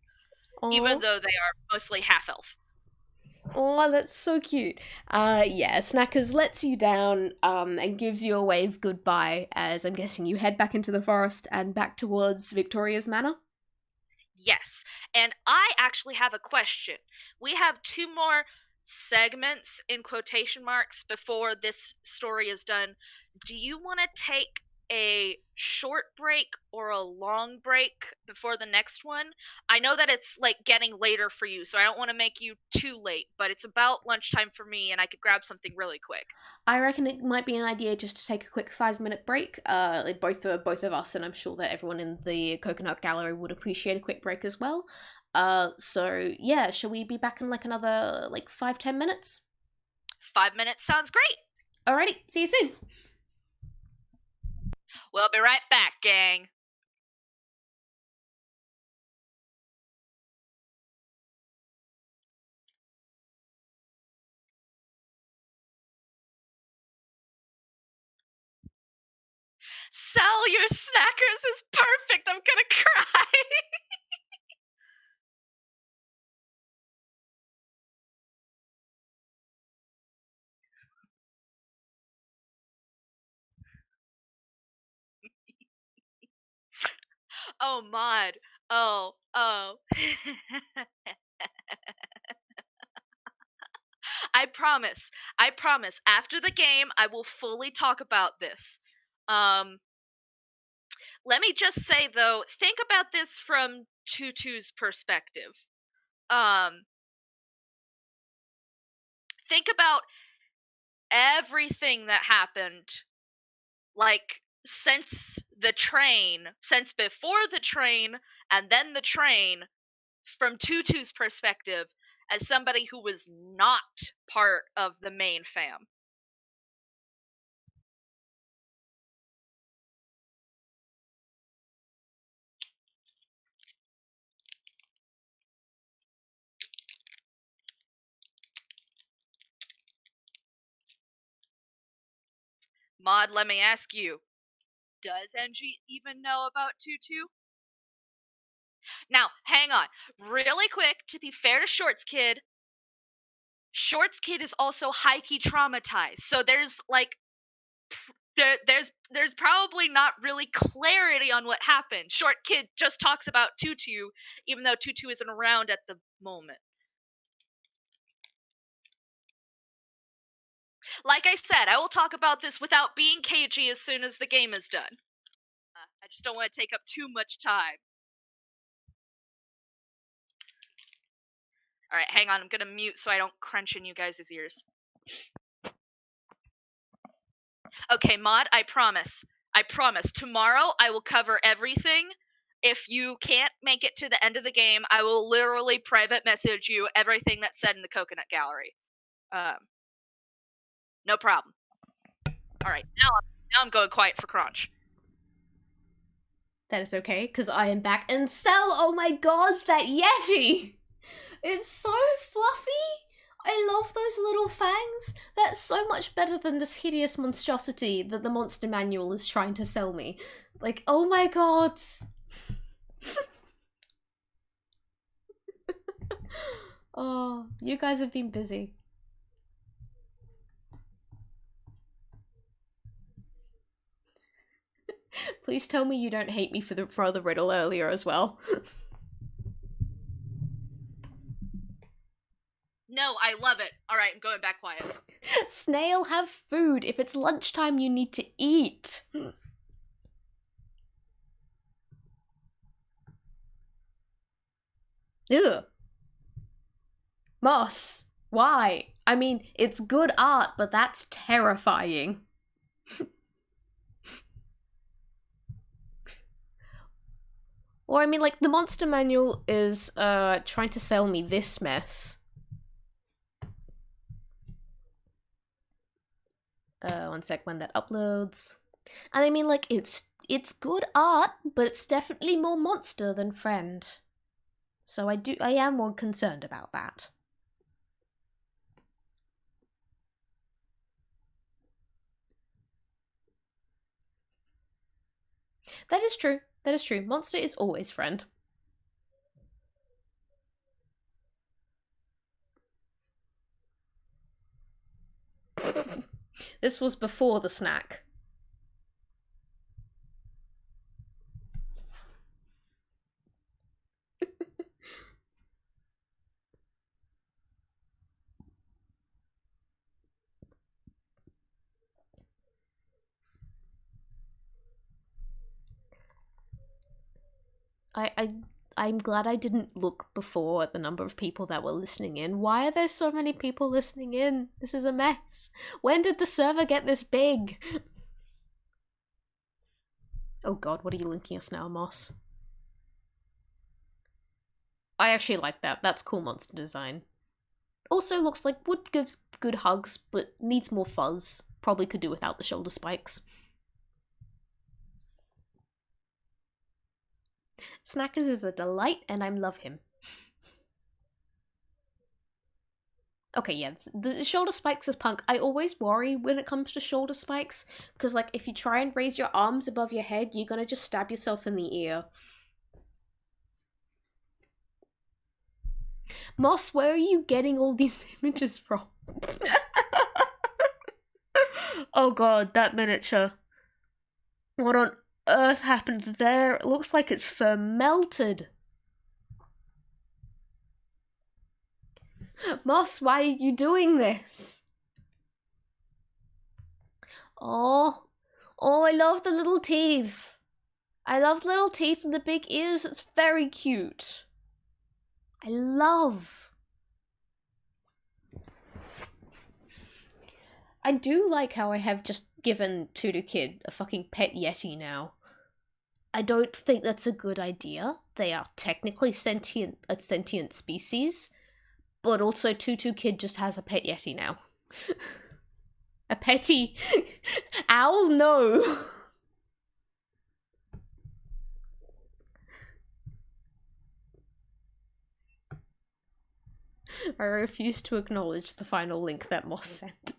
S2: even though they are mostly half elf.
S1: Oh, that's so cute. Yeah, Snackers lets you down, and gives you a wave goodbye as I'm guessing you head back into the forest and back towards Victoria's manor.
S2: Yes, and I actually have a question. We have two more segments in quotation marks before this story is done. Do you want to take a short break or a long break before the next one? I know that it's like getting later for you, so I don't want to make you too late, but it's about lunchtime for me and I could grab something really quick.
S1: I reckon it might be an idea just to take a quick 5 minute break. Like both of us, and I'm sure that everyone in the Coconut Gallery would appreciate a quick break as well. So yeah, shall we be back in like another like 5-10 minutes?
S2: 5 minutes sounds great.
S1: Alrighty, see you soon.
S2: We'll be right back, gang. Sell your snackers is perfect. I'm gonna cry. Oh, Maud. Oh. I promise. I promise. After the game, I will fully talk about this. Um, Let me just say though, think about this from Tutu's perspective. Um, think about everything that happened, like since before the train, and then the train, from Tutu's perspective, as somebody who was not part of the main fam. Maud, let me ask you, does Engie even know about Tutu? Now, hang on. Really quick, to be fair to Shorts Kid is also high-key traumatized. So there's like there's probably not really clarity on what happened. Short Kid just talks about Tutu, even though Tutu isn't around at the moment. Like I said, I will talk about this without being cagey as soon as the game is done. I just don't want to take up too much time. Alright, hang on, I'm gonna mute so I don't crunch in you guys' ears. Okay, Maud, I promise. Tomorrow I will cover everything. If you can't make it to the end of the game, I will literally private message you everything that's said in the Coconut Gallery. No problem. Alright, now I'm going quiet for crunch.
S1: That is okay, because I am back. And Cell, oh my god, that Yeti! It's so fluffy! I love those little fangs. That's so much better than this hideous monstrosity that the monster manual is trying to sell me. Like, oh my god! Oh, you guys have been busy. Please tell me you don't hate me for the riddle earlier as well.
S2: No, I love it. Alright, I'm going back quiet.
S1: Snail, have food. If it's lunchtime, you need to eat. Ugh. Moss, why? I mean, it's good art, but that's terrifying. Or, I mean, like, the monster manual is, trying to sell me this mess. One sec, when that uploads. And I mean, like, it's good art, but it's definitely more monster than friend. So I am more concerned about that. That is true. That is true. Monster is always friend. This was before the snack. I'm glad I didn't look before at the number of people that were listening in. Why are there so many people listening in? This is a mess. When did the server get this big? Oh god, what are you linking us now, Moss? I actually like that. That's cool monster design. Also looks like wood gives good hugs, but needs more fuzz. Probably could do without the shoulder spikes. Snackers is a delight, and I love him. Okay, yeah, the shoulder spikes is punk. I always worry when it comes to shoulder spikes, because, like, if you try and raise your arms above your head, you're gonna just stab yourself in the ear. Moss, where are you getting all these images from? Oh god, that miniature. What on earth happened there? It looks like its fur melted. Moss, why are you doing this? Oh, I love the little teeth. I love the little teeth and the big ears. It's very cute. I do like how I have just given Tutu Kid a fucking pet yeti now. I don't think that's a good idea. They are technically a sentient species, but also Tutu Kid just has a pet yeti now. A petty owl? No. I refuse to acknowledge the final link that Moss sent.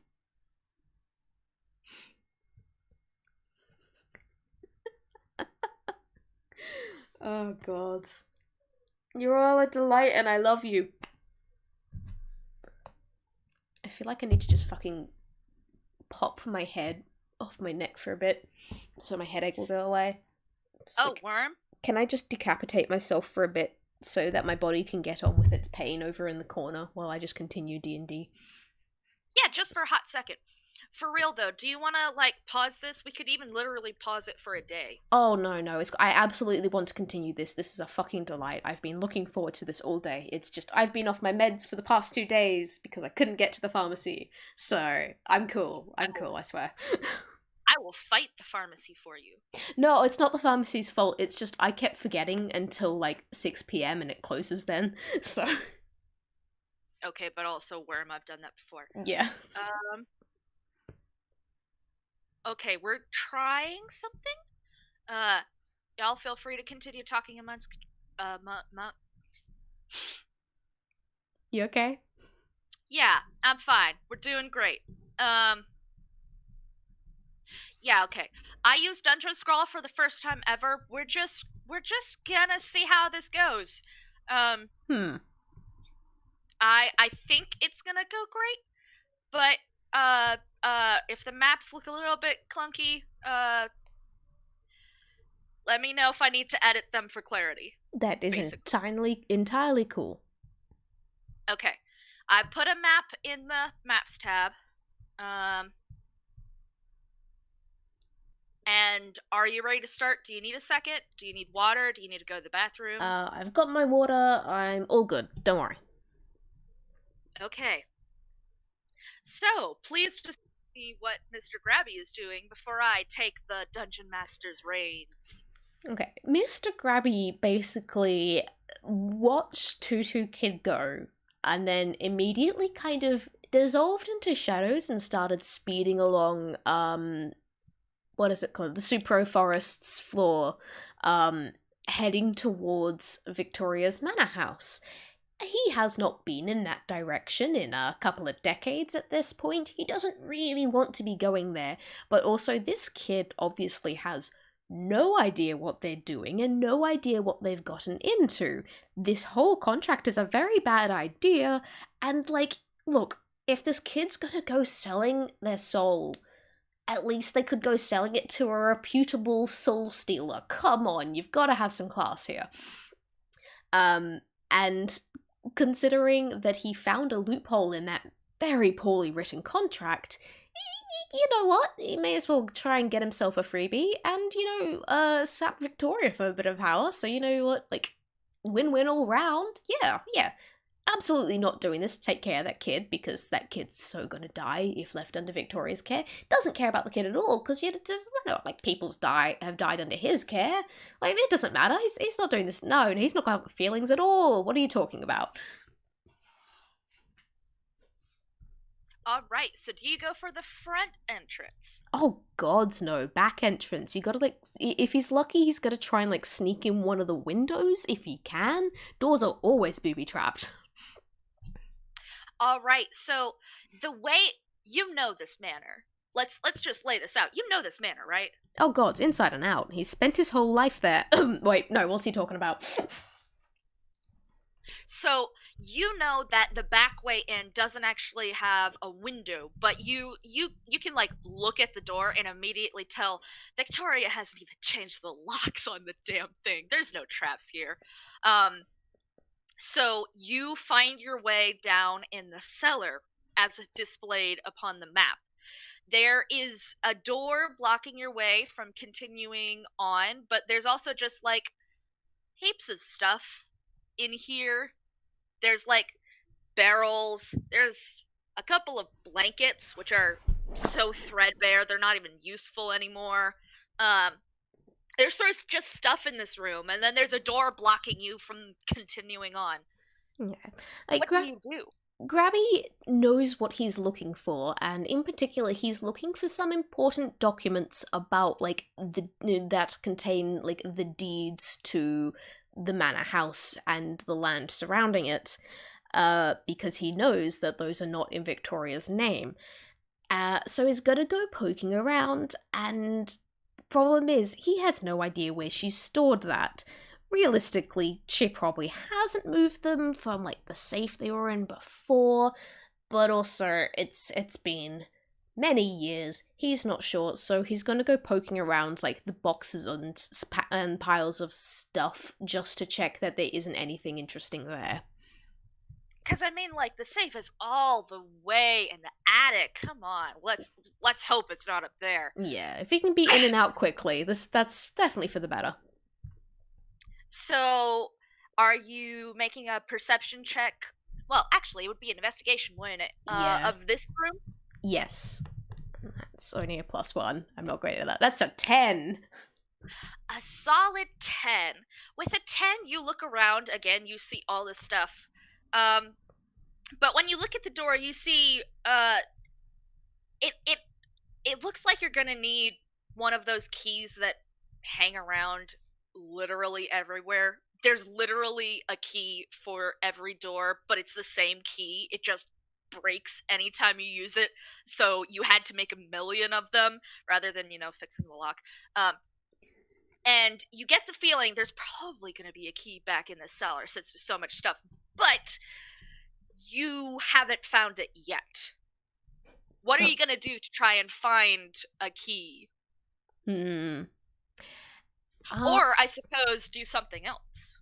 S1: Oh god. You're all a delight and I love you. I feel like I need to just fucking pop my head off my neck for a bit so my headache will go away.
S2: Worm?
S1: Can I just decapitate myself for a bit so that my body can get on with its pain over in the corner while I just continue D&D?
S2: Yeah, just for a hot second. For real though, do you want to pause this? We could even literally pause it for a day.
S1: Oh no, I absolutely want to continue this. This is a fucking delight. I've been looking forward to this all day. It's just I've been off my meds for the past 2 days because I couldn't get to the pharmacy. So I'm cool. I swear.
S2: I will fight the pharmacy for you.
S1: No, it's not the pharmacy's fault. It's just I kept forgetting until 6 p.m. and it closes then. So.
S2: Okay, but also Worm, I've done that before.
S1: Yeah.
S2: Okay, we're trying something. Y'all feel free to continue talking amongst.
S1: You okay?
S2: Yeah, I'm fine. We're doing great. Yeah, okay. I used Dungeon Scroll for the first time ever. We're just gonna see how this goes. I think it's gonna go great, but if the maps look a little bit clunky, let me know if I need to edit them for clarity.
S1: That is entirely cool.
S2: Okay. I put a map in the Maps tab. And are you ready to start? Do you need a second? Do you need water? Do you need to go to the bathroom?
S1: I've got my water. I'm all good. Don't worry.
S2: Okay. So, please just see what Mr. Grabby is doing before I take the Dungeon Master's reins.
S1: Okay. Mr. Grabby basically watched Tutu Kid go and then immediately kind of dissolved into shadows and started speeding along, what is it called? The Supro Forest's floor, heading towards Victoria's manor house. He has not been in that direction in a couple of decades at this point. He doesn't really want to be going there, but also this kid obviously has no idea what they're doing and no idea what they've gotten into. This whole contract is a very bad idea, and look, if this kid's gonna go selling their soul, at least they could go selling it to a reputable soul stealer. Come on, you've got to have some class here. And considering that he found a loophole in that very poorly written contract, you know what? He may as well try and get himself a freebie and, sap Victoria for a bit of power. So you know what? Win-win all round. Yeah. Absolutely not doing this to take care of that kid because that kid's so gonna die if left under Victoria's care. Doesn't care about the kid at all because people's have died under his care. It doesn't matter. He's not doing this. No, he's not got feelings at all. What are you talking about?
S2: All right, so do you go for the front entrance?
S1: Oh gods no, back entrance. You gotta if he's lucky, he's gonna try and sneak in one of the windows if he can. Doors are always booby trapped.
S2: All right, so the way you know this manor. Let's just lay this out. You know this manor, right?
S1: Oh god, it's inside and out. He's spent his whole life there. Wait, no, what's he talking about?
S2: So you know that the back way in doesn't actually have a window, but you can look at the door and immediately tell Victoria hasn't even changed the locks on the damn thing. There's no traps here. So you find your way down in the cellar as displayed upon the map. There is a door blocking your way from continuing on, but there's also just heaps of stuff in here. There's barrels. There's a couple of blankets, which are so threadbare, they're not even useful anymore. Um, there's sort of just stuff in this room, and then there's a door blocking you from continuing on.
S1: Yeah. Like,
S2: What do you do?
S1: Grabby knows what he's looking for, and in particular, he's looking for some important documents about, like, that contain, like, the deeds to the manor house and the land surrounding it, because he knows that those are not in Victoria's name. So he's gonna go poking around, and problem is, he has no idea where she's stored that. Realistically, she probably hasn't moved them from like the safe they were in before, but also it's been many years. He's not sure, so he's gonna go poking around like the boxes and piles of stuff just to check that there isn't anything interesting there.
S2: Because I mean, like, the safe is all the way in the attic. Come on, let's hope it's not up there.
S1: Yeah, if he can be in and out quickly, that's definitely for the better.
S2: So, are you making a perception check? Well, actually, it would be an investigation, wouldn't it?
S1: Yeah.
S2: Of this room?
S1: Yes. That's only a +1. I'm not great at that. That's a 10.
S2: A solid 10. With a 10, you look around, again, you see all this stuff. But when you look at the door, you see, it looks like you're gonna need one of those keys that hang around literally everywhere. There's literally a key for every door, but it's the same key. It just breaks anytime you use it. So you had to make a million of them rather than, fixing the lock. And you get the feeling there's probably going to be a key back in the cellar since there's so much stuff. But you haven't found it yet. What are you going to do to try and find a key?
S1: Or,
S2: I suppose, do something else.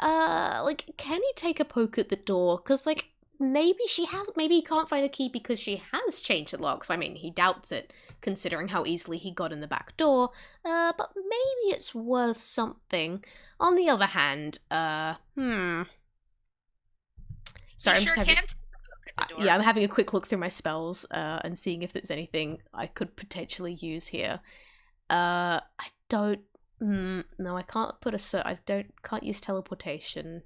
S1: like, can he take a poke at the door? Because, like, maybe he can't find a key because she has changed the locks. I mean, he doubts it, considering how easily he got in the back door. But maybe it's worth something. On the other hand, Sorry, I'm
S2: sure
S1: just having...
S2: can take a look at the door.
S1: Yeah, I'm having a quick look through my spells, and seeing if there's anything I could potentially use here. I don't... no, I can't put a... can't use teleportation.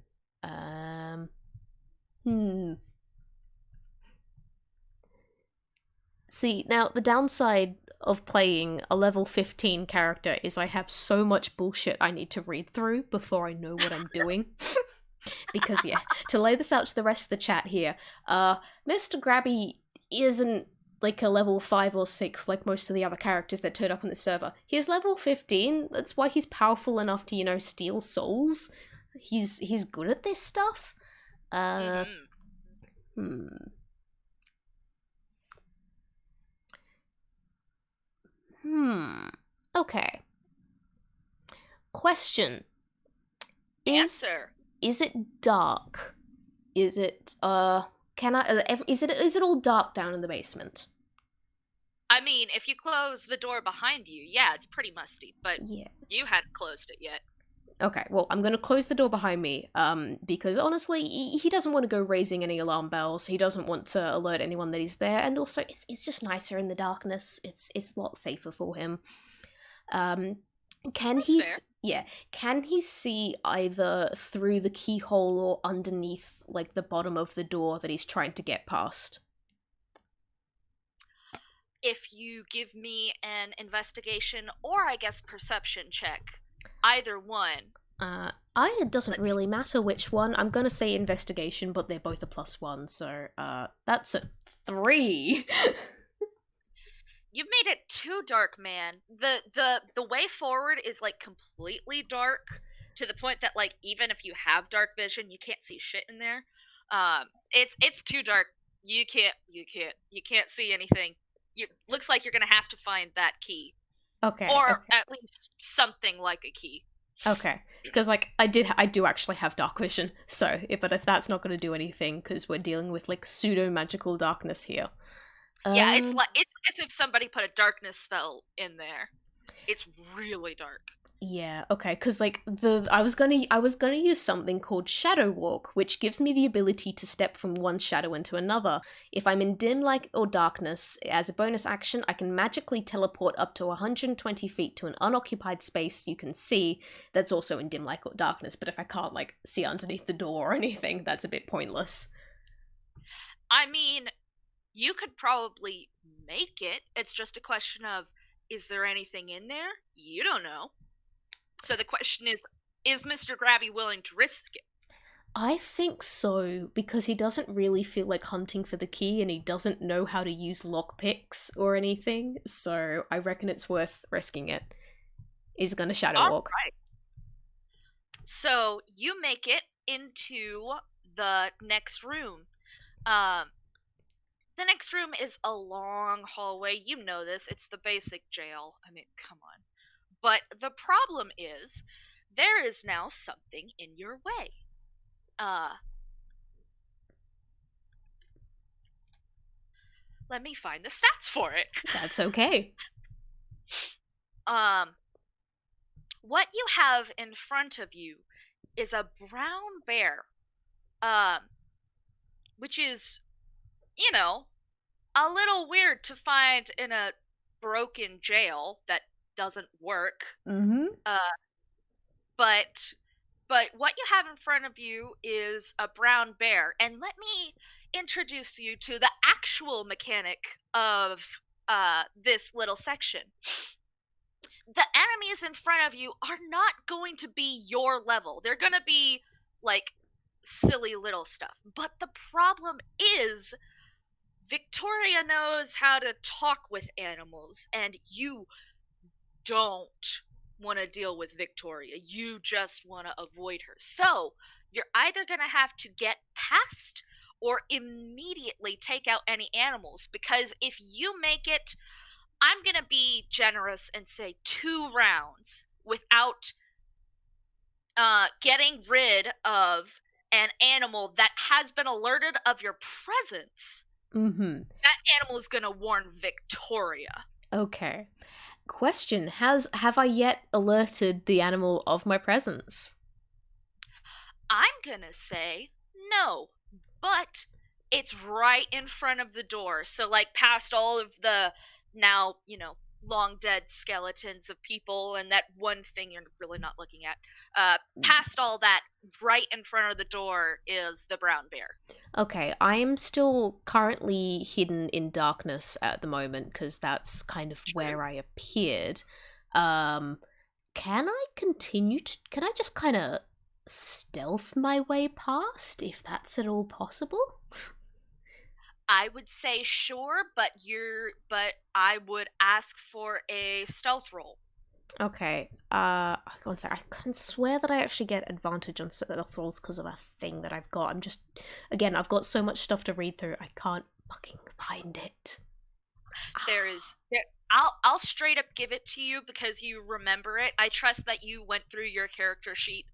S1: See, now, the downside of playing a level 15 character is I have so much bullshit I need to read through before I know what I'm doing. Because, yeah, to lay this out to the rest of the chat here, Mr. Grabby isn't like a level 5 or 6 like most of the other characters that turn up on the server. He's level 15, that's why he's powerful enough to, steal souls. He's good at this stuff. Okay. Question.
S2: Answer.
S1: Is it dark? Is it, is it all dark down in the basement?
S2: I mean, if you close the door behind you, yeah, it's pretty musty, but
S1: yeah.
S2: You hadn't closed it yet.
S1: Okay, well, I'm gonna close the door behind me, because honestly, he doesn't want to go raising any alarm bells, he doesn't want to alert anyone that he's there, and also, it's just nicer in the darkness, it's a lot safer for him. Can he see either through the keyhole or underneath, like, the bottom of the door that he's trying to get past?
S2: If you give me an investigation or, I guess, perception check, either one.
S1: It doesn't really matter which one. I'm gonna say investigation, but they're both a +1, so, that's a 3.
S2: You've made it too dark, man. The way forward is, like, completely dark, to the point that, like, even if you have dark vision, you can't see shit in there. It's too dark. You can't see anything. Looks like you're gonna have to find that key.
S1: Okay.
S2: Or at least something like a key.
S1: Okay, because, like, I do actually have dark vision, so, but if that's not going to do anything, because we're dealing with, like, pseudo-magical darkness here.
S2: Yeah, it's as if somebody put a darkness spell in there. It's really dark.
S1: Yeah, okay, because like I was gonna use something called Shadow Walk, which gives me the ability to step from one shadow into another. If I'm in dim light or darkness, as a bonus action, I can magically teleport up to 120 feet to an unoccupied space you can see that's also in dim light or darkness. But if I can't like see underneath the door or anything, that's a bit pointless.
S2: I mean, you could probably make it. It's just a question of, is there anything in there? You don't know. So the question is Mr. Grabby willing to risk it?
S1: I think so, because he doesn't really feel like hunting for the key and he doesn't know how to use lockpicks or anything, so I reckon it's worth risking it. He's gonna shadow
S2: All
S1: walk.
S2: right. So you make it into the next room. Um, the next room is a long hallway. You know this. It's the basic jail. I mean, come on. But the problem is, there is now something in your way. Uh, Let me find the stats for it.
S1: That's okay.
S2: um, what you have in front of you is a brown bear, um, which is, you know, a little weird to find in a broken jail that doesn't work.
S1: Mm-hmm.
S2: Uh, but what you have in front of you is a brown bear, and let me introduce you to the actual mechanic of this little section. The enemies in front of you are not going to be your level. They're going to be like silly little stuff. But the problem is, Victoria knows how to talk with animals, and you don't want to deal with Victoria. You just want to avoid her. So, you're either going to have to get past or immediately take out any animals, because if you make it, I'm going to be generous and say 2 rounds without getting rid of an animal that has been alerted of your presence.
S1: Mm-hmm.
S2: That animal is going to warn Victoria.
S1: Okay. Question: have I yet alerted the animal of my presence?
S2: I'm gonna say no, but it's right in front of the door. So, like, past all of the now, long dead skeletons of people and that one thing you're really not looking at. Past all that, right in front of the door is the brown bear.
S1: Okay, I am still currently hidden in darkness at the moment because that's kind of
S2: True.
S1: where I appeared. Um, can I continue to? Can I just kind of stealth my way past, if that's at all possible?
S2: I would say sure, but I would ask for a stealth roll.
S1: Okay. One sec. I can swear that I actually get advantage on stealth rolls because of a thing that I've got. Again, I've got so much stuff to read through. I can't fucking find it.
S2: There is there I'll straight up give it to you because you remember it. I trust that you went through your character sheet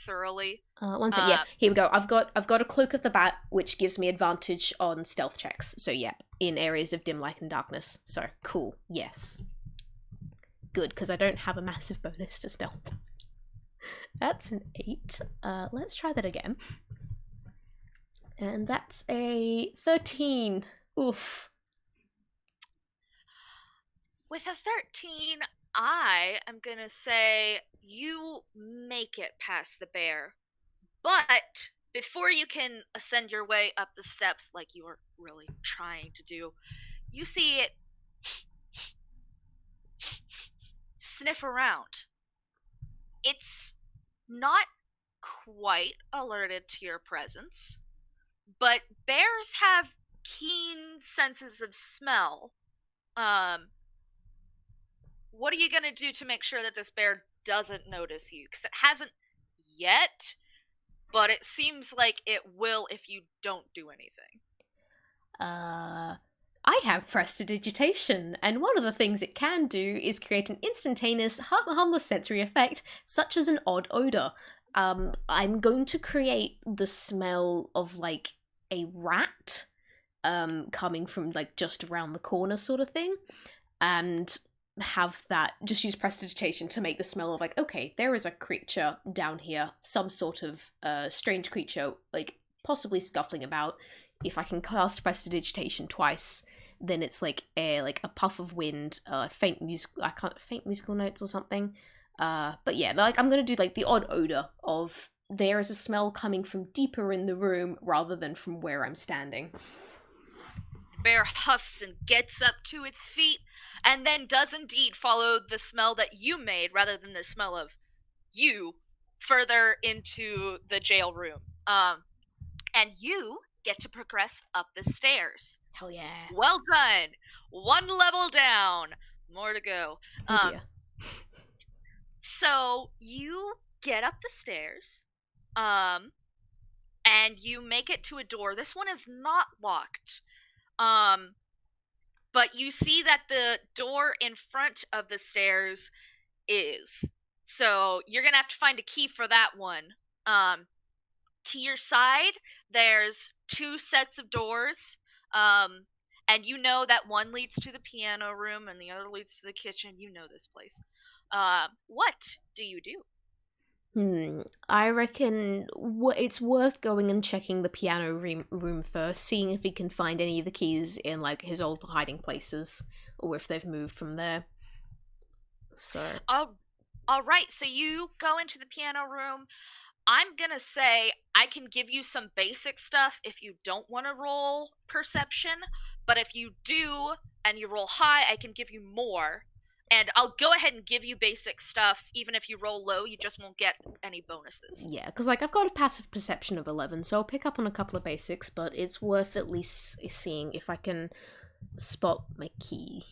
S2: thoroughly.
S1: One sec. Yeah, here we go. I've got a cloak of the bat, which gives me advantage on stealth checks. So yeah, in areas of dim light and darkness. So cool. Yes. Good, because I don't have a massive bonus to stealth. That's an 8. Let's try that again. And that's a 13. Oof.
S2: With a 13, I am going to say you make it past the bear. But before you can ascend your way up the steps like you are really trying to do, you see it sniff around. It's not quite alerted to your presence, but bears have keen senses of smell. What are you going to do to make sure that this bear doesn't notice you? Because it hasn't yet, but it seems like it will if you don't do anything.
S1: I have prestidigitation, and one of the things it can do is create an instantaneous, harmless sensory effect, such as an odd odor. I'm going to create the smell of, like, a rat, coming from, like, just around the corner sort of thing, and have that, just use prestidigitation to make the smell of like, okay, there is a creature down here, some sort of strange creature, like possibly scuffling about. If I can cast prestidigitation twice, then it's like a puff of wind, faint musical notes or something. But yeah, like I'm gonna do like the odd odor of there is a smell coming from deeper in the room rather than from where I'm standing.
S2: The bear huffs and gets up to its feet, and then does indeed follow the smell that you made rather than the smell of you further into the jail room. And you get to progress up the stairs.
S1: Hell yeah.
S2: Well done. One level down. More to go.
S1: Oh dear.
S2: So you get up the stairs, and you make it to a door. This one is not locked. But you see that the door in front of the stairs is. So you're gonna have to find a key for that one. To your side, there's 2 sets of doors. And you know that one leads to the piano room and the other leads to the kitchen. You know this place. What do you do?
S1: I reckon it's worth going and checking the piano room first, seeing if he can find any of the keys in like his old hiding places, or if they've moved from there. So.
S2: All right. So you go into the piano room. I'm gonna say I can give you some basic stuff if you don't want to roll perception, but if you do and you roll high, I can give you more. And I'll go ahead and give you basic stuff, even if you roll low, you just won't get any bonuses.
S1: Yeah, because like I've got a passive perception of 11, so I'll pick up on a couple of basics, but it's worth at least seeing if I can spot my key.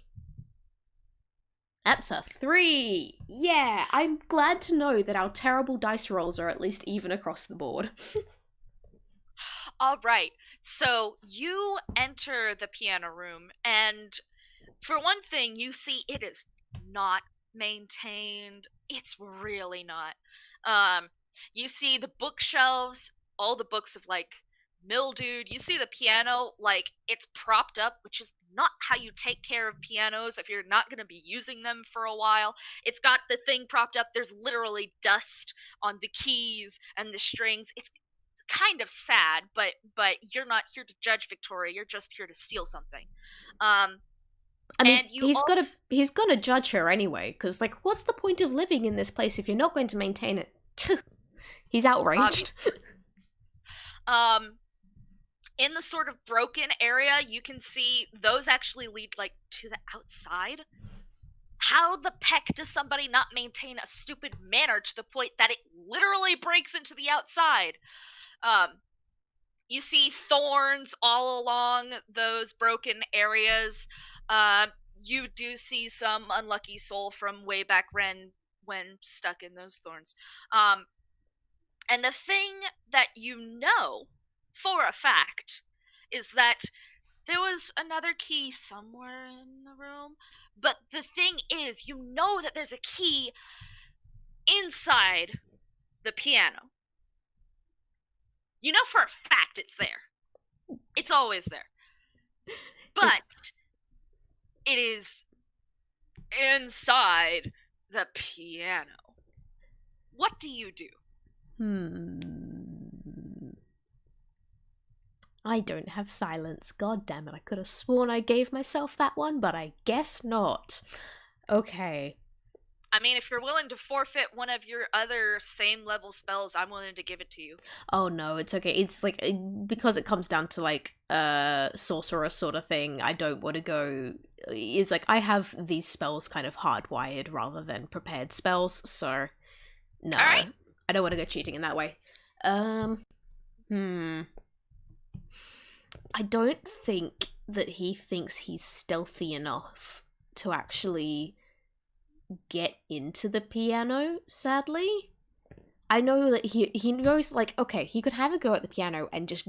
S1: That's a 3! Yeah, I'm glad to know that our terrible dice rolls are at least even across the board.
S2: All right, so you enter the piano room, and for one thing, you see it is not maintained. It's really not. You see the bookshelves, all the books of like mildewed. You see the piano, like it's propped up, which is not how you take care of pianos if you're not going to be using them for a while. It's got the thing propped up. There's literally dust on the keys and the strings. It's kind of sad, but you're not here to judge Victoria. You're just here to steal something.
S1: I mean,
S2: and you
S1: he's gonna judge her anyway, because like, what's the point of living in this place if you're not going to maintain it? He's outraged.
S2: In the sort of broken area, you can see those actually lead like to the outside. How the peck does somebody not maintain a stupid manner to the point that it literally breaks into the outside? You see thorns all along those broken areas. You do see some unlucky soul from way back when stuck in those thorns. And the thing that you know for a fact is that there was another key somewhere in the room, but the thing is, you know that there's a key inside the piano. You know for a fact it's there. It's always there. But it is inside the piano. What do you do?
S1: I don't have silence. God damn it. I could have sworn I gave myself that one, but I guess not. Okay.
S2: I mean, if you're willing to forfeit one of your other same level spells, I'm willing to give it to you.
S1: Oh no, it's okay. It's like, because it comes down to like sorcerer sort of thing, I don't want to go. It's like I have these spells kind of hardwired rather than prepared spells, so no.
S2: All right.
S1: I don't want to go cheating in that way. I don't think that he thinks he's stealthy enough to actually get into the piano, sadly. I know that he knows, like, okay, he could have a go at the piano and just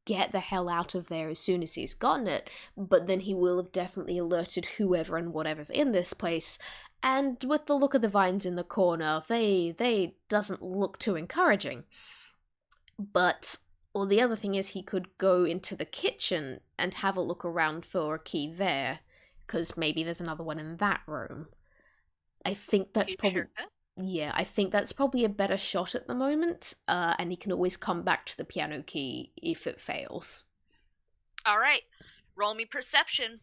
S1: get the hell out of there as soon as he's gotten it, but then he will have definitely alerted whoever and whatever's in this place, and with the look of the vines in the corner, they doesn't look too encouraging. But, or the other thing is he could go into the kitchen and have a look around for a key there, because maybe there's another one in that room. I think that's
S2: You sure
S1: probably
S2: could.
S1: yeah, I think that's probably a better shot at the moment. And he can always come back to the piano key if it fails.
S2: All right, roll me perception.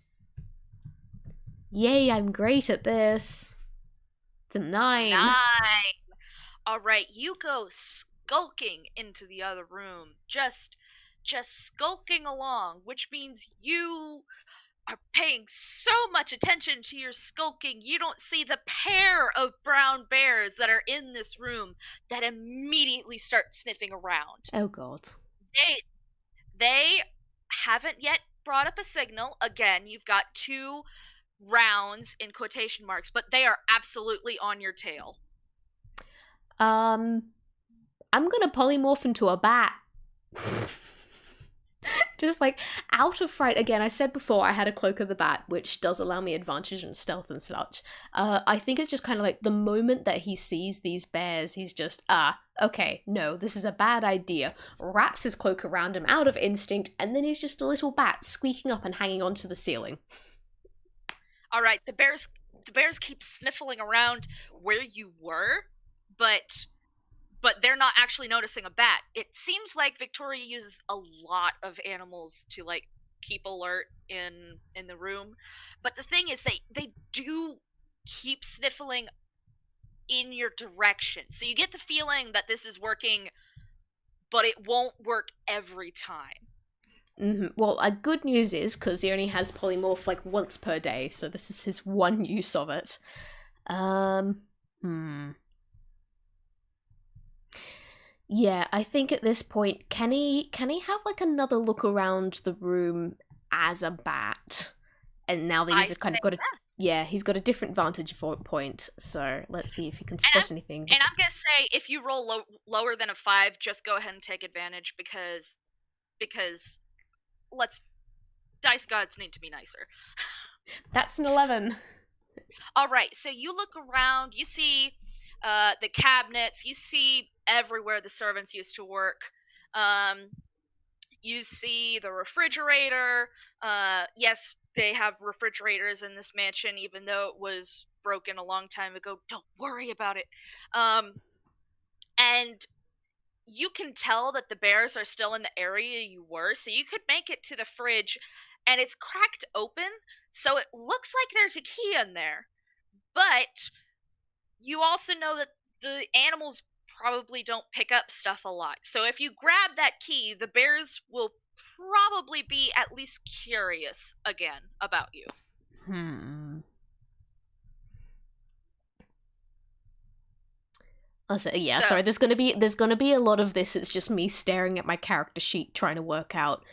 S1: Yay, I'm great at this. It's a 9.
S2: 9. All right, you go skulking into the other room, just skulking along, which means you are paying so much attention to your skulking, you don't see the pair of brown bears that are in this room that immediately start sniffing around.
S1: Oh god.
S2: They they haven't yet brought up a signal. Again, you've got 2 rounds in quotation marks, but they are absolutely on your tail.
S1: I'm gonna polymorph into a bat. Just like out of fright. Again, I said before I had a cloak of the bat, which does allow me advantage in stealth and such. I think it's just kind of like the moment that he sees these bears, he's just, okay, no, this is a bad idea. Wraps his cloak around him out of instinct, and then he's just a little bat squeaking up and hanging onto the ceiling.
S2: All right, the bears keep sniffling around where you were, but they're not actually noticing a bat. It seems like Victoria uses a lot of animals to like keep alert in the room. But the thing is they do keep sniffling in your direction. So you get the feeling that this is working, but it won't work every time.
S1: Well, good news is, because he only has polymorph like once per day, so this is his one use of it. Yeah, I think at this point, can he have like another look around the room as a bat? And now that
S2: I
S1: he's kind
S2: say
S1: of got a
S2: yes.
S1: yeah, he's got a different vantage point. So let's see if he can
S2: And
S1: spot anything.
S2: I'm gonna say if you roll lower than a 5, just go ahead and take advantage because let's dice gods need to be nicer.
S1: That's an 11.
S2: All right, so you look around, you see the cabinets, you see everywhere the servants used to work. You see the refrigerator. Yes, they have refrigerators in this mansion, even though it was broken a long time ago. Don't worry about it. And you can tell that the bears are still in the area you were, so you could make it to the fridge, and it's cracked open, so it looks like there's a key in there. But you also know that the animals probably don't pick up stuff a lot. So if you grab that key, the bears will probably be at least curious again about you.
S1: Yeah,
S2: So,
S1: sorry. There's gonna be a lot of this. It's just me staring at my character sheet, trying to work out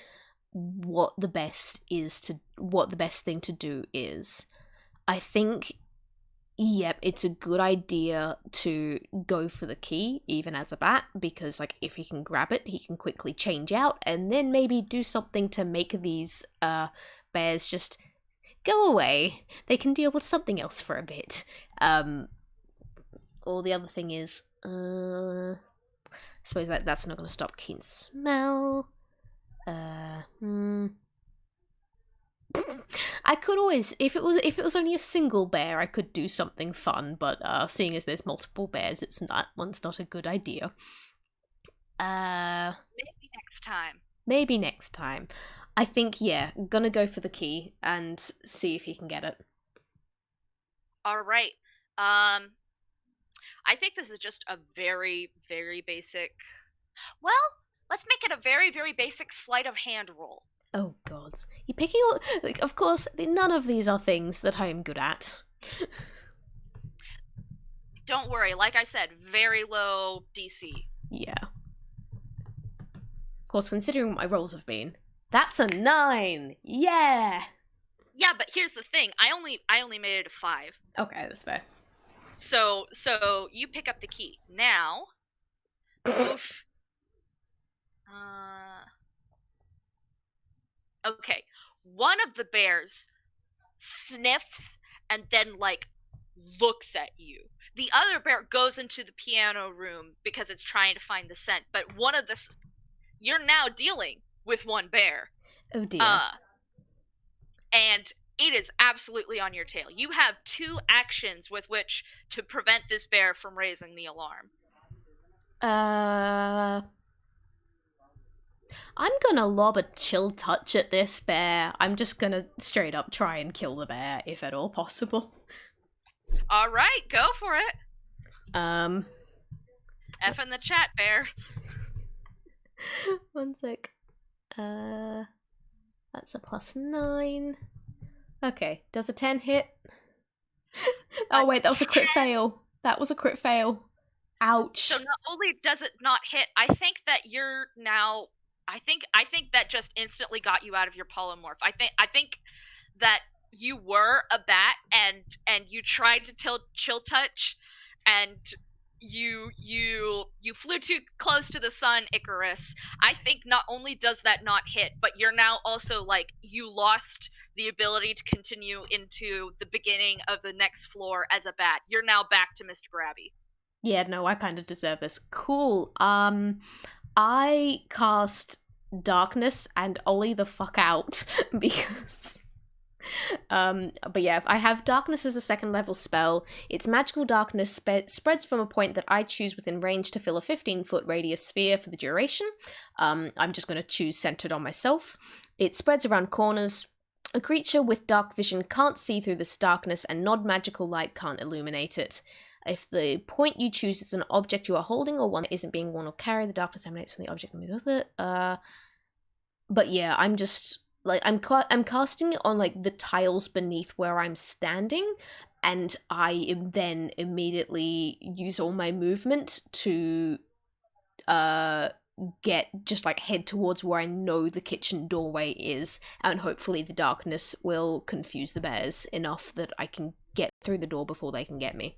S1: what the best thing to do is. I think, yep, it's a good idea to go for the key, even as a bat, because like if he can grab it, he can quickly change out, and then maybe do something to make these bears just go away. They can deal with something else for a bit. Or the other thing is, I suppose that's not going to stop keen smell. I could always, if it was only a single bear, I could do something fun. But seeing as there's multiple bears, one's not a good idea.
S2: maybe next time.
S1: Maybe next time. I think gonna go for the key and see if he can get it.
S2: All right. I think this is just a very, very basic. Well, let's make it a very, very basic sleight of hand roll.
S1: Oh gods, you're picking all. Like, of course, none of these are things that I am good at.
S2: Don't worry, like I said, very low DC.
S1: Yeah. Of course, considering what my rolls have been, that's a 9. Yeah.
S2: Yeah, but here's the thing. I only made it a 5.
S1: Okay, that's fair.
S2: So you pick up the key. Now, oof. Okay. One of the bears sniffs and then like looks at you. The other bear goes into the piano room because it's trying to find the scent, but you're now dealing with one bear.
S1: Oh dear.
S2: And It is absolutely on your tail. You have 2 actions with which to prevent this bear from raising the alarm.
S1: Uh, I'm gonna lob a chill touch at this bear. I'm just gonna straight up try and kill the bear, if at all possible.
S2: All right, go for it.
S1: Um,
S2: F in the chat, bear.
S1: one sec. That's a +9. Okay, does a 10 hit? Oh wait, that was a crit fail. That was a crit fail. Ouch.
S2: So not only does it not hit, I think that you're now. I think that just instantly got you out of your polymorph. I think that you were a bat and you tried to chill touch, and you flew too close to the sun, Icarus. I think not only does that not hit, but you're now also like you lost the ability to continue into the beginning of the next floor as a bat. You're now back to Mr. Grabby.
S1: Yeah, no, I kind of deserve this. Cool. I cast darkness and ollie the fuck out because but yeah, I have darkness as a 2nd level spell. Its magical darkness spreads from a point that I choose within range to fill a 15-foot radius sphere for the duration. I'm just going to choose centered on myself. It spreads around corners. A creature with dark vision can't see through this darkness, and non-magical light can't illuminate it. If the point you choose is an object you are holding or one that isn't being worn or carried, the darkness emanates from the object and moves with it. But yeah, I'm just like I'm casting it on like the tiles beneath where I'm standing, and I then immediately use all my movement to get just like head towards where I know the kitchen doorway is, and hopefully the darkness will confuse the bears enough that I can get through the door before they can get me.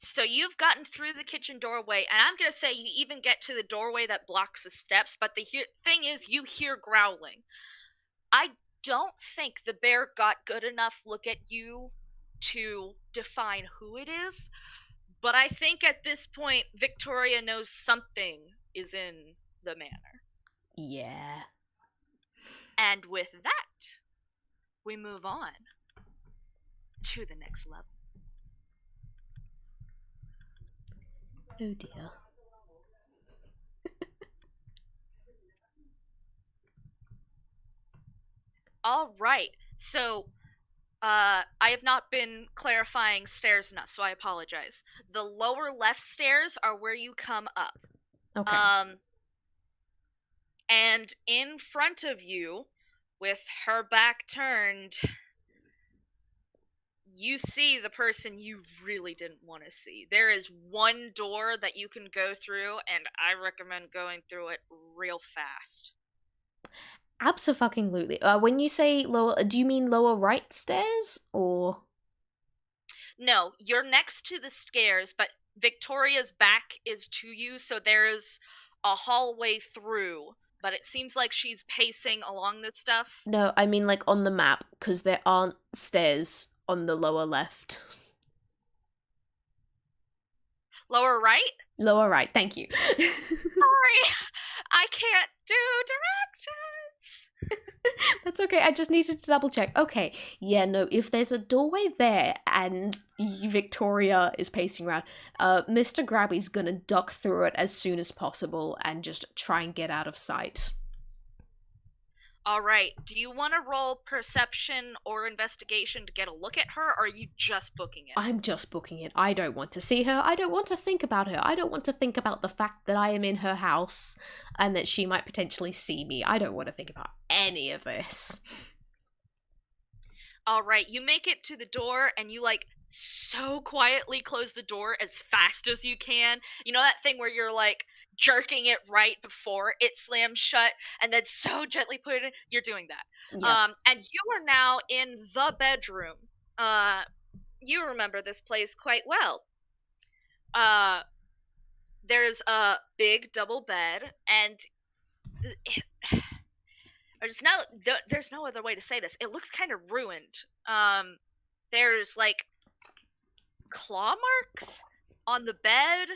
S2: So you've gotten through the kitchen doorway, and I'm going to say you even get to the doorway that blocks the steps, but the thing is, you hear growling. I don't think the bear got good enough look at you to define who it is, but I think at this point, Victoria knows something is in the manor.
S1: Yeah.
S2: And with that, we move on to the next level.
S1: Oh dear.
S2: All right. So, I have not been clarifying stairs enough, so I apologize. The lower left stairs are where you come up.
S1: Okay.
S2: And in front of you, with her back turned, you see the person you really didn't want to see. There is one door that you can go through, and I recommend going through it real fast.
S1: Absolutely. When you say lower, do you mean lower right stairs or?
S2: No, you're next to the stairs, but Victoria's back is to you, so there's a hallway through, but it seems like she's pacing along this stuff.
S1: No, I mean like on the map, because there aren't stairs on the lower left.
S2: Lower right?
S1: Lower right, thank you.
S2: Sorry, I can't do directions.
S1: That's okay, I just needed to double check. Okay, yeah, no, if there's a doorway there and Victoria is pacing around, Mr. Grabby's gonna duck through it as soon as possible and just try and get out of sight.
S2: Alright, do you want to roll perception or investigation to get a look at her, or are you just booking it?
S1: I'm just booking it. I don't want to see her. I don't want to think about her. I don't want to think about the fact that I am in her house and that she might potentially see me. I don't want to think about any of this.
S2: Alright, you make it to the door and you like so quietly close the door as fast as you can. You know that thing where you're like jerking it right before it slams shut and then so gently put it in? You're doing that.
S1: Yep.
S2: And you are now in the bedroom. You remember this place quite well. There's a big double bed, and there's no other way to say this. It looks kind of ruined. There's like claw marks on the bed.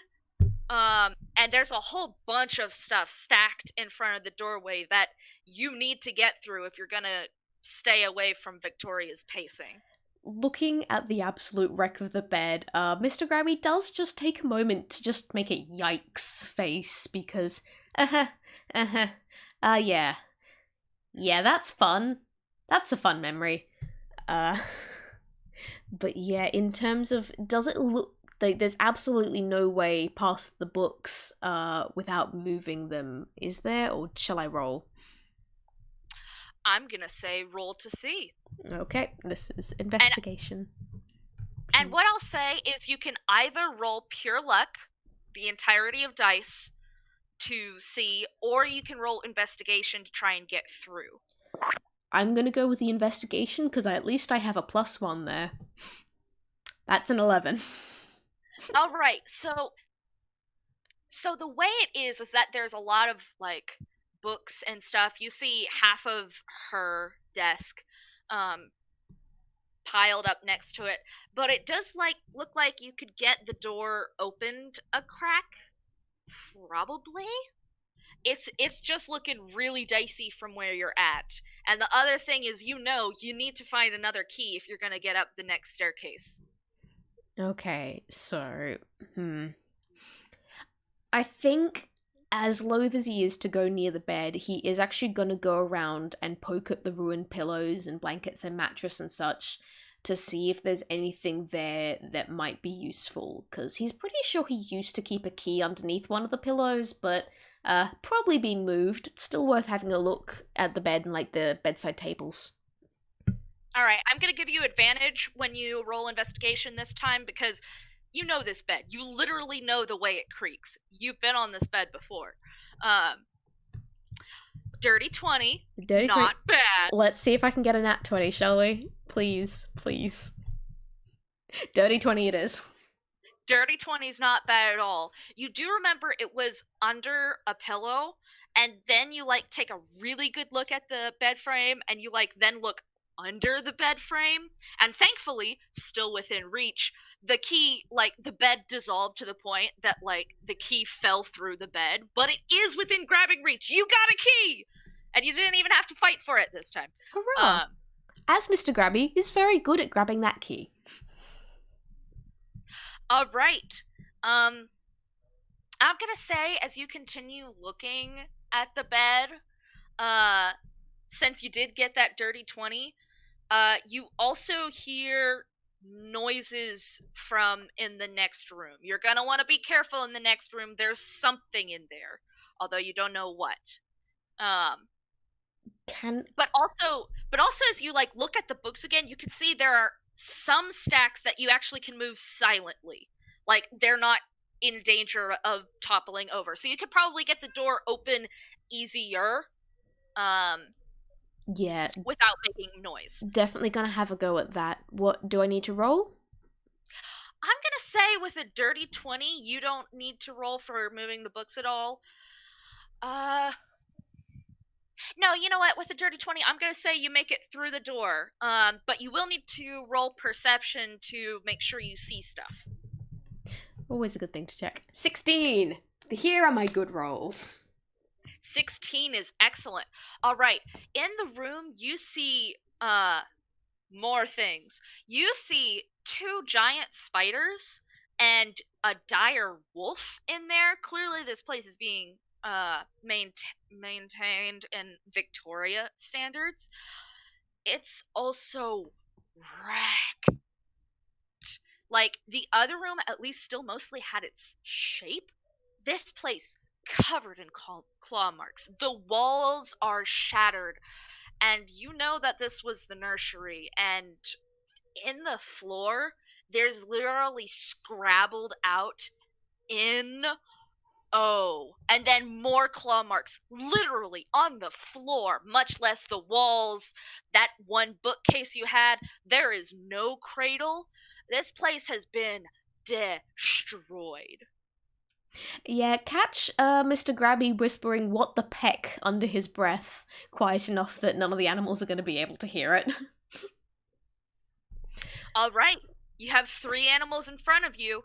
S2: And there's a whole bunch of stuff stacked in front of the doorway that you need to get through if you're gonna stay away from Victoria's pacing.
S1: Looking at the absolute wreck of the bed, Mr. Grabby does just take a moment to just make a yikes face because, yeah. Yeah, that's fun. That's a fun memory. Uh, but yeah, in terms of, does it look like there's absolutely no way past the books, without moving them, is there, or shall I roll?
S2: I'm gonna say roll to see.
S1: Okay, this is
S2: And
S1: investigation.
S2: and what I'll say is you can either roll pure luck, the entirety of dice, to see, or you can roll investigation to try and get through.
S1: I'm gonna go with the investigation because at least I have a +1 there. That's an 11.
S2: All right. So the way it is that there's a lot of like books and stuff. You see half of her desk um piled up next to it, but it does like look like you could get the door opened a crack. Probably. It's just looking really dicey from where you're at. And the other thing is you need to find another key if you're going to get up the next staircase.
S1: Okay, so, I think, as loath as he is to go near the bed, he is actually gonna go around and poke at the ruined pillows and blankets and mattress and such to see if there's anything there that might be useful, because he's pretty sure he used to keep a key underneath one of the pillows, but probably being moved. It's still worth having a look at the bed and like the bedside tables.
S2: All right, I'm going to give you advantage when you roll investigation this time because you know this bed. You literally know the way it creaks. You've been on this bed before. Dirty 20.
S1: Dirty 20.
S2: Not bad.
S1: Let's see if I can get a nat 20, shall we? Please, please. Dirty 20 it is.
S2: Dirty 20 is not bad at all. You do remember it was under a pillow, and then you like take a really good look at the bed frame, and you like then look under the bed frame, and thankfully, still within reach, the key, like the bed dissolved to the point that like the key fell through the bed, but it is within grabbing reach. You got a key! And you didn't even have to fight for it this time.
S1: Hurrah! As Mr. Grabby is very good at grabbing that key.
S2: All right. I'm gonna say as you continue looking at the bed, since you did get that dirty 20, you also hear noises from in the next room. You're gonna want to be careful in the next room. There's something in there, although you don't know what. But also as you like look at the books again, you can see there are some stacks that you actually can move silently. Like they're not in danger of toppling over. So you could probably get the door open easier.
S1: Yeah.
S2: Without making noise.
S1: Definitely gonna have a go at that. What do I need to roll?
S2: I'm gonna say with a dirty 20, you don't need to roll for moving the books at all. No, you know what? With a dirty 20, I'm gonna say you make it through the door. But you will need to roll perception to make sure you see stuff.
S1: Always a good thing to check. 16! Here are my good rolls.
S2: 16 is excellent. All right. In the room, you see more things. You see 2 giant spiders and a dire wolf in there. Clearly, this place is being maintained in Victoria standards. It's also wrecked. Like, the other room at least still mostly had its shape. This place covered in claw marks. The walls are shattered, and you know that this was the nursery, and in the floor there's literally scrabbled out in and then more claw marks literally on the floor, much less the walls. That one bookcase you had, there is no cradle. This place has been destroyed.
S1: Yeah, catch Mr. Grabby whispering "what the peck" under his breath, quiet enough that none of the animals are going to be able to hear it.
S2: All right, you have 3 animals in front of you.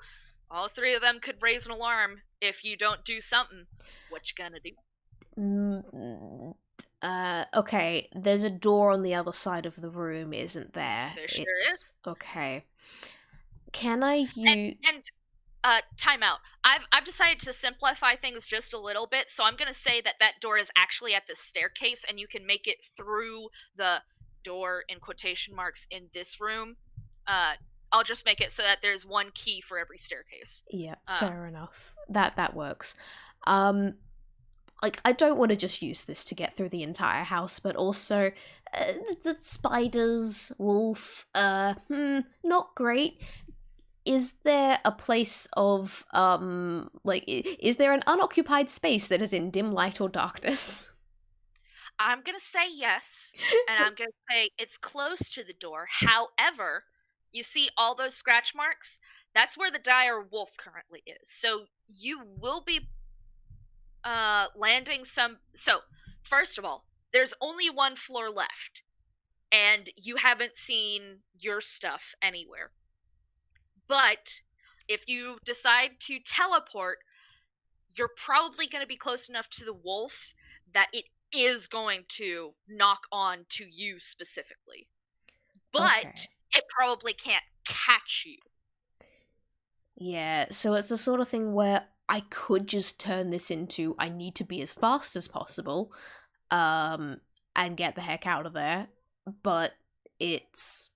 S2: All 3 of them could raise an alarm if you don't do something. What you gonna do?
S1: Okay, there's a door on the other side of the room, isn't there?
S2: There sure
S1: It's
S2: is.
S1: okay. Can I
S2: And
S1: use...
S2: and time out. I've decided to simplify things just a little bit, so I'm gonna say that that door is actually at the staircase, and you can make it through the door in quotation marks in this room. Uh, I'll just make it so that there's one key for every staircase.
S1: Yeah,
S2: Uh,
S1: fair enough. That works. Um, like, I don't want to just use this to get through the entire house, but also the spiders, wolf, not great. Is there a place of like, is there an unoccupied space that is in dim light or darkness?
S2: I'm gonna say yes, and I'm gonna say it's close to the door. However, you see all those scratch marks? That's where the dire wolf currently is. So you will be landing some. So first of all, there's only one floor left, and you haven't seen your stuff anywhere. But if you decide to teleport, you're probably going to be close enough to the wolf that it is going to knock on to you specifically. But
S1: Okay.
S2: it probably can't catch you.
S1: Yeah, so it's the sort of thing where I could just turn this into I need to be as fast as possible, and get the heck out of there. But it's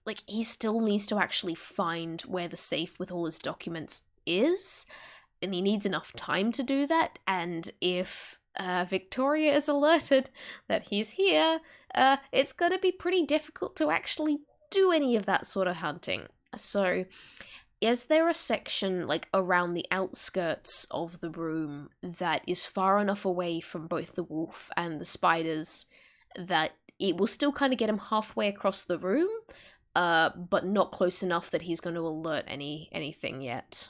S1: like he still needs to actually find where the safe with all his documents is, and he needs enough time to do that. And if Victoria is alerted that he's here, it's gonna be pretty difficult to actually do any of that sort of hunting. So is there a section like around the outskirts of the room that is far enough away from both the wolf and the spiders that it will still kind of get him halfway across the room, but not close enough that he's going to alert anything yet?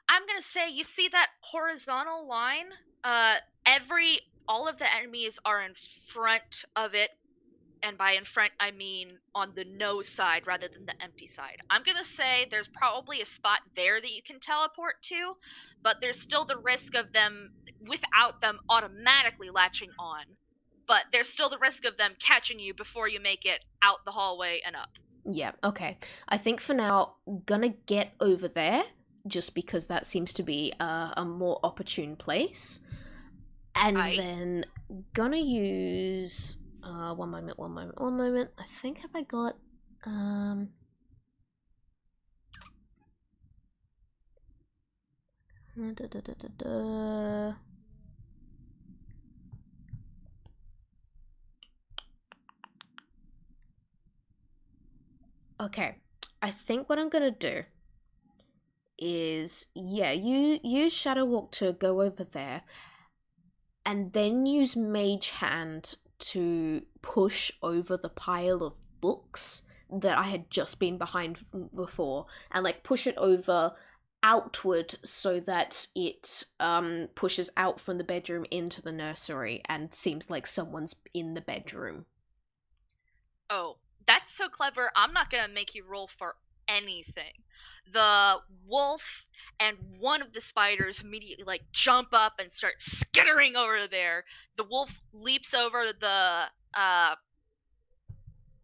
S2: I'm going to say you see that horizontal line? Uh every all of the enemies are in front of it, and by in front I mean on the no side rather than the empty side. I'm gonna say there's probably a spot there that you can teleport to, but there's still the risk of them without them automatically latching on. But there's still the risk of them catching you before you make it out the hallway and up.
S1: Yeah, okay. I think for now, gonna get over there just because that seems to be a more opportune place. And
S2: I
S1: then gonna use one moment. I think have I got um da, da, da, da, da. Okay. I think what I'm gonna do is, yeah, you use Shadow Walk to go over there, and then use Mage Hand to push over the pile of books that I had just been behind before, and like push it over outward so that it pushes out from the bedroom into the nursery and seems like someone's in the bedroom.
S2: Oh, that's so clever. I'm not gonna make you roll for anything. The wolf and one of the spiders immediately like jump up and start skittering over there. The wolf leaps over the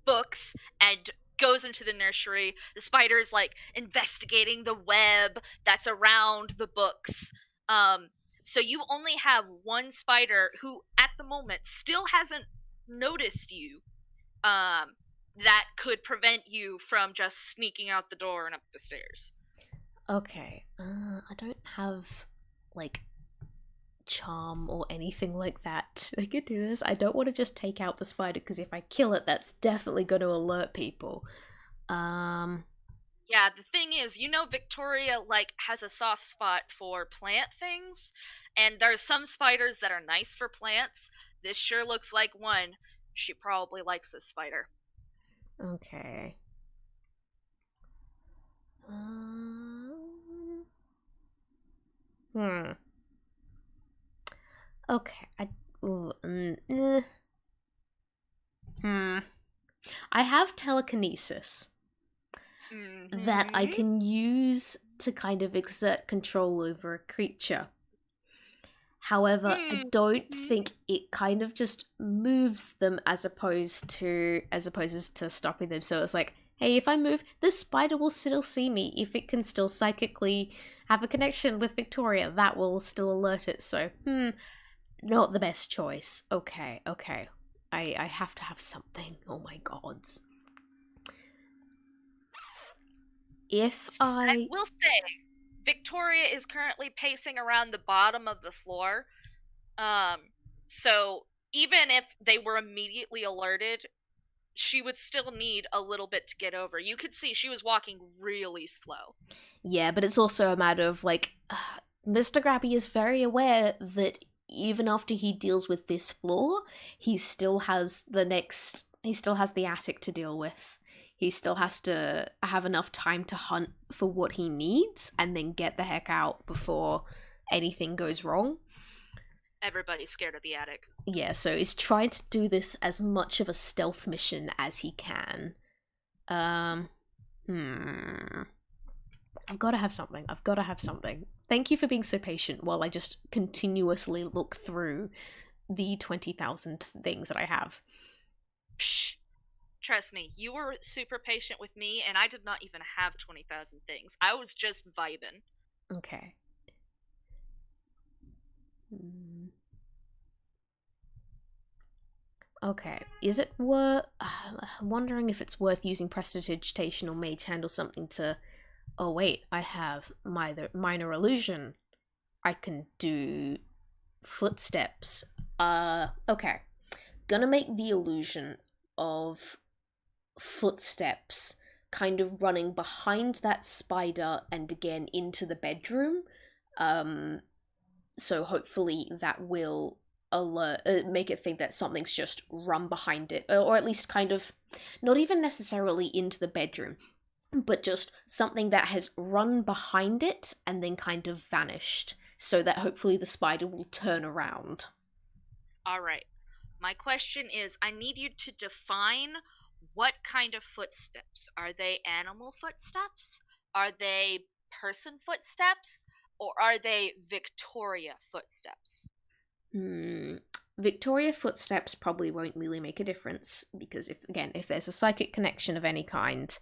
S2: books and goes into the nursery. The spider is like investigating the web that's around the books. Um, so you only have one spider who, at the moment, still hasn't noticed you. Um, that could prevent you from just sneaking out the door and up the stairs.
S1: Okay, I don't have like charm or anything like that. I could do this. I don't want to just take out the spider because if I kill it, that's definitely going to alert people. Um,
S2: Yeah, the thing is, Victoria like has a soft spot for plant things, and there's some spiders that are nice for plants. This sure looks like one. She probably likes this spider.
S1: okay. Hmm. Okay. Hmm. I have telekinesis that I
S2: Hmm.
S1: can use to kind of exert control over a creature. However, I
S2: Hmm.
S1: don't think it kind of just moves them as opposed to stopping them. So it's like, hey, if I move, the spider will still see me. If it can still psychically have a connection with Victoria, that will still alert it. So, not the best choice. Okay, okay. I have to have something. Oh my gods. If
S2: I
S1: I
S2: will say, Victoria is currently pacing around the bottom of the floor. Um, so even if they were immediately alerted, she would still need a little bit to get over. You could see she was walking really slow.
S1: Yeah, but it's also a matter of like Mr. Grabby is very aware that even after he deals with this floor, he still has the attic to deal with. He still has to have enough time to hunt for what he needs and then get the heck out before anything goes wrong.
S2: Everybody's scared of the attic.
S1: Yeah, so he's trying to do this as much of a stealth mission as he can. Um, hmm. I've got to have something. I've got to have something. Thank you for being so patient while I just continuously look through the 20,000 things that I have.
S2: Psh, trust me, you were super patient with me, and I did not even have 20,000 things. I was just vibing.
S1: Okay. Hmm. Okay. Is it worth. I'm wondering if it's worth using Prestidigitation or Mage Hand or something to. Oh, wait. I have Minor Illusion. I can do footsteps. Okay. Gonna make the illusion of footsteps kind of running behind that spider and again into the bedroom. Um, so hopefully that will make it think that something's just run behind it, or at least kind of not even necessarily into the bedroom, but just something that has run behind it and then kind of vanished, so that hopefully the spider will turn around.
S2: Alright. My question is I need you to define what kind of footsteps. Are they animal footsteps? Are they person footsteps? Or are they Victoria footsteps?
S1: Hmm. Victoria footsteps probably won't really make a difference because if there's a psychic connection of any kind,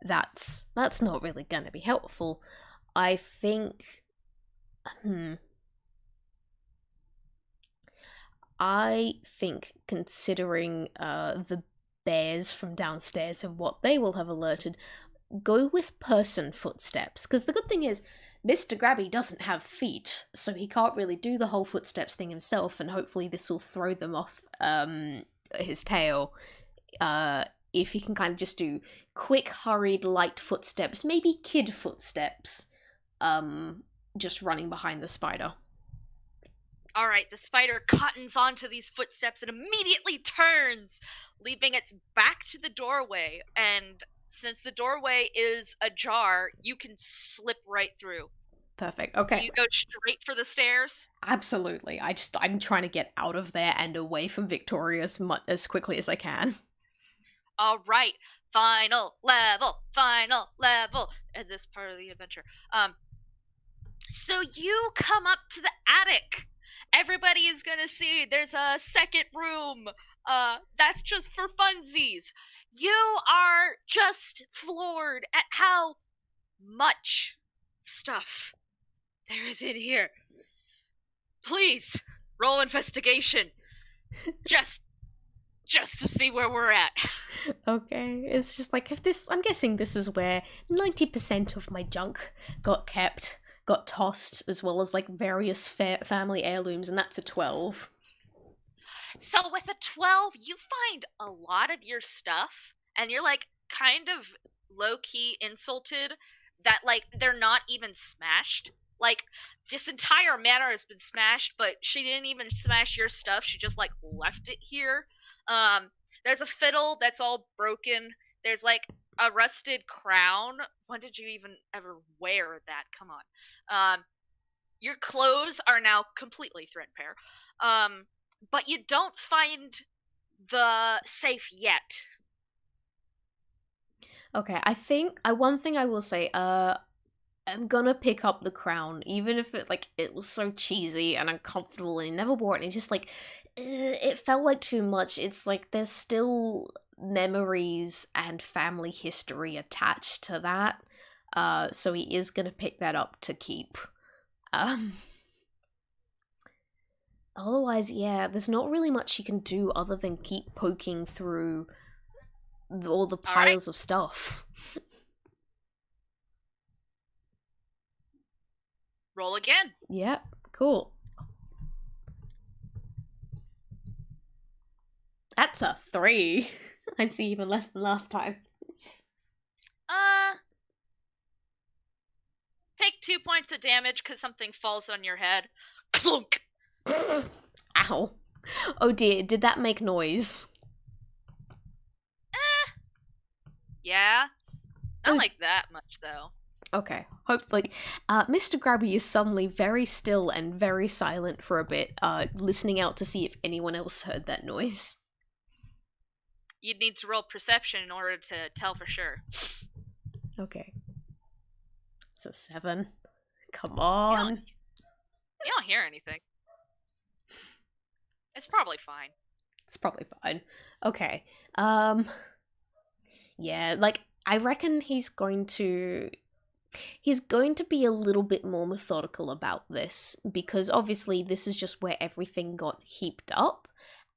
S1: that's not really going to be helpful. I think hmm I think considering the bears from downstairs and what they will have alerted, go with person footsteps. Because the good thing is, Mr. Grabby doesn't have feet, so he can't really do the whole footsteps thing himself, and hopefully this will throw them off his tail. If he can kind of just do quick, hurried, light footsteps, maybe kid footsteps, um, just running behind the spider.
S2: Alright, the spider cottons onto these footsteps and immediately turns, leaving its back to the doorway. And since the doorway is ajar, you can slip right through.
S1: Perfect.
S2: Do
S1: Okay.
S2: you go straight for the stairs?
S1: Absolutely. I'm trying to get out of there and away from Victoria as quickly as I can.
S2: Alright, final level, final level. In this part of the adventure. So you come up to the attic. Everybody is gonna see there's a second room. That's just for funsies. You are just floored at how much stuff there is in here. Please roll investigation. Just just to see where we're at.
S1: Okay, it's just like if this. I'm guessing this is where 90% of my junk got tossed, as well as like various family heirlooms, and that's a 12.
S2: So with a 12, you find a lot of your stuff and you're like kind of low key insulted that like they're not even smashed. Like this entire manor has been smashed, but she didn't even smash your stuff. She just like left it here. Um there's a fiddle that's all broken. There's like a rusted crown. When did you even ever wear that? Come on. Your clothes are now completely threadbare. Um but you don't find the safe yet.
S1: Okay, I think one thing I will say. am gonna pick up the crown, even if it was so cheesy and uncomfortable and he never wore it, and just it felt like too much. It's like there's still memories and family history attached to that. So he is gonna pick that up to keep. Otherwise, yeah, there's not really much you can do other than keep poking through all the piles of stuff.
S2: Roll again.
S1: Yep, cool. That's a 3. I see, even less than last time.
S2: Take 2 points of damage because something falls on your head. Clunk!
S1: Ow. Oh dear, did that make noise?
S2: Yeah. Not like that much, though.
S1: Okay. Mr. Grabby is suddenly very still and very silent for a bit, listening out to see if anyone else heard that noise.
S2: You'd need to roll perception in order to tell for sure.
S1: Okay. It's a 7. Come on.
S2: You don't hear anything. It's probably fine.
S1: It's probably fine. Okay. Yeah, I reckon he's going to be a little bit more methodical about this, because obviously this is just where everything got heaped up,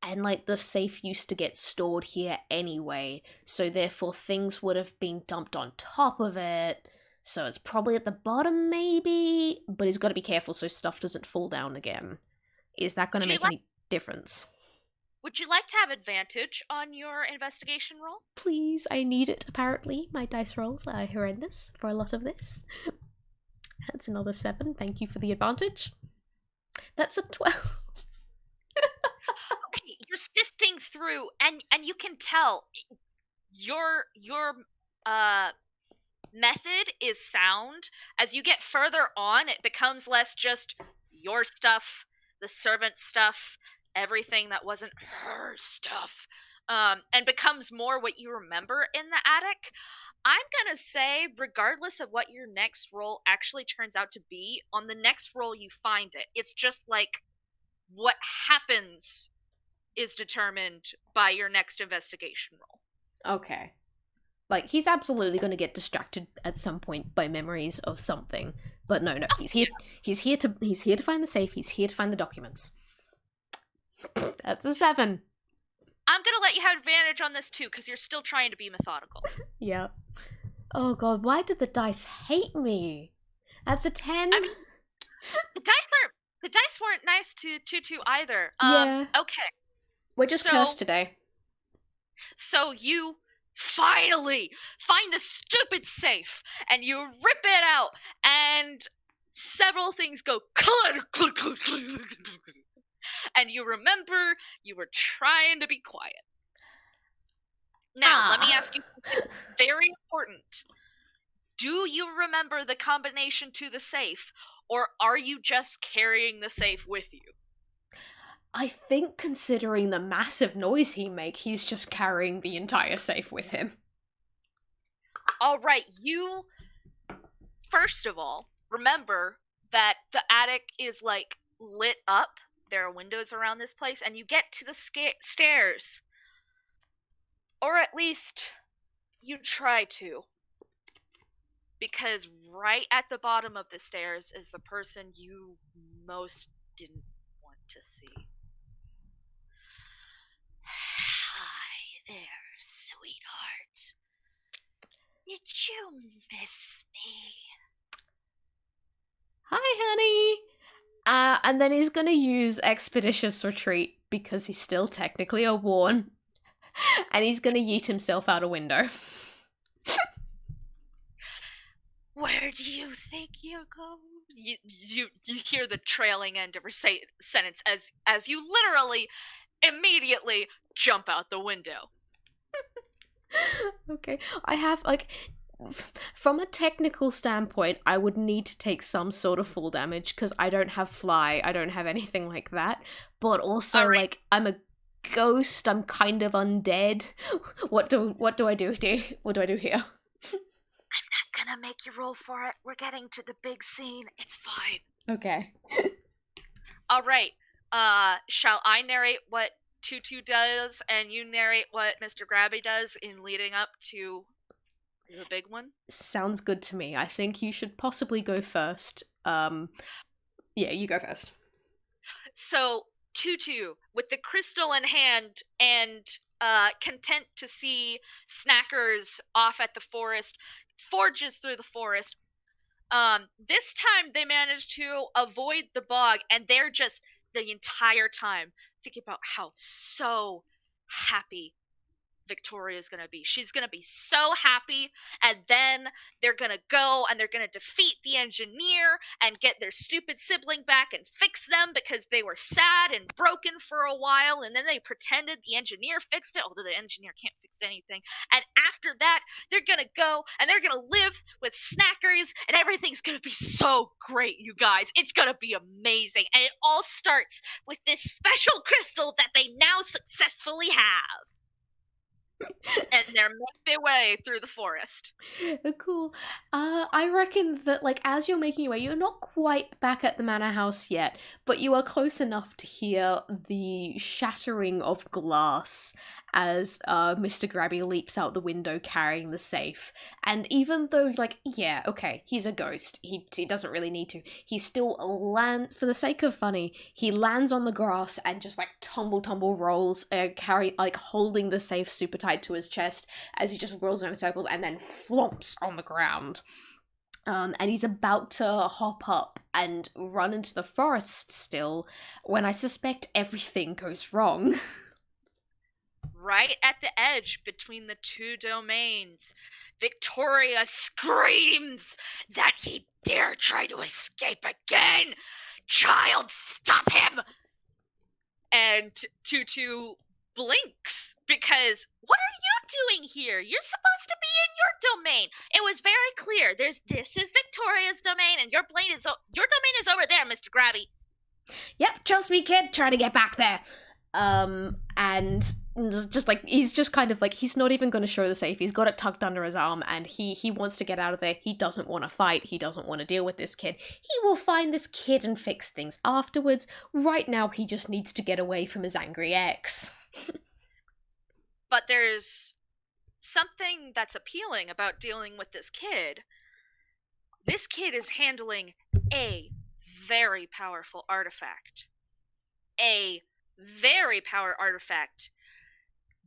S1: and the safe used to get stored here anyway, so therefore things would have been dumped on top of it, so it's probably at the bottom maybe, but he's got to be careful so stuff doesn't fall down again. Is that going to make any difference?
S2: Would you like to have advantage on your investigation roll?
S1: Please, I need it, apparently. My dice rolls are horrendous for a lot of this. That's another 7. Thank you for the advantage. That's a 12.
S2: Okay, you're sifting through, and you can tell your method is sound. As you get further on, it becomes less just your stuff, the servant's stuff, everything that wasn't her stuff, and becomes more what you remember in the attic. I'm gonna say, regardless of what your next roll actually turns out to be, on the next roll you find it. It's just what happens is determined by your next investigation roll.
S1: Okay. He's absolutely going to get distracted at some point by memories of something. But no, he's here. Yeah. He's here to find the safe. He's here to find the documents. That's a 7.
S2: I'm gonna let you have advantage on this too, because you're still trying to be methodical.
S1: Yeah. Oh god, why did the dice hate me? That's a 10.
S2: I mean, the dice weren't nice to Tutu either.
S1: Yeah.
S2: Okay.
S1: We're just cursed today.
S2: So you finally find the stupid safe, and you rip it out, and several things go and you remember you were trying to be quiet. Now, let me ask you something very important. Do you remember the combination to the safe, or are you just carrying the safe with you?
S1: I think, considering the massive noise he makes, he's just carrying the entire safe with him.
S2: Alright, you, first of all, remember that the attic is, lit up. There are windows around this place, and you get to the stairs. Or at least, you try to. Because right at the bottom of the stairs is the person you most didn't want to see. Hi there, sweetheart. Did you miss me?
S1: Hi, honey! And then he's gonna use Expeditious Retreat, because he's still technically a Worn. And he's gonna yeet himself out a window.
S2: Where do you think you're going? You hear the trailing end of her sentence as you literally, immediately jump out the window.
S1: Okay, I have, from a technical standpoint, I would need to take some sort of fall damage, because I don't have fly, I don't have anything like that, but also, right. I'm a ghost, I'm kind of undead. What do I do here?
S2: I'm not gonna make you roll for it. We're getting to the big scene. It's fine.
S1: Okay.
S2: All right. Shall I narrate what Tutu does and you narrate what Mr. Grabby does in leading up to the big one?
S1: Sounds good to me. I think you should possibly go first. Yeah, you go first.
S2: So Tutu, with the crystal in hand and content to see snackers off at the forest, forges through the forest. This time they manage to avoid the bog, and they're just the entire time thinking about how so happy Victoria's gonna be. She's gonna be so happy, and then they're gonna go and they're gonna defeat the engineer and get their stupid sibling back and fix them because they were sad and broken for a while, and then they pretended the engineer fixed it, although the engineer can't fix anything. And after that, they're gonna go and they're gonna live with snackers, and everything's gonna be so great, you guys. It's gonna be amazing. And it all starts with this special crystal that they now successfully have. And they're making their way through the forest.
S1: Cool. I reckon that, like, as you're making your way, you're not quite back at the manor house yet, but you are close enough to hear the shattering of glass as Mr. Grabby leaps out the window carrying the safe. And even though, like, yeah, okay, he's a ghost, he doesn't really need to, he still for the sake of funny, he lands on the grass and just, like, tumble rolls, holding the safe super tight to his chest as he just rolls around in circles and then flomps on the ground. And he's about to hop up and run into the forest still when I suspect everything goes wrong.
S2: Right at the edge between the two domains, Victoria screams that he dare try to escape again! Child, stop him! And Tutu blinks because what are you doing here? You're supposed to be in your domain. It was very clear. This is Victoria's domain, and your domain is over there, Mr. Grabby.
S1: Yep, trust me, kid. Try to get back there. And just like he's just kind of like he's not even going to show the safe. He's got it tucked under his arm, and he wants to get out of there. He doesn't want to fight. He doesn't want to deal with this kid. He will find this kid and fix things afterwards. Right now, he just needs to get away from his angry ex.
S2: But there's something that's appealing about dealing with this kid. This kid is handling a very powerful artifact. A very powerful artifact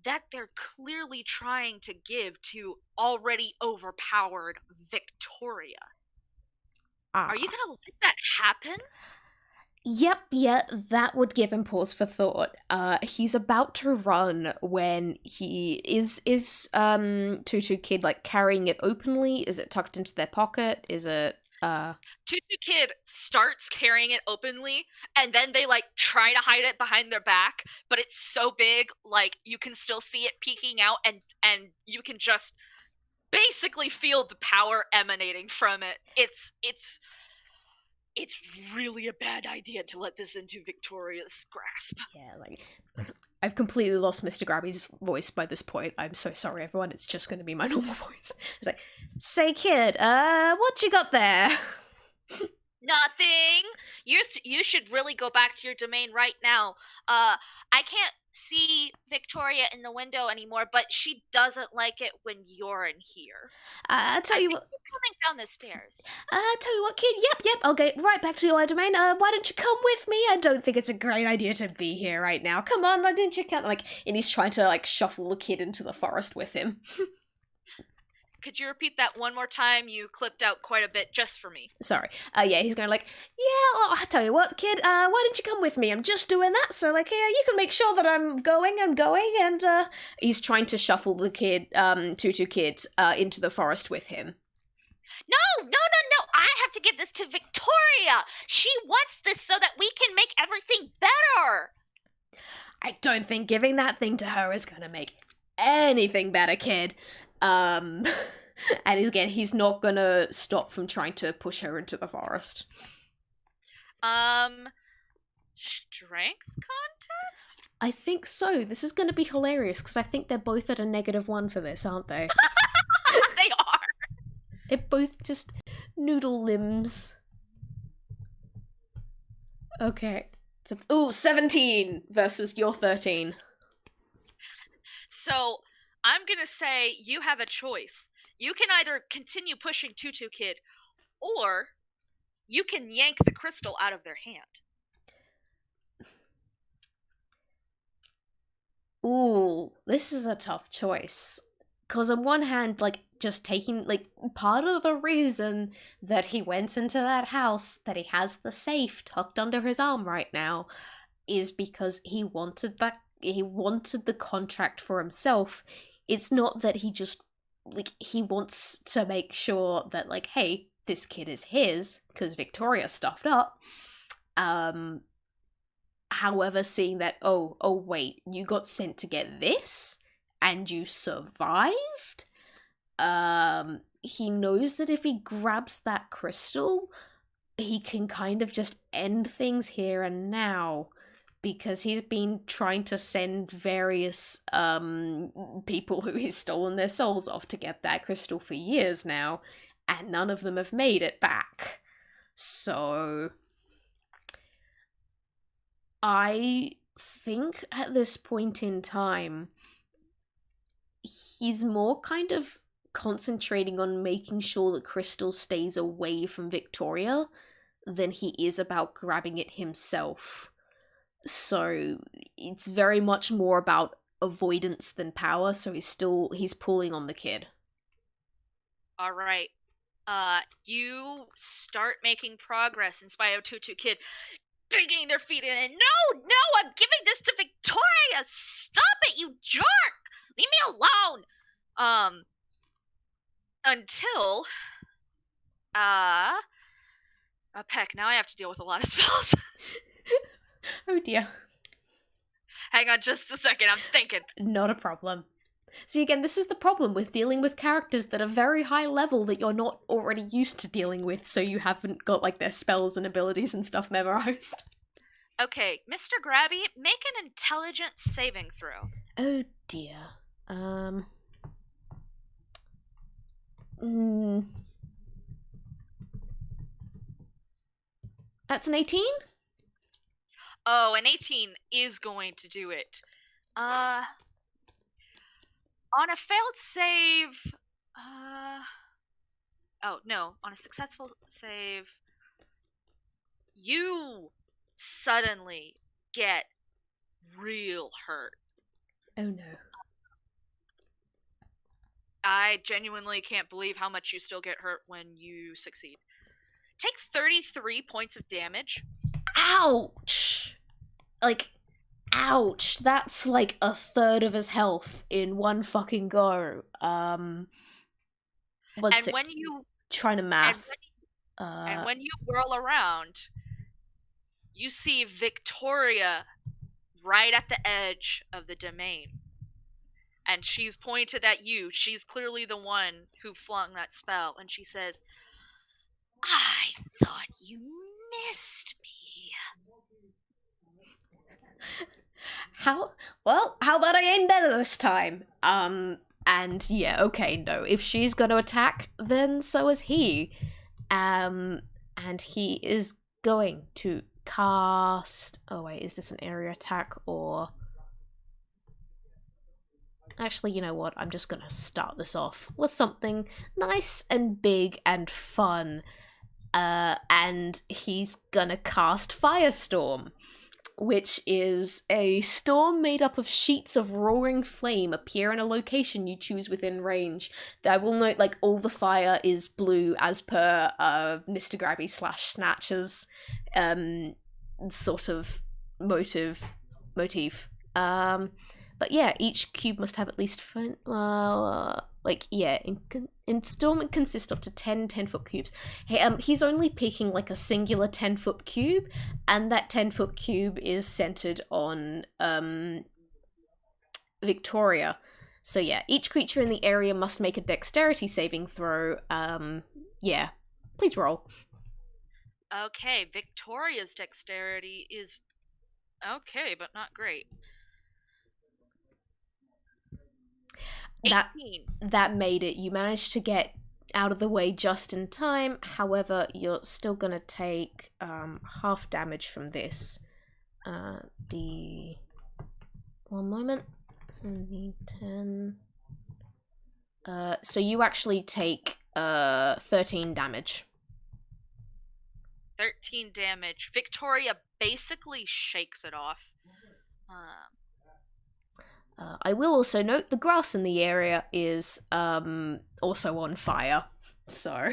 S2: that they're clearly trying to give to already overpowered Victoria. Are you gonna let that happen?
S1: Yep, yeah, that would give him pause for thought. He's about to run when he is Tutu Kid, like, carrying it openly? Is it tucked into their pocket? Is it,
S2: Tutu Kid starts carrying it openly, and then they, like, try to hide it behind their back, but it's so big, like, you can still see it peeking out, and you can just basically feel the power emanating from it. It's really a bad idea to let this into Victoria's grasp.
S1: Yeah, like, I've completely lost Mr. Grabby's voice by this point. I'm so sorry, everyone. It's just going to be my normal voice. It's like, say, kid, what you got there?
S2: Nothing. You should really go back to your domain right now. I can't see Victoria in the window anymore, but she doesn't like it when you're in here.
S1: Tell you what.
S2: You're coming down the stairs.
S1: Tell you what, kid. Yep. I'll get right back to your domain. Why don't you come with me? I don't think it's a great idea to be here right now. Come on, why didn't you come? Like, and he's trying to like shuffle the kid into the forest with him.
S2: Could you repeat that one more time? You clipped out quite a bit just for me.
S1: Sorry. Yeah, he's going like, yeah, well, I tell you what, kid, why don't you come with me? I'm just doing that, so, like, yeah, you can make sure that I'm going, and, he's trying to shuffle the kid, Tutu Kid, into the forest with him.
S2: No! I have to give this to Victoria! She wants this so that we can make everything better!
S1: I don't think giving that thing to her is gonna make anything better, kid. And again, he's not gonna stop from trying to push her into the forest.
S2: Strength contest?
S1: I think so. This is gonna be hilarious, because I think they're both at a -1 for this, aren't they?
S2: They are!
S1: They're both just noodle limbs. Okay. Ooh, 17 versus your 13.
S2: So I'm gonna say you have a choice. You can either continue pushing Tutu Kid, or you can yank the crystal out of their hand.
S1: Ooh, this is a tough choice. Because on one hand, like, just taking, like, part of the reason that he went into that house, that he has the safe tucked under his arm right now, is because he wanted the contract for himself. It's not that he just, like, he wants to make sure that, like, hey, this kid is his, because Victoria stuffed up. However, seeing that, oh wait, you got sent to get this and you survived? He knows that if he grabs that crystal, he can kind of just end things here and now, because he's been trying to send various people who he's stolen their souls off to get that crystal for years now, and none of them have made it back. So I think at this point in time, he's more kind of concentrating on making sure that Crystal stays away from Victoria than he is about grabbing it himself. So it's very much more about avoidance than power, so he's pulling on the kid.
S2: All right. You start making progress in spite of Tutu Kid digging their feet in, and no, I'm giving this to Victoria! Stop it, you jerk! Leave me alone! Until, Peck, now I have to deal with a lot of spells.
S1: Oh dear.
S2: Hang on just a second, I'm thinking.
S1: Not a problem. See, again, this is the problem with dealing with characters that are very high level that you're not already used to dealing with, so you haven't got, like, their spells and abilities and stuff memorized.
S2: Okay, Mr. Grabby, make an intelligence saving throw.
S1: Oh dear. That's an 18?
S2: Oh, an 18 is going to do it. On a failed save, oh, no. On a successful save, you suddenly get real hurt.
S1: Oh no.
S2: I genuinely can't believe how much you still get hurt when you succeed. Take 33 points of damage.
S1: Ouch! Like, ouch. That's like a third of his health in one fucking go.
S2: And when you
S1: trying to math.
S2: And when you whirl around, you see Victoria right at the edge of the domain. And she's pointed at you. She's clearly the one who flung that spell. And she says, I thought you missed me.
S1: How about I aim better this time? And yeah, okay, no. If she's gonna attack, then so is he. And he is going to cast... Oh wait, is this an area attack or... Actually, you know what? I'm just gonna start this off with something nice and big and fun. And he's gonna cast Firestorm, which is a storm made up of sheets of roaring flame appear in a location you choose within range. I will note, like, all the fire is blue as per Mr. Grabby / Snatcher's sort of motif. But yeah, each cube must have at least installment consists up to 10 10-foot cubes. Hey, he's only picking like a singular 10-foot cube, and that 10-foot cube is centered on Victoria. So yeah, each creature in the area must make a dexterity saving throw. Yeah, please roll.
S2: Okay, Victoria's dexterity is okay, but not great. 18.
S1: That made it. You managed to get out of the way just in time. However, you're still gonna take half damage from this. D. One moment. 7, 10. So you actually take 13 damage.
S2: 13 damage. Victoria basically shakes it off.
S1: I will also note the grass in the area is also on fire. So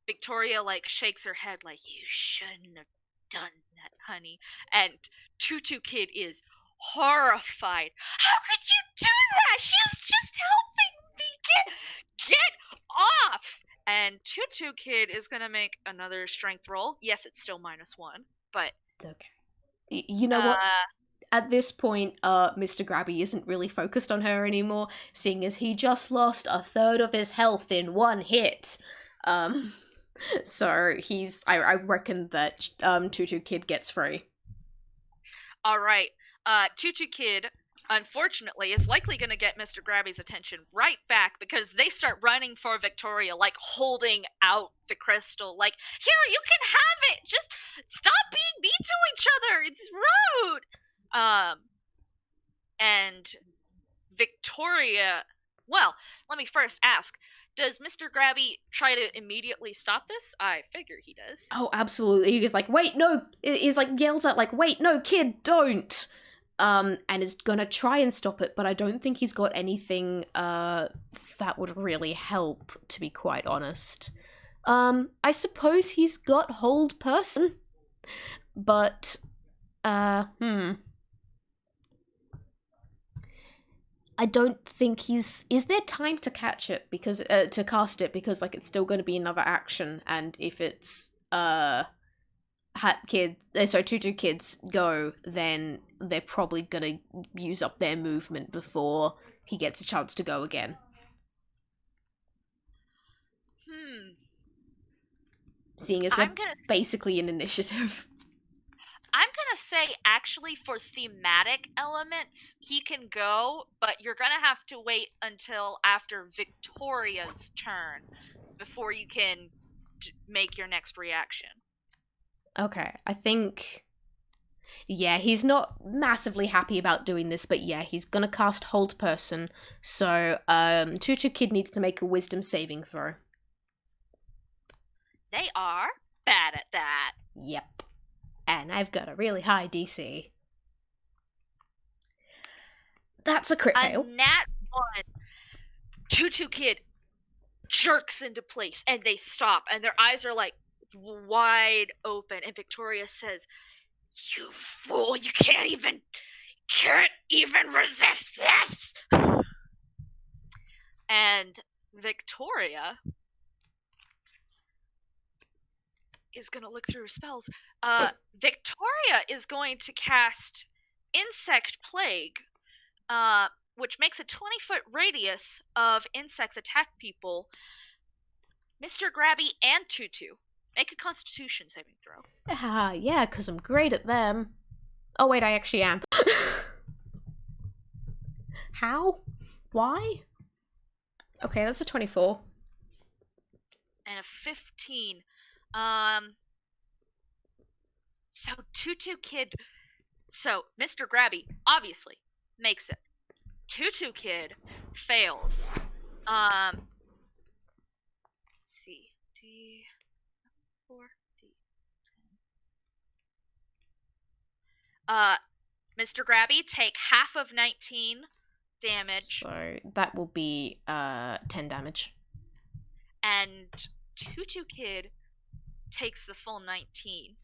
S2: Victoria like shakes her head like, you shouldn't have done that, honey. And Tutu Kid is horrified. How could you do that? She's just helping me get off. And Tutu Kid is gonna make another strength roll. Yes, it's still -1, but
S1: okay. You know what? At this point, Mr. Grabby isn't really focused on her anymore, seeing as he just lost a third of his health in one hit. So I reckon that Tutu Kid gets free.
S2: Alright, Tutu Kid, unfortunately, is likely gonna get Mr. Grabby's attention right back because they start running for Victoria, like holding out the crystal, like, here, you can have it! Just stop being mean to each other! It's rude! And Victoria, well, let me first ask, does Mr. Grabby try to immediately stop this? I figure he does.
S1: Oh, absolutely. He's like, wait, no! He's like, yells out, like, wait, no, kid, don't! And is gonna try and stop it, but I don't think he's got anything, that would really help, to be quite honest. I suppose he's got hold person, but, I don't think he's. Is there time to catch it? Because to cast it, because like it's still going to be another action, and if it's Tutu Kids go, then they're probably gonna use up their movement before he gets a chance to go again. Seeing as we're basically an initiative.
S2: I'm gonna say, actually, for thematic elements, he can go, but you're gonna have to wait until after Victoria's turn before you can make your next reaction.
S1: Okay, I think... Yeah, he's not massively happy about doing this, but yeah, he's gonna cast Hold Person, so Tutu Kid needs to make a Wisdom saving throw.
S2: They are bad at that.
S1: Yep. And I've got a really high DC. That's a crit fail.
S2: A nat 1. Tutu Kid jerks into place, and they stop, and their eyes are like wide open, and Victoria says, you fool, you can't even resist this! And Victoria is gonna look through her spells. Victoria is going to cast Insect Plague, which makes a 20-foot radius of insects attack people. Mr. Grabby and Tutu. Make a Constitution saving throw.
S1: Yeah, because I'm great at them. Oh wait, I actually am. How? Why? Okay, that's a 24.
S2: And a 15. So Tutu Kid... So, Mr. Grabby, obviously, makes it. Tutu Kid fails. Let's see. D4, D10. Mr. Grabby, take half of 19 damage.
S1: So, that will be 10 damage.
S2: And Tutu Kid takes the full 19.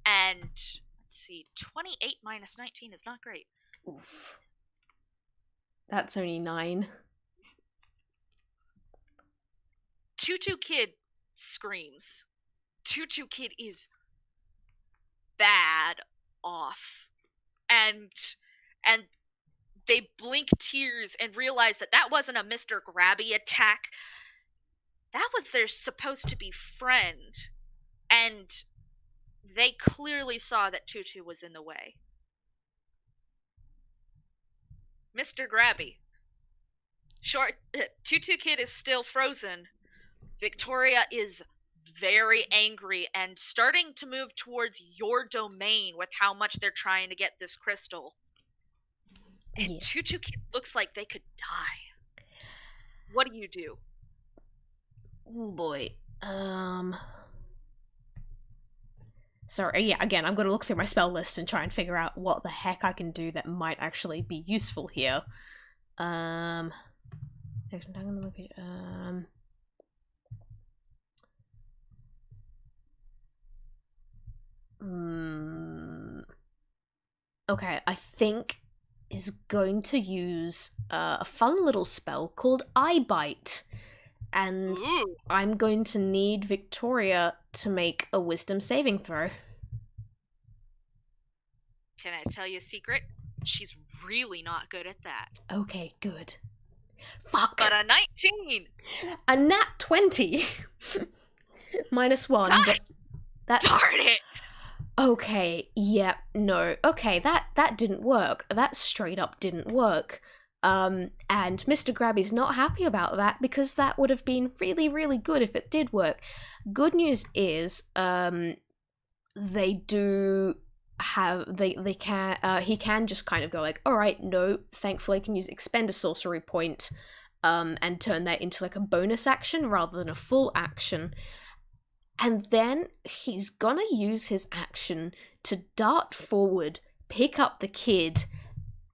S2: And, let's see, 28 minus 19 is not great.
S1: Oof. That's only 9.
S2: Tutu Kid screams. Tutu Kid is bad off. And they blink tears and realize that wasn't a Mr. Grabby attack. That was their supposed to be friend. And they clearly saw that Tutu was in the way. Mr. Grabby. Tutu Kid is still frozen. Victoria is very angry and starting to move towards your domain with how much they're trying to get this crystal. And
S1: Yeah.
S2: Tutu Kid looks like they could die. What do you do?
S1: Oh boy. Sorry, yeah, again, I'm gonna look through my spell list and try and figure out what the heck I can do that might actually be useful here. Um. Okay, I think is going to use a fun little spell called Eye Bite. And
S2: Ooh.
S1: I'm going to need Victoria to make a wisdom saving throw.
S2: Can I tell you a secret? She's really not good at that.
S1: Okay, good. Fuck!
S2: But a 19!
S1: A nat 20! -1,
S2: Gosh,
S1: but that's...
S2: darn it!
S1: Okay, yeah, no. Okay, that didn't work. That straight up didn't work. And Mr. Grabby's not happy about that because that would have been really, really good if it did work. Good news is, they do have they can he can just kind of go like, all right, no, thankfully I can use expend a sorcery point, and turn that into like a bonus action rather than a full action. And then he's gonna use his action to dart forward, pick up the kid,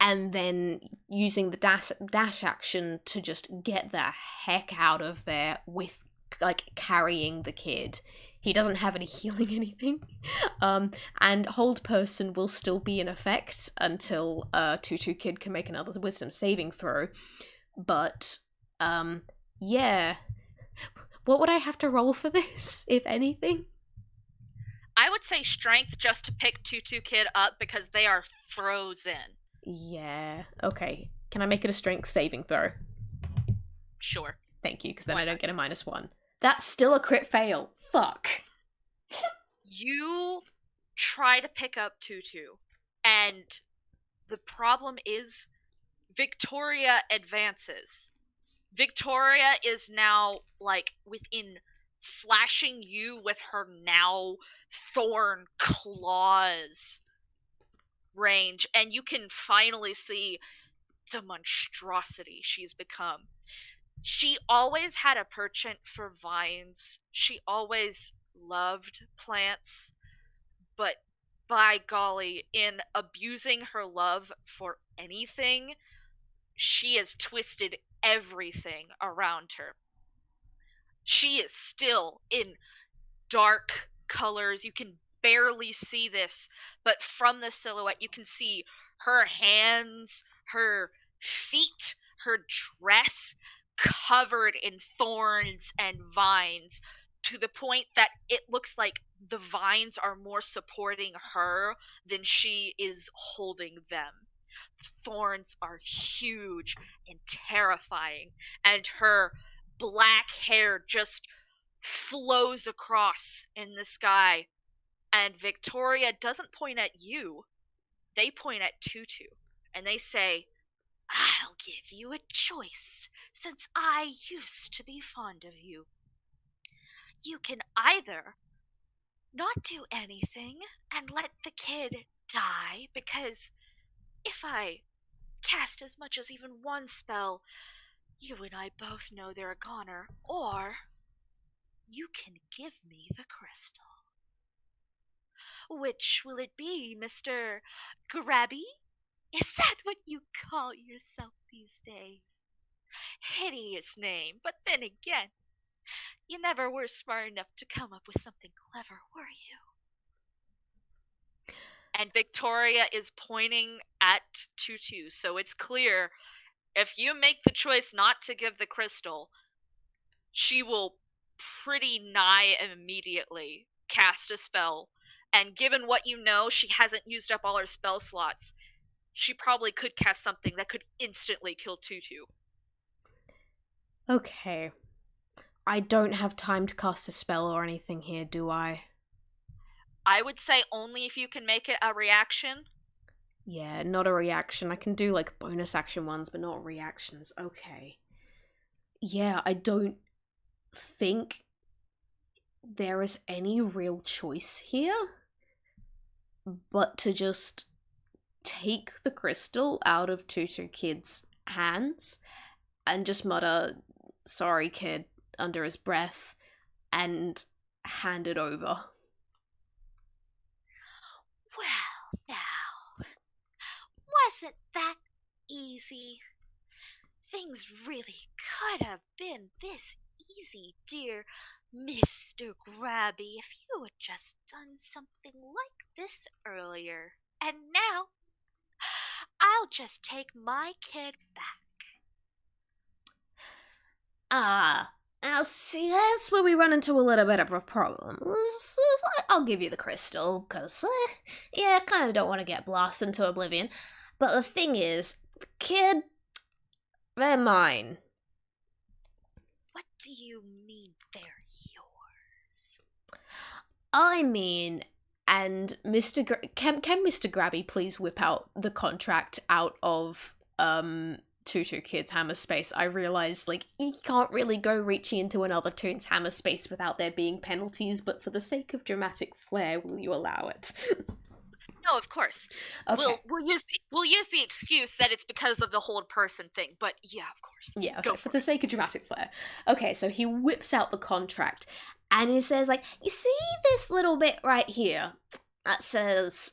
S1: and then using the dash action to just get the heck out of there with, like, carrying the kid. He doesn't have any healing anything. And hold person will still be in effect until Tutu Kid can make another wisdom saving throw. But, yeah. What would I have to roll for this, if anything?
S2: I would say strength just to pick Tutu Kid up because they are frozen.
S1: Yeah, okay. Can I make it a strength saving throw?
S2: Sure.
S1: Thank you, because then I don't get a -1. That's still a crit fail. Fuck.
S2: You try to pick up Tutu, and the problem is Victoria advances. Victoria is now, like, within slashing you with her now thorn claws range, and you can finally see the monstrosity she's become. She always had a penchant for vines. She always loved plants, but by golly, in abusing her love for anything, she has twisted everything around her. She is still in dark colors. You can barely see this, but from the silhouette, you can see her hands, her feet, her dress covered in thorns and vines to the point that it looks like the vines are more supporting her than she is holding them. Thorns are huge and terrifying, and her black hair just flows across in the sky. And Victoria doesn't point at you, they point at Tutu, and they say, I'll give you a choice, since I used to be fond of you. You can either not do anything and let the kid die, because if I cast as much as even one spell, you and I both know they're a goner, or you can give me the crystal. Which will it be, Mr. Grabby? Is that what you call yourself these days? Hideous name, but then again, you never were smart enough to come up with something clever, were you? And Victoria is pointing at Tutu, so it's clear if you make the choice not to give the crystal, she will pretty nigh immediately cast a spell. And given what you know, she hasn't used up all her spell slots. She probably could cast something that could instantly kill Tutu.
S1: Okay. I don't have time to cast a spell or anything here, do I?
S2: I would say only if you can make it a reaction.
S1: Yeah, not a reaction. I can do, like, bonus action ones, but not reactions. Okay. yeah, I don't think there is any real choice here but to just take the crystal out of Tutu Kid's hands and just mutter, "Sorry, kid," under his breath and hand it over.
S2: Well, now, wasn't that easy? Things really could have been this easy, dear Mr. Grabby, if you had just done something like this earlier. And now, I'll just take my kid back.
S1: Now see, that's where we run into a little bit of a problem. I'll give you the crystal, because, yeah, I kind of don't want to get blasted into oblivion. But the thing is, kid, they're mine.
S2: What do you mean they're yours?
S1: I mean, and can Mr. Grabby please whip out the contract out of Tutu Kid's hammer space? I realize, like, you can't really go reaching into another toon's hammer space without there being penalties, but for the sake of dramatic flair, will you allow it?
S2: No, of course.
S1: Okay.
S2: We'll use the excuse that it's because of the hold person thing, but yeah, of course.
S1: Yeah, okay,
S2: Go
S1: for the sake of dramatic flair. Okay, so he whips out the contract and he says, like, "You see this little bit right here that says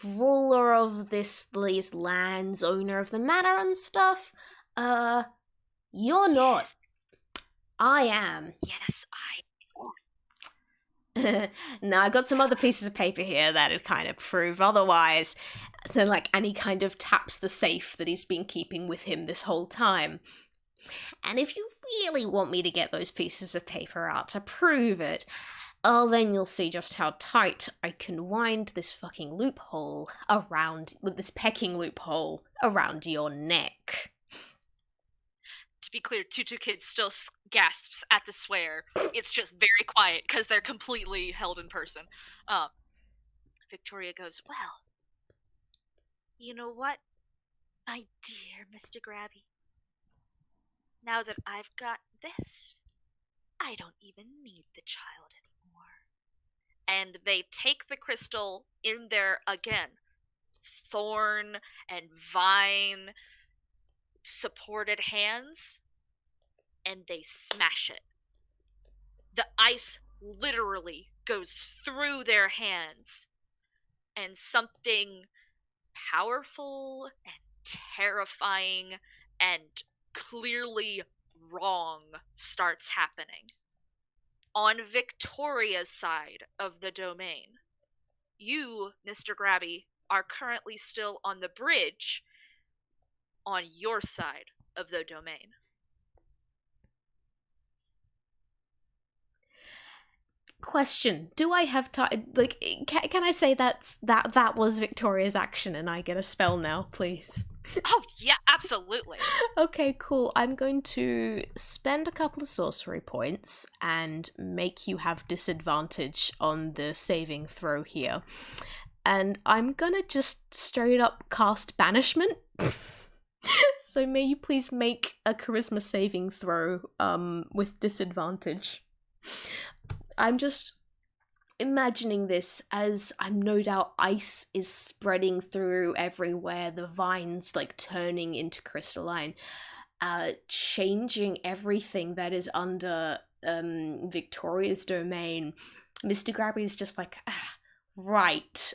S1: ruler of these lands, owner of the manor and stuff? You're not. I am."
S2: Yes,
S1: Now, I got some other pieces of paper here that'd kind of prove otherwise. So, like, and he kind of taps the safe that he's been keeping with him this whole time. "And if you really want me to get those pieces of paper out to prove it, oh, then you'll see just how tight I can wind this fucking loophole around, with this pecking loophole around your neck."
S2: To be clear, Tutu Kid still gasps at the swear. It's just very quiet because they're completely held in person. Victoria goes, "Well, you know what, my dear Mr. Grabby? Now that I've got this, I don't even need the child anymore." And they take the crystal in their, again, thorn and vine supported hands, and they smash it. The ice literally goes through their hands, and something powerful and terrifying and clearly wrong starts happening. On Victoria's side of the domain, you, Mr. Grabby, are currently still on the bridge on your side of the domain.
S1: Question: do I have time? Like, can I say that was Victoria's action, and I get a spell now, please?
S2: Oh, yeah, absolutely.
S1: Okay, cool. I'm going to spend a couple of sorcery points and make you have disadvantage on the saving throw here. And I'm gonna just straight up cast Banishment. So may you please make a charisma saving throw with disadvantage. I'm just imagining this as I'm no doubt ice is spreading through everywhere, the vines like turning into crystalline, changing everything that is under Victoria's domain. Mr. Grabby's just like, right.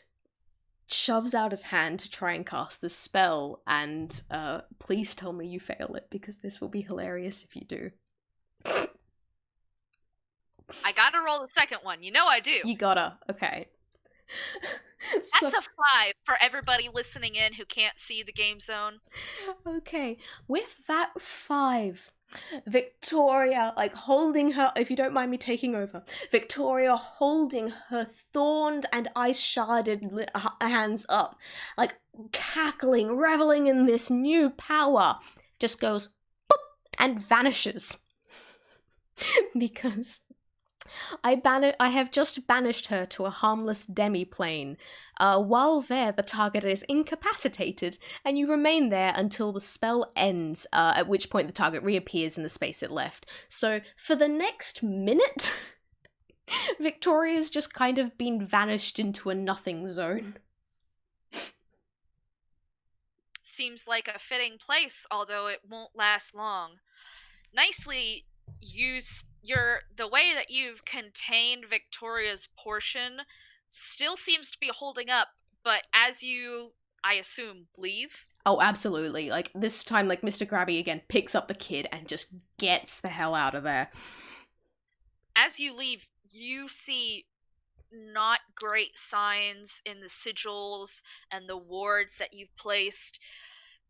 S1: Shoves out his hand to try and cast the spell, and please tell me you fail it, because this will be hilarious if you do.
S2: I gotta roll the second one. You know I do.
S1: You gotta. Okay.
S2: That's a 5 for everybody listening in who can't see the game zone.
S1: Okay. With that 5, Victoria, like, holding her, if you don't mind me taking over, Victoria holding her thorned and ice sharded hands up, like, cackling, reveling in this new power, just goes boop, and vanishes. Because I have just banished her to a harmless demi-plane. While there, the target is incapacitated, and you remain there until the spell ends, at which point the target reappears in the space it left. So, for the next minute, Victoria's just kind of been vanished into a nothing zone.
S2: Seems like a fitting place, although it won't last long. Nicely used. The way that you've contained Victoria's portion still seems to be holding up, but as you, I assume, leave.
S1: Oh, absolutely. Like, this time, like, Mr. Grabby again picks up the kid and just gets the hell out of there.
S2: As you leave, you see not great signs in the sigils and the wards that you've placed.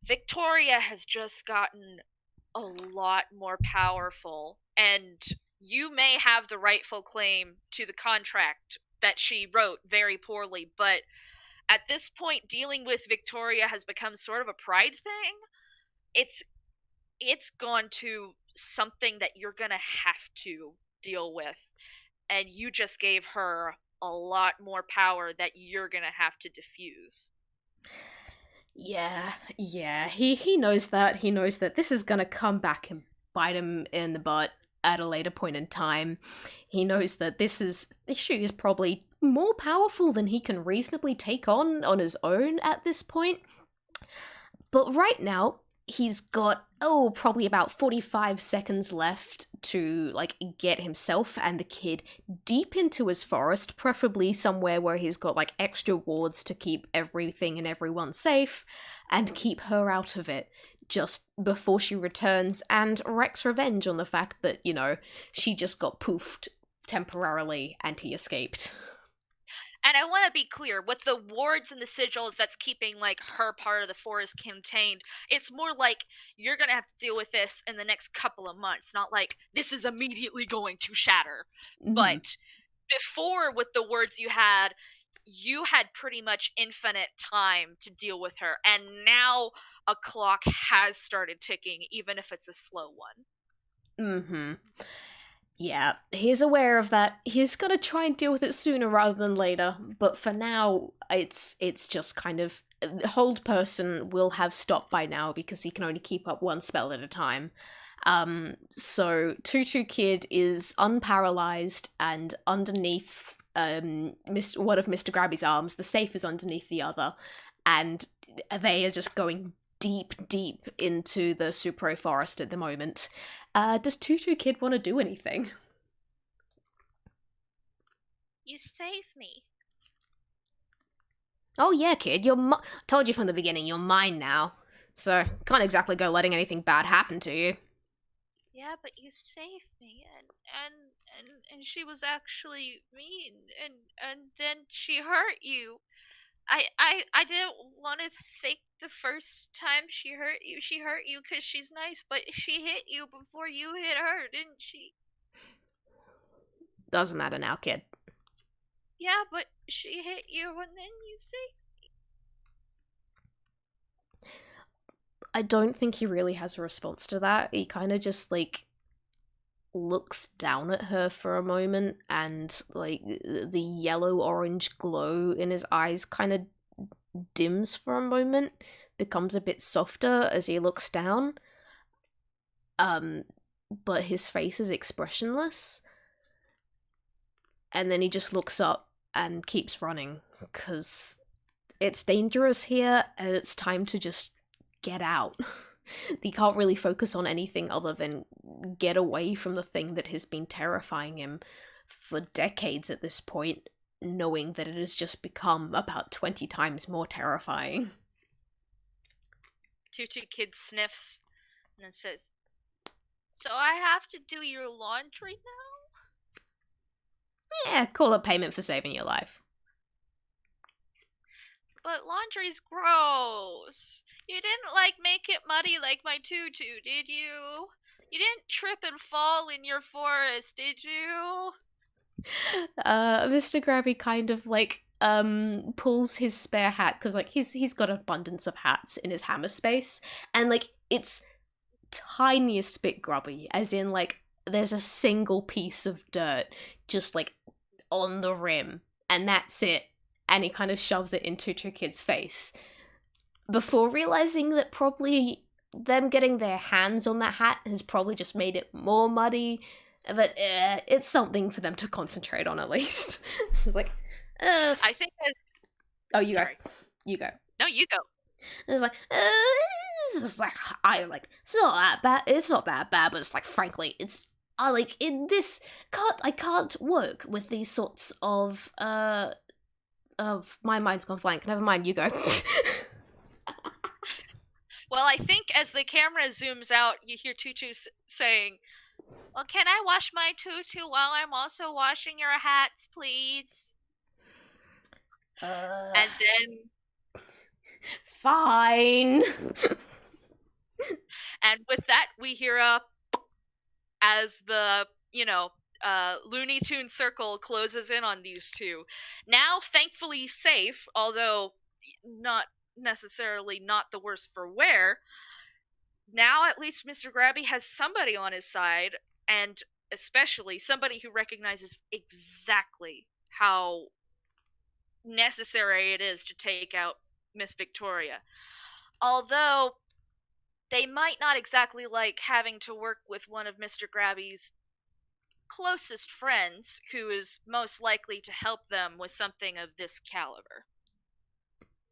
S2: Victoria has just gotten a lot more powerful, and you may have the rightful claim to the contract that she wrote very poorly, but at this point dealing with Victoria has become sort of a pride thing. It's gone to something that you're going to have to deal with, and you just gave her a lot more power that you're going to have to diffuse.
S1: Yeah, he knows that. He knows that this is gonna come back and bite him in the butt at a later point in time. He knows that this issue is probably more powerful than he can reasonably take on his own at this point. But right now, he's got, probably about 45 seconds left to, like, get himself and the kid deep into his forest, preferably somewhere where he's got, like, extra wards to keep everything and everyone safe, and keep her out of it just before she returns and wreaks revenge on the fact that, she just got poofed temporarily and he escaped.
S2: And I want to be clear, with the wards and the sigils that's keeping, like, her part of the forest contained, it's more like you're going to have to deal with this in the next couple of months, not like this is immediately going to shatter.
S1: Mm-hmm.
S2: But before, with the wards you had pretty much infinite time to deal with her, and now a clock has started ticking, even if it's a slow one.
S1: Mm-hmm. Yeah, he's aware of that. He's gonna try and deal with it sooner rather than later, but for now, it's just kind of... The hold person will have stopped by now because he can only keep up one spell at a time. So Tutu Kid is unparalyzed and underneath one of Mr. Grabby's arms. The safe is underneath the other, and they are just going deep into the Supro Forest at the moment. Does Tutu Kid want to do anything?
S2: You saved me.
S1: Oh yeah, kid, told you from the beginning, you're mine now. So, can't exactly go letting anything bad happen to you.
S2: Yeah, but you saved me, and she was actually mean, and then she hurt you. I didn't want to think the first time she hurt you because she's nice, but she hit you before you hit her, didn't she?
S1: Doesn't matter now, kid.
S2: Yeah, but she hit you and then you saved me.
S1: I don't think he really has a response to that. He kind of just, like, looks down at her for a moment, and, like, the yellow-orange glow in his eyes kind of dims for a moment, becomes a bit softer as he looks down. But his face is expressionless. And then he just looks up and keeps running, because it's dangerous here, and it's time to just get out. He can't really focus on anything other than get away from the thing that has been terrifying him for decades at this point, knowing that it has just become about 20 times more terrifying.
S2: Tutu Kid sniffs and then says, "So I have to do your laundry now?"
S1: Yeah, call it payment for saving your life.
S2: But laundry's gross. You didn't, like, make it muddy like my tutu, did you? You didn't trip and fall in your forest, did you?
S1: Mr. Grabby kind of, like, pulls his spare hat, because, like, he's got abundance of hats in his hammer space, and, like, it's tiniest bit grubby, as in, like, there's a single piece of dirt just like on the rim, and that's it. And he kind of shoves it into Tutu Kid's face before realizing that probably them getting their hands on that hat has probably just made it more muddy. But it's something for them to concentrate on at least. This is like,
S2: I think that.
S1: oh, you
S2: Sorry.
S1: go, you go.
S2: No, you go.
S1: It's like, it's just like, I like, it's not that bad. It's not that bad, but it's like, frankly, it's I like in this I can't work with these sorts of my mind's gone blank. Never mind, you go.
S2: Well, I think as the camera zooms out, you hear Tutu saying, "Well, can I wash my tutu while I'm also washing your hats, please?" And then,
S1: fine.
S2: and with that, we hear as the Looney Tune circle closes in on these two. Now, thankfully safe, although not necessarily not the worse for wear. Now, at least Mr. Grabby has somebody on his side, and especially somebody who recognizes exactly how necessary it is to take out Miss Victoria. Although they might not exactly like having to work with one of Mr. Grabby's closest friends who is most likely to help them with something of this caliber.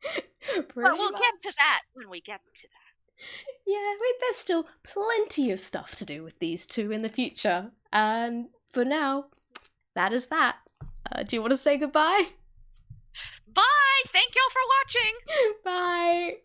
S2: But we'll get to that when we get to that.
S1: Yeah, there's still plenty of stuff to do with these two in the future. And for now, that is that. Do you want to say goodbye?
S2: Bye! Thank y'all for watching!
S1: Bye!